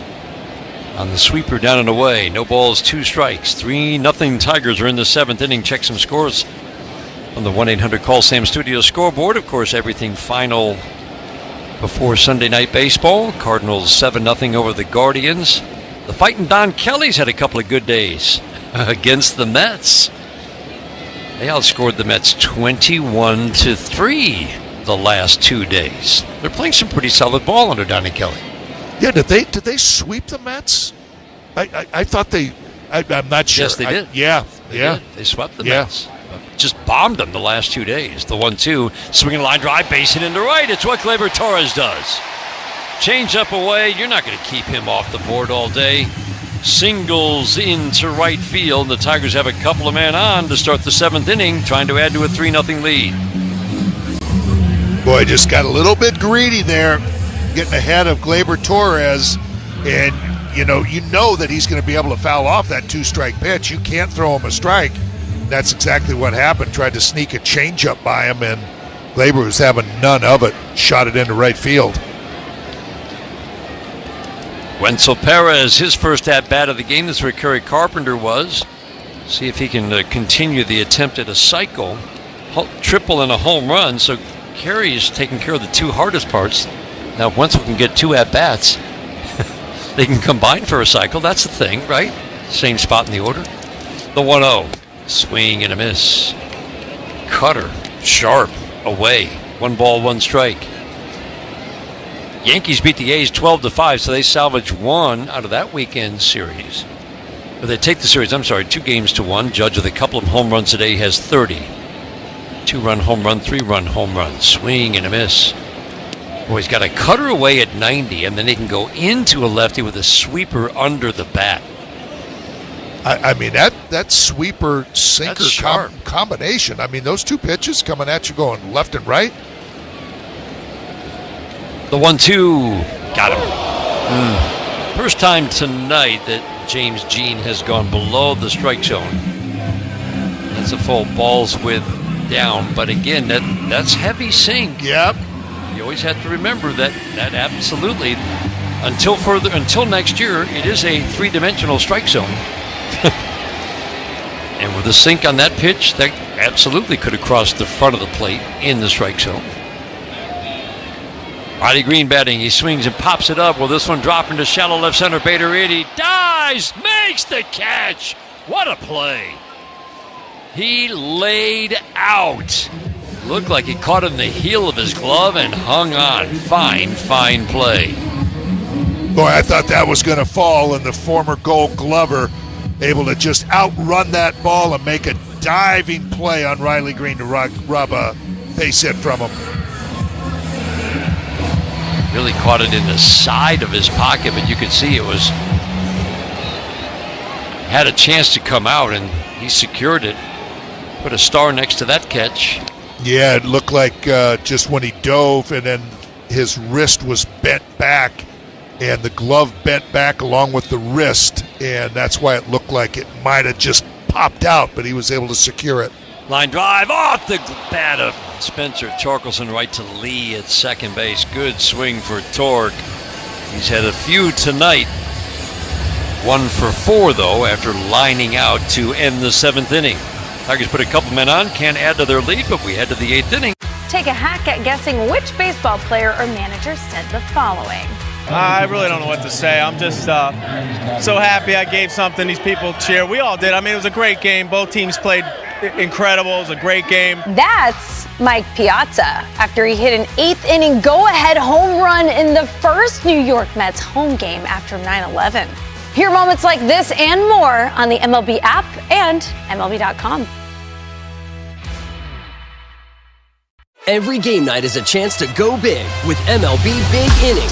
on the sweeper down and away. No balls, 2 strikes. 3-0 Tigers are in the 7th inning. Check some scores on the 1-800-CALL-SAM studio scoreboard. Of course, everything final before Sunday Night Baseball. Cardinals 7-0 over the Guardians. The fighting Don Kelly's had a couple of good days against the Mets. They outscored the Mets 21-3 the last 2 days. They're playing some pretty solid ball under Donnie Kelly. Yeah, did they sweep the Mets? I thought I'm not sure. Yes, they did. Yeah. They swept the Mets. Just bombed them the last 2 days. The 1-2, swinging line drive, base hit into right. It's what Gleyber Torres does. Change up away. You're not going to keep him off the board all day. Singles into right field. The Tigers have a couple of men on to start the 7th inning, trying to add to a 3-0 lead. Boy, just got a little bit greedy there, getting ahead of Gleyber Torres, and you know that he's going to be able to foul off that 2-strike pitch. You can't throw him a strike. That's exactly what happened. Tried to sneak a changeup by him, and Gleyber was having none of it. Shot it into right field. Wenzel Perez, his first at-bat of the game. That's where Kerry Carpenter was. See if he can continue the attempt at a cycle. Triple and a home run, so Kerry is taking care of the 2 hardest parts. Now, if Wenzel can get 2 at-bats, they can combine for a cycle. That's the thing, right? Same spot in the order. The 1-0. Swing and a miss. Cutter. Sharp. Away. 1 ball, 1 strike. Yankees beat the A's 12-5, so they salvage 1 out of that weekend series. But they take the series, 2 games to 1. Judge with a couple of home runs today has 30. 2-run home run, 3-run home run. Swing and a miss. Boy, he's got a cutter away at 90, and then he can go into a lefty with a sweeper under the bat. I mean, that sweeper sinker combination. I mean, those 2 pitches coming at you going left and right. The 1-2 got him. First time tonight that James Jean has gone below the strike zone. That's a full balls with down, but again, that's heavy sink. Yep. You always have to remember that absolutely, until next year, it is a 3-dimensional strike zone. And with a sink on that pitch, that absolutely could have crossed the front of the plate in the strike zone. Riley Greene batting. He swings and pops it up. Well, this one dropping to shallow left center. Bader in. He dives, makes the catch. What a play. He laid out. Looked like he caught in the heel of his glove and hung on. Fine play. Boy, I thought that was going to fall, and the former Gold Glover able to just outrun that ball and make a diving play on Riley Greene to rub a base hit from him. Really caught it in the side of his pocket, but you could see it had a chance to come out, and he secured it. Put a star next to that catch. Yeah, it looked like just when he dove and then his wrist was bent back and the glove bent back along with the wrist, and that's why it looked like it might have just popped out, but he was able to secure it. Line drive off the bat of Spencer Torkelson right to Lee at second base. Good swing for Tork. He's had a few tonight. 1 for 4, though, after lining out to end the 7th inning. Tigers put a couple men on, can't add to their lead, but we head to the 8th inning. Take a hack at guessing which baseball player or manager said the following. I really don't know what to say. I'm just so happy I gave something these people cheer. We all did. I mean, it was a great game. Both teams played incredible. It was a great game. That's Mike Piazza after he hit an 8th inning go-ahead home run in the first New York Mets home game after 9/11. Hear moments like this and more on the MLB app and MLB.com. Every game night is a chance to go big with MLB Big Inning.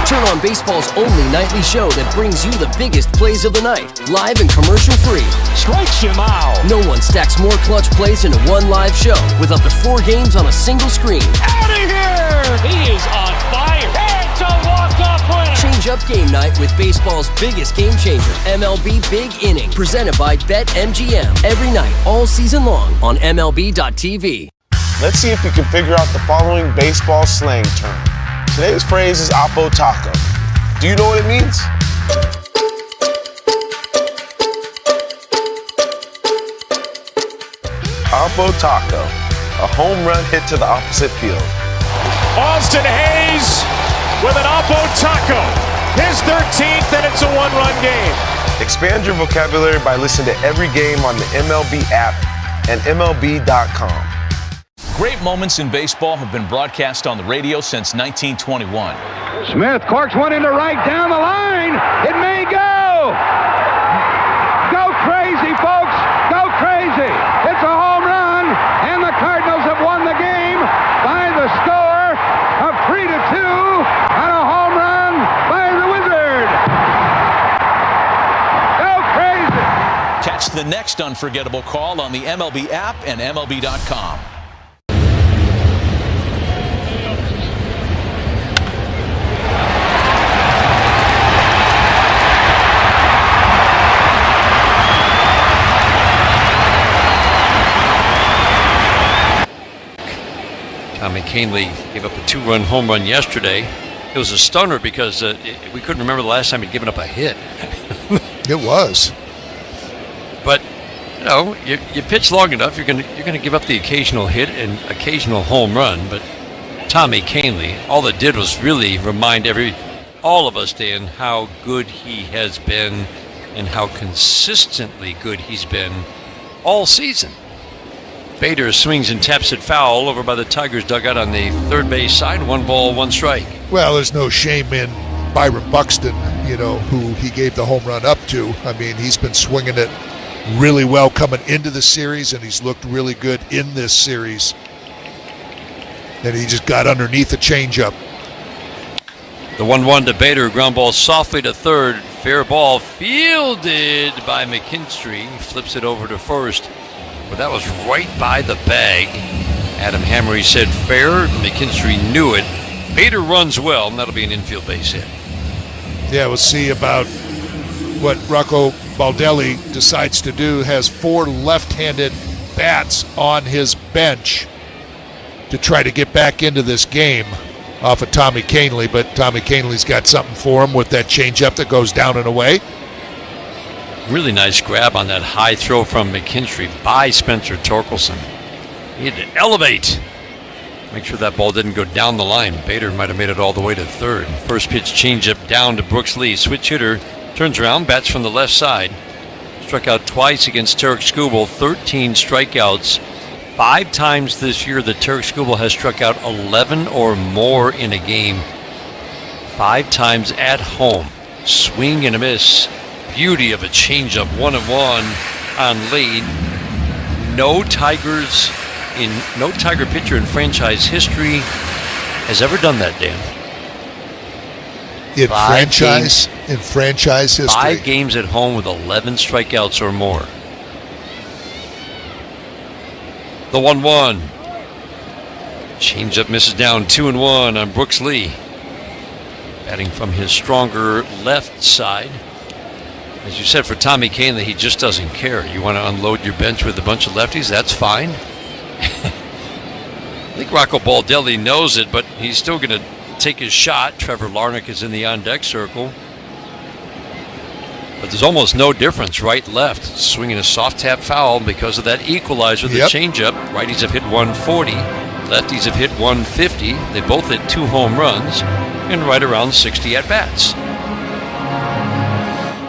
Turn on baseball's only nightly show that brings you the biggest plays of the night, live and commercial-free. Strikes him out. No one stacks more clutch plays into one live show with up to 4 games on a single screen. Out of here! He is on fire. It's a walk-off winner. Change up game night with baseball's biggest game changer, MLB Big Inning, presented by BetMGM. Every night, all season long on MLB.tv. Let's see if you can figure out the following baseball slang term. Today's phrase is Oppo Taco. Do you know what it means? Oppo Taco, a home run hit to the opposite field. Austin Hayes with an Oppo Taco. His 13th, and it's a 1-run game. Expand your vocabulary by listening to every game on the MLB app and MLB.com. Great moments in baseball have been broadcast on the radio since 1921. Smith corks one into right down the line. It may go. Go crazy, folks. Go crazy. It's a home run, and the Cardinals have won the game by the score of 3-2 on a home run by the Wizard. Go crazy. Catch the next unforgettable call on the MLB app and MLB.com. Tommy Kahnle gave up a 2-run home run yesterday. It was a stunner because we couldn't remember the last time he'd given up a hit. It was. But you know, you pitch long enough, you're gonna give up the occasional hit and occasional home run. But Tommy Kahnle, all it did was really remind all of us, Dan, how good he has been and how consistently good he's been all season. Bader swings and taps it foul over by the Tigers dugout on the third base side. 1 ball, 1 strike. Well, there's no shame in Byron Buxton, who he gave the home run up to. I mean, he's been swinging it really well coming into the series, and he's looked really good in this series. And he just got underneath the changeup. The 1-1 to Bader, ground ball softly to third. Fair ball fielded by McKinstry. Flips it over to first. But that was right by the bag. Adam Hammery said fair. McKinstry knew it. Bader runs well, and that'll be an infield base hit. Yeah, we'll see about what Rocco Baldelli decides to do. Has 4 left-handed bats on his bench to try to get back into this game off of Tommy Kahnle, but Tommy Kahnle's got something for him with that changeup that goes down and away. Really nice grab on that high throw from McKinstry by Spencer Torkelson. He had to elevate. Make sure that ball didn't go down the line. Bader might have made it all the way to third. First pitch changeup down to Brooks Lee. Switch hitter turns around, bats from the left side. Struck out twice against Tarik Skubal. 13 strikeouts. 5 times this year that Tarik Skubal has struck out 11 or more in a game. 5 times at home. Swing and a miss. Beauty of a changeup, 1-1 on lead. No Tiger pitcher in franchise history has ever done that, Dan. In franchise history. 5 games at home with 11 strikeouts or more. The 1-1. Changeup misses down, 2-1 on Brooks Lee. Batting from his stronger left side. As you said, for Tommy Kahnle, he just doesn't care. You want to unload your bench with a bunch of lefties? That's fine. I think Rocco Baldelli knows it, but he's still going to take his shot. Trevor Larnach is in the on-deck circle. But there's almost no difference, right-left. Swinging a soft tap foul because of that equalizer, the changeup. Righties have hit 140. Lefties have hit 150. They both hit 2 home runs and right around 60 at-bats.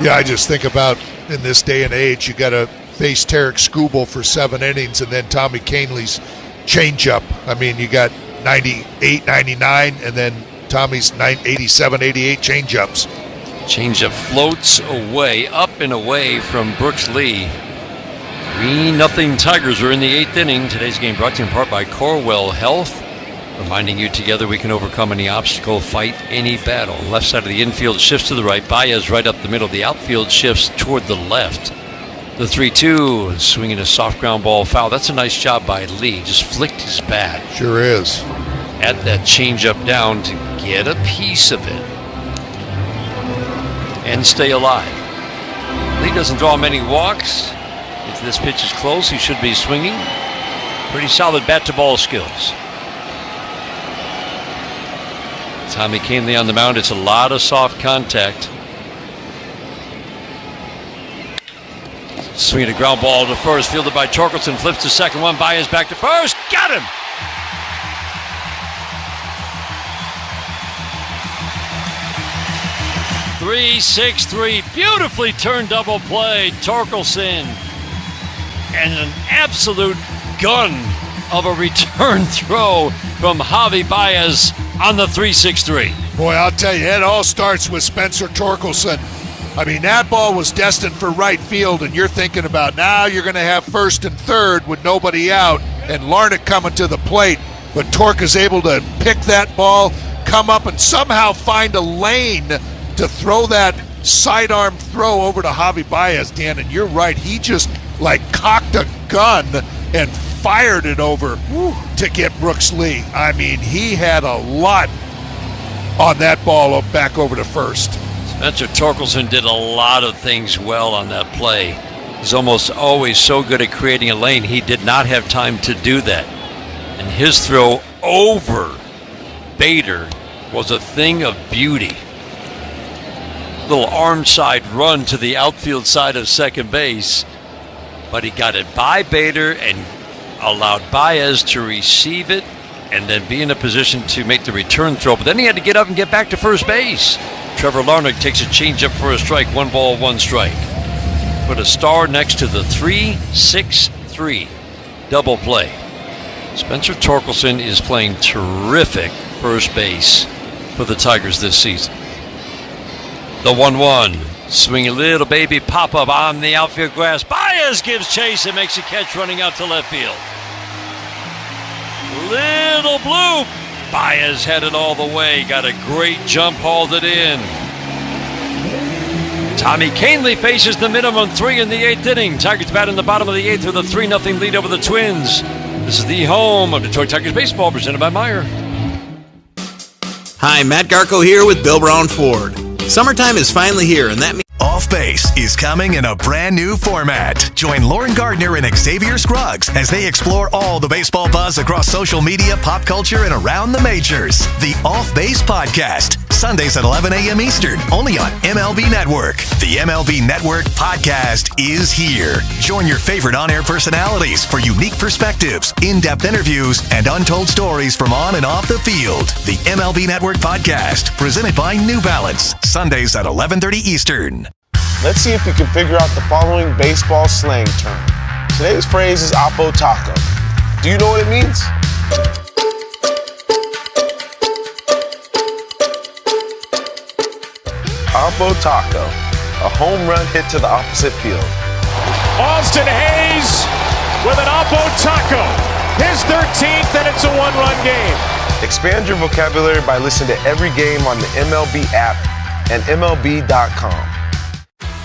Yeah, I just think about in this day and age, you got to face Tarik Skubal for 7 innings and then Tommy Kahnle's changeup. I mean, you got 98, 99, and then Tommy's 87, 88 changeups. Changeup floats away, up and away from Brooks Lee. 3-0 Tigers are in the 8th inning. Today's game brought to you in part by Corwell Health. Reminding you together we can overcome any obstacle, fight any battle. Left side of the infield shifts to the right. Baez right up the middle. The outfield shifts toward the left. The 3-2, swinging a soft ground ball foul. That's a nice job by Lee. Just flicked his bat. Sure is. At that changeup down to get a piece of it and stay alive. Lee doesn't draw many walks. If this pitch is close, he should be swinging. Pretty solid bat-to-ball skills. Tommy Kahnle on the mound. It's a lot of soft contact. Swinging a ground ball to first, fielded by Torkelson, flips to second, one Baez back to first, got him! Three, beautifully turned double play, Torkelson, and an absolute gun of a return throw from Javi Baez on the 3-6-3. Boy, I'll tell you, it all starts with Spencer Torkelson. I mean, that ball was destined for right field, and you're thinking about now you're going to have first and third with nobody out, and Larnach coming to the plate. But Tork is able to pick that ball, come up, and somehow find a lane to throw that sidearm throw over to Javi Baez, Dan. And you're right, he just like cocked a gun and fired it over to get Brooks Lee. I mean, he had a lot on that ball back over to first. Spencer Torkelson did a lot of things well on that play. He's almost always so good at creating a lane. He did not have time to do that. And his throw over Bader was a thing of beauty. Little arm side run to the outfield side of second base. But he got it by Bader and allowed Baez to receive it and then be in a position to make the return throw. But then he had to get up and get back to first base. Trevor Larnach takes a changeup for a strike, 1 ball, 1 strike. Put a star next to the 3-6-3 double play. Spencer Torkelson is playing terrific first base for the Tigers this season. The 1-1. Swing a little baby pop-up on the outfield grass. Baez gives chase and makes a catch running out to left field. Little bloop. Baez had it all the way. Got a great jump, hauled it in. Tommy Kahnle faces the minimum 3 in the 8th inning. Tigers bat in the bottom of the 8th with a 3-0 lead over the Twins. This is the home of Detroit Tigers baseball, presented by Meijer. Hi, Matt Garco here with Bill Brown Ford. Summertime is finally here, and that means Off Base is coming in a brand new format. Join Lauren Gardner and Xavier Scruggs as they explore all the baseball buzz across social media, pop culture, and around the majors. The Off Base Podcast, Sundays at 11 a.m. Eastern, only on MLB Network. The MLB Network Podcast is here. Join your favorite on-air personalities for unique perspectives, in-depth interviews, and untold stories from on and off the field. The MLB Network Podcast, presented by New Balance, Sundays at 11:30 Eastern. Let's see if we can figure out the following baseball slang term. Today's phrase is Oppo Taco. Do you know what it means? Oppo Taco, a home run hit to the opposite field. Austin Hayes with an Oppo Taco. His 13th, and it's a 1-run game. Expand your vocabulary by listening to every game on the MLB app and MLB.com.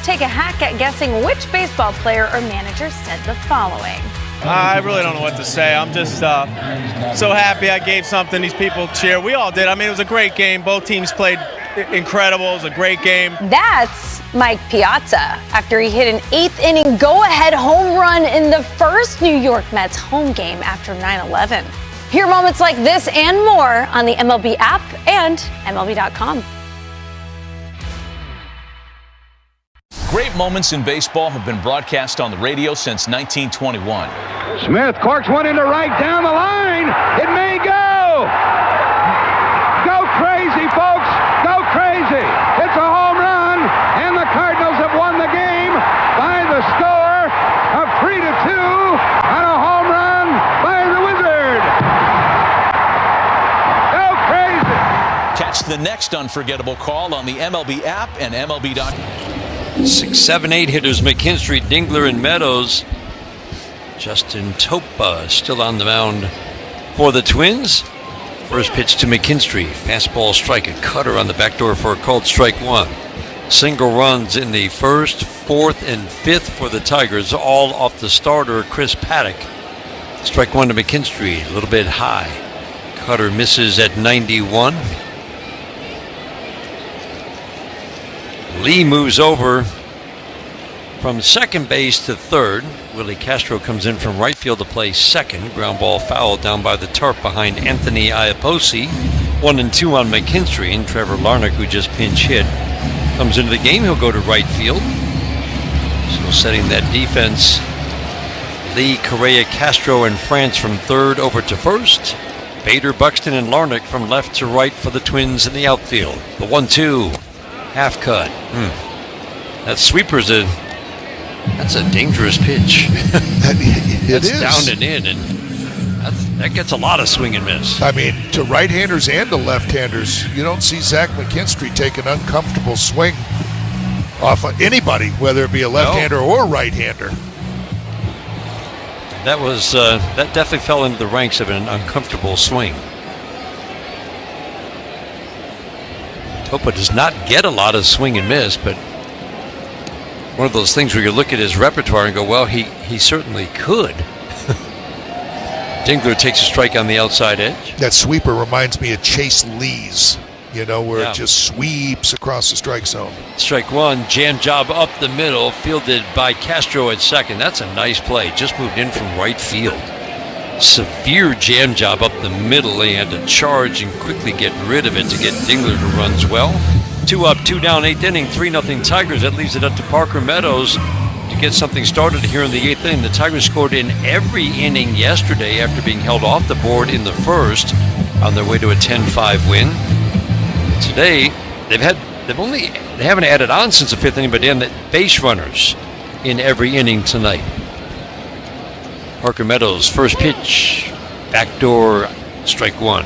Take a hack at guessing which baseball player or manager said the following. I really don't know what to say. I'm just so happy I gave something these people cheer. We all did. I mean, it was a great game. Both teams played incredible. It was a great game. That's Mike Piazza after he hit an eighth-inning go-ahead home run in the first New York Mets home game after 9/11. Hear moments like this and more on the MLB app and MLB.com. Great moments in baseball have been broadcast on the radio since 1921. Smith corks one into right down the line. It may go. Go crazy, folks. Go crazy. It's a home run, and the Cardinals have won the game by the score of 3-2 on a home run by the Wizard. Go crazy. Catch the next unforgettable call on the MLB app and MLB.com. 6, 7, 8 hitters, McKinstry, Dingler, and Meadows. Justin Topa still on the mound for the Twins. First pitch to McKinstry. Fastball strike, a cutter on the back door for a called strike one. Single runs in the first, fourth, and fifth for the Tigers, all off the starter, Chris Paddock. Strike one to McKinstry, a little bit high. Cutter misses at 91. Lee moves over from second base to third. Willi Castro comes in from right field to play second. Ground ball foul down by the tarp behind Anthony Iapoce. 1-2 on McKinstry, and Trevor Larnach, who just pinch hit, comes into the game. He'll go to right field. So setting that defense, Lee, Correa, Castro, and France from third over to first. Bader, Buxton, and Larnach from left to right for the Twins in the outfield. The 1-2, half cut. That sweeper's that's a dangerous pitch. It is down and in, and that gets a lot of swing and miss. I mean, to right-handers and to left-handers, you don't see Zach McKinstry take an uncomfortable swing off of anybody, whether it be a left-hander or right-hander. That was that definitely fell into the ranks of an uncomfortable swing. Topa does not get a lot of swing and miss, but one of those things where you look at his repertoire and go, well, he certainly could. Dingler takes a strike on the outside edge. That sweeper reminds me of Chase Lee's, where it just sweeps across the strike zone. Strike one, jam job up the middle, fielded by Castro at second. That's a nice play. Just moved in from right field. Severe jam job up the middle. They had to charge and quickly get rid of it to get Dingler to run well. 2 up, 2 down, 8th inning, 3-0 Tigers. That leaves it up to Parker Meadows to get something started here in the 8th inning. The Tigers scored in every inning yesterday after being held off the board in the first on their way to a 10-5 win. Today, they haven't added on since the 5th inning, but they had base runners in every inning tonight. Parker Meadows, first pitch, backdoor, strike one.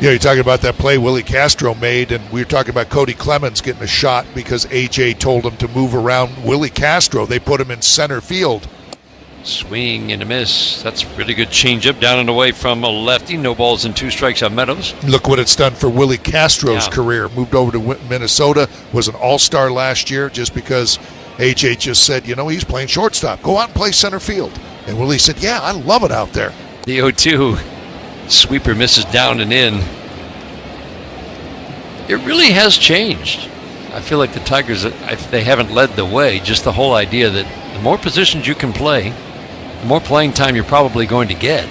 Yeah, you're talking about that play Willi Castro made, and we were talking about Cody Clemens getting a shot because A.J. told him to move around Willi Castro. They put him in center field. Swing and a miss. That's a really good changeup down and away from a lefty. No balls and 2 strikes on Meadows. Look what it's done for Willi Castro's career. Moved over to Minnesota, was an all-star last year just because A.J. just said, he's playing shortstop. Go out and play center field. And Willi said, yeah, I love it out there. The 0-2. Sweeper misses down and in. It really has changed. I feel like the Tigers, they haven't led the way. Just the whole idea that the more positions you can play, the more playing time you're probably going to get.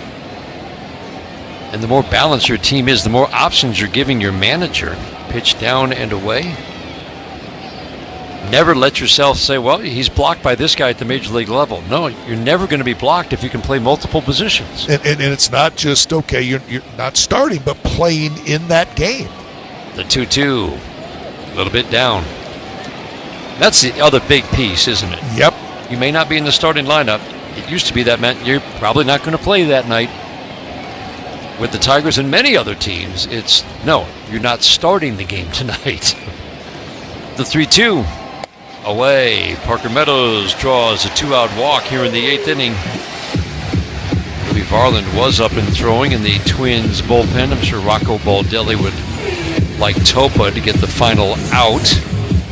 And the more balanced your team is, the more options you're giving your manager. Pitch down and away. Never let yourself say, well, he's blocked by this guy at the major league level. No, you're never going to be blocked if you can play multiple positions. And it's not just, okay, you're not starting, but playing in that game. The 2-2, a little bit down. That's the other big piece, isn't it? Yep. You may not be in the starting lineup. It used to be that meant you're probably not going to play that night. With the Tigers and many other teams, it's, no, you're not starting the game tonight. The 3-2. Away. Parker Meadows draws a 2-out walk here in the 8th inning. Louis Varland was up and throwing in the Twins bullpen. I'm sure Rocco Baldelli would like Topa to get the final out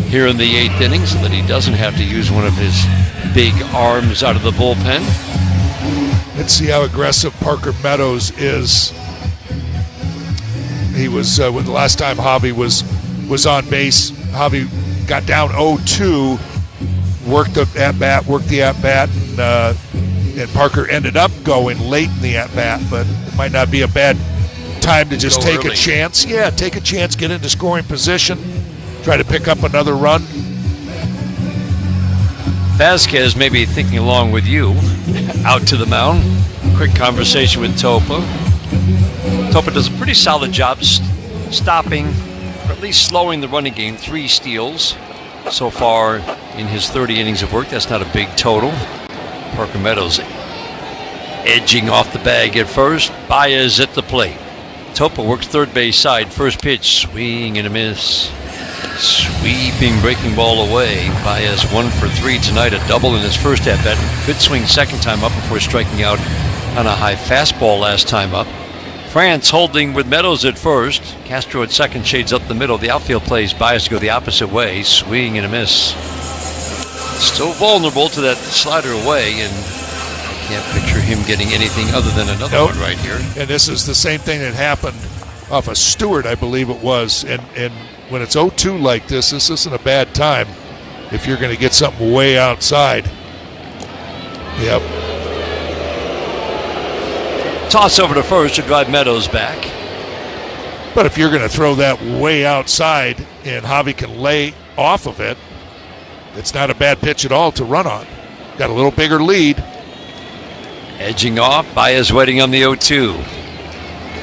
here in the 8th inning so that he doesn't have to use one of his big arms out of the bullpen. Let's see how aggressive Parker Meadows is. He was, when the last time Javi was on base, Javi got down 0-2, worked the at-bat, and Parker ended up going late in the at-bat, but it might not be a bad time to just take a chance. Yeah, take a chance, get into scoring position, try to pick up another run. Vasquez may be thinking along with you, out to the mound. Quick conversation with Topa. Topa does a pretty solid job stopping, or at least slowing the running game. 3 steals so far in his 30 innings of work. That's not a big total. Parker Meadows edging off the bag at first. Baez at the plate. Topa works third base side. First pitch, swing and a miss. Sweeping breaking ball away. Baez 1 for 3 tonight, a double in his first at bat. Good swing second time up before striking out on a high fastball last time up. France holding with Meadows at first. Castro at second, shades up the middle. The outfield plays Baez to go the opposite way. Swing and a miss. Still vulnerable to that slider away, and can't picture him getting anything other than another one right here. And this is the same thing that happened off of Stewart, I believe it was. And when it's 0-2 like this isn't a bad time if you're going to get something way outside. Yep. Toss over to first to drive Meadows back. But if you're going to throw that way outside and Javi can lay off of it, it's not a bad pitch at all to run on. Got a little bigger lead. Edging off, Baez waiting on the 0-2.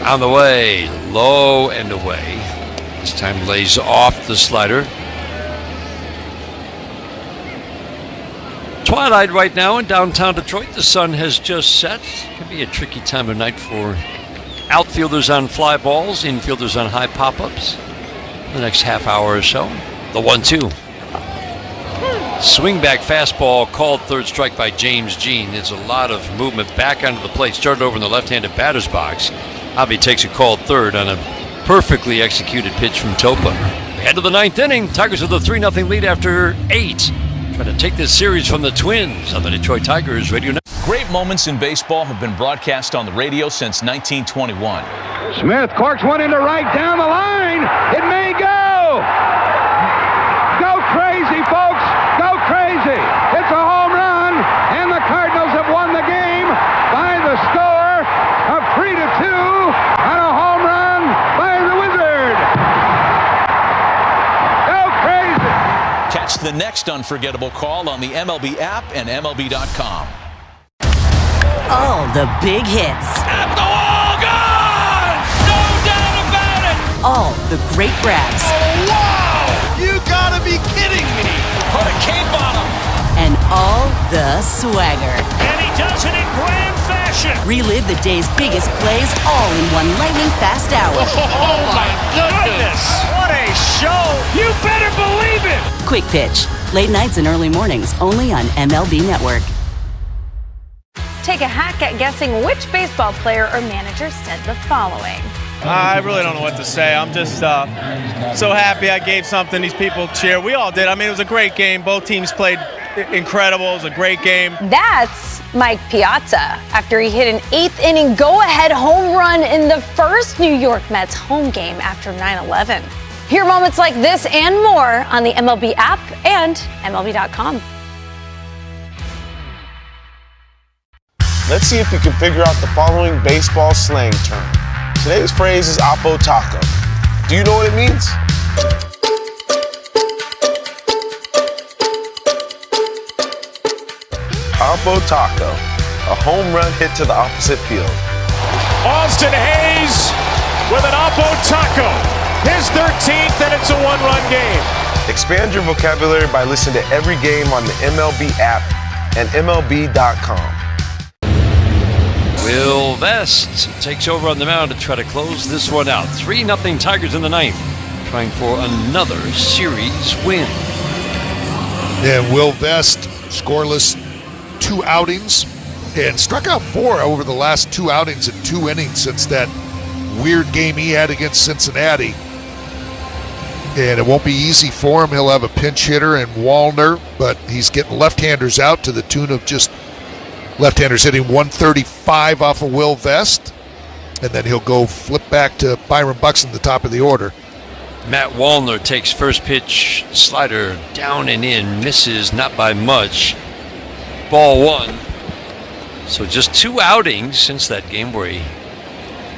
On the way, low and away. This time lays off the slider. Twilight right now in downtown Detroit. The sun has just set. Can be a tricky time of night for outfielders on fly balls, infielders on high pop-ups. The next half hour or so. The 1-2. Swing back fastball called third strike by James Jean. There's a lot of movement back onto the plate. Started over in the left-handed batter's box. Javi takes a called third on a perfectly executed pitch from Topa. Head of the 9th inning. Tigers with a 3-0 lead after 8. Trying to take this series from the Twins on the Detroit Tigers Radio Network. Great moments in baseball have been broadcast on the radio since 1921. Smith corks one into right down the line. It may go. Go crazy, folks. Go crazy. It's a home run, and the Cardinals have won the game by the score of 3-2 on a home run by the Wizard. Go crazy. Catch the next unforgettable call on the MLB app and MLB.com. All the big hits. At the wall, gone! No doubt about it! All the great grabs. Oh, wow! You gotta be kidding me! Put a cape on him! And all the swagger. And he does it in grand fashion. Relive the day's biggest plays all in one lightning-fast hour. Oh, my goodness! What a show! You better believe it! Quick Pitch. Late nights and early mornings only on MLB Network. Take a hack at guessing which baseball player or manager said the following. I really don't know what to say. I'm just so happy I gave something these people cheer. We all did. I mean, it was a great game. Both teams played incredible. It was a great game. That's Mike Piazza after he hit an 8th inning go-ahead home run in the first New York Mets home game after 9/11. Hear moments like this and more on the MLB app and MLB.com. Let's see if you can figure out the following baseball slang term. Today's phrase is Oppo Taco. Do you know what it means? Oppo Taco, a home run hit to the opposite field. Austin Hayes with an Oppo Taco. His 13th, and it's a 1-run game. Expand your vocabulary by listening to every game on the MLB app and MLB.com. Will Vest takes over on the mound to try to close this one out. 3-0 Tigers in the 9th, trying for another series win. And Will Vest, scoreless 2 outings, and struck out 4 over the last 2 outings in 2 innings since that weird game he had against Cincinnati. And it won't be easy for him. He'll have a pinch hitter in Wallner, but he's getting left-handers out to the tune of just left-handers hitting 135 off of Will Vest, and then he'll go flip back to Byron Buxton, the top of the order. Matt Wallner takes first pitch, slider down and in, misses not by much. Ball 1. So just 2 outings since that game where he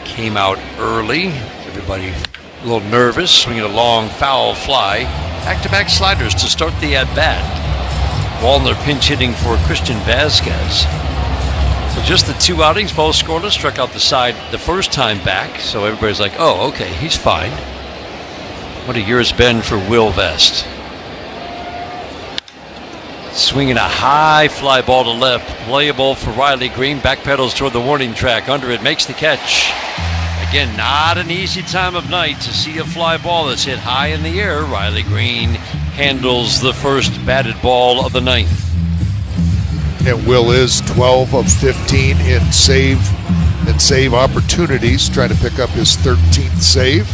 came out early. Everybody a little nervous, swinging a long foul fly. Back-to-back sliders to start the at-bat. Wallner pinch hitting for Christian Vasquez. So just the 2 outings, both scoreless, struck out the side the first time back. So everybody's like, oh, okay, he's fine. What a year it's been for Will Vest. Swinging a high fly ball to left, playable for Riley Greene. Backpedals toward the warning track. Under it, makes the catch. Again, not an easy time of night to see a fly ball that's hit high in the air. Riley Greene handles the first batted ball of the 9th. And Will is 12 of 15 in save opportunities, trying to pick up his 13th save.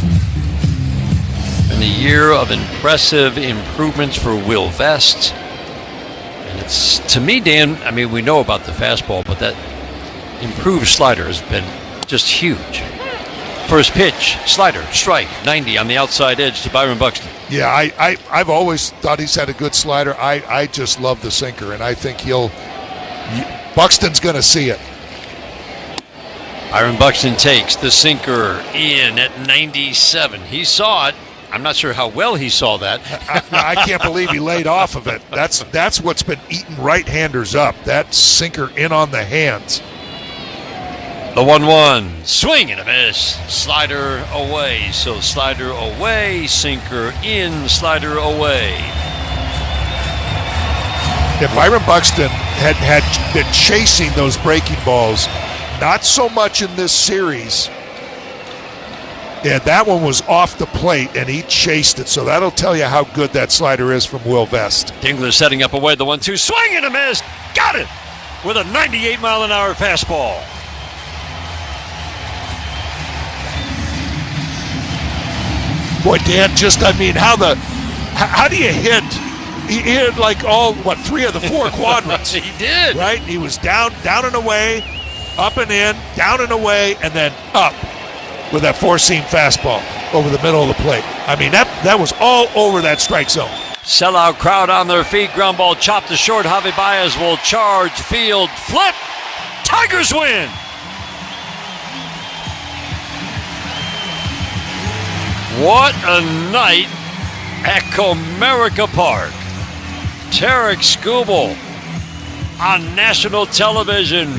And a year of impressive improvements for Will Vest. And it's, to me, Dan, I mean, we know about the fastball, but that improved slider has been just huge. First pitch, slider, strike, 90 on the outside edge to Byron Buxton. Yeah, I've always thought he's had a good slider. I just love the sinker, and I think Buxton's going to see it. Byron Buxton takes the sinker in at 97. He saw it. I'm not sure how well he saw that. I can't believe he laid off of it. That's what's been eating right-handers up. That sinker in on the hands. The 1-1, swing and a miss, slider away. So slider away, sinker in, slider away. Yeah, Byron Buxton had been chasing those breaking balls, not so much in this series. Yeah, that one was off the plate, and he chased it. So that'll tell you how good that slider is from Will Vest. Dingler setting up away, the 1-2, swing and a miss, got it with a 98-mile-an-hour fastball. Boy, Dan, how do you hit? He hit like all, 3 of the 4 quadrants. He did. Right? He was down and away, up and in, down and away, and then up with that 4-seam fastball over the middle of the plate. I mean, that was all over that strike zone. Sellout crowd on their feet. Ground ball chopped to short. Javi Baez will charge field. Flip. Tigers win. What a night at Comerica Park. Tarik Skubal on national television.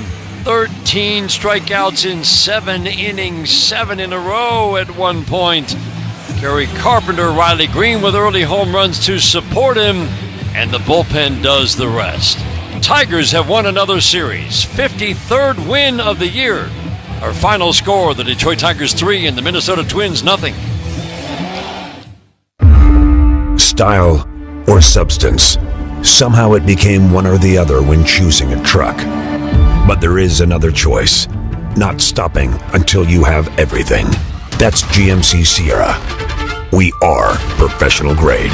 13 strikeouts in 7 innings, 7 in a row at one point. Gary Carpenter, Riley Greene with early home runs to support him, and the bullpen does the rest. Tigers have won another series, 53rd win of the year. Our final score, the Detroit Tigers 3 and the Minnesota Twins 0. Style or substance. Somehow it became one or the other when choosing a truck. But there is another choice. Not stopping until you have everything. That's GMC Sierra. We are professional grade.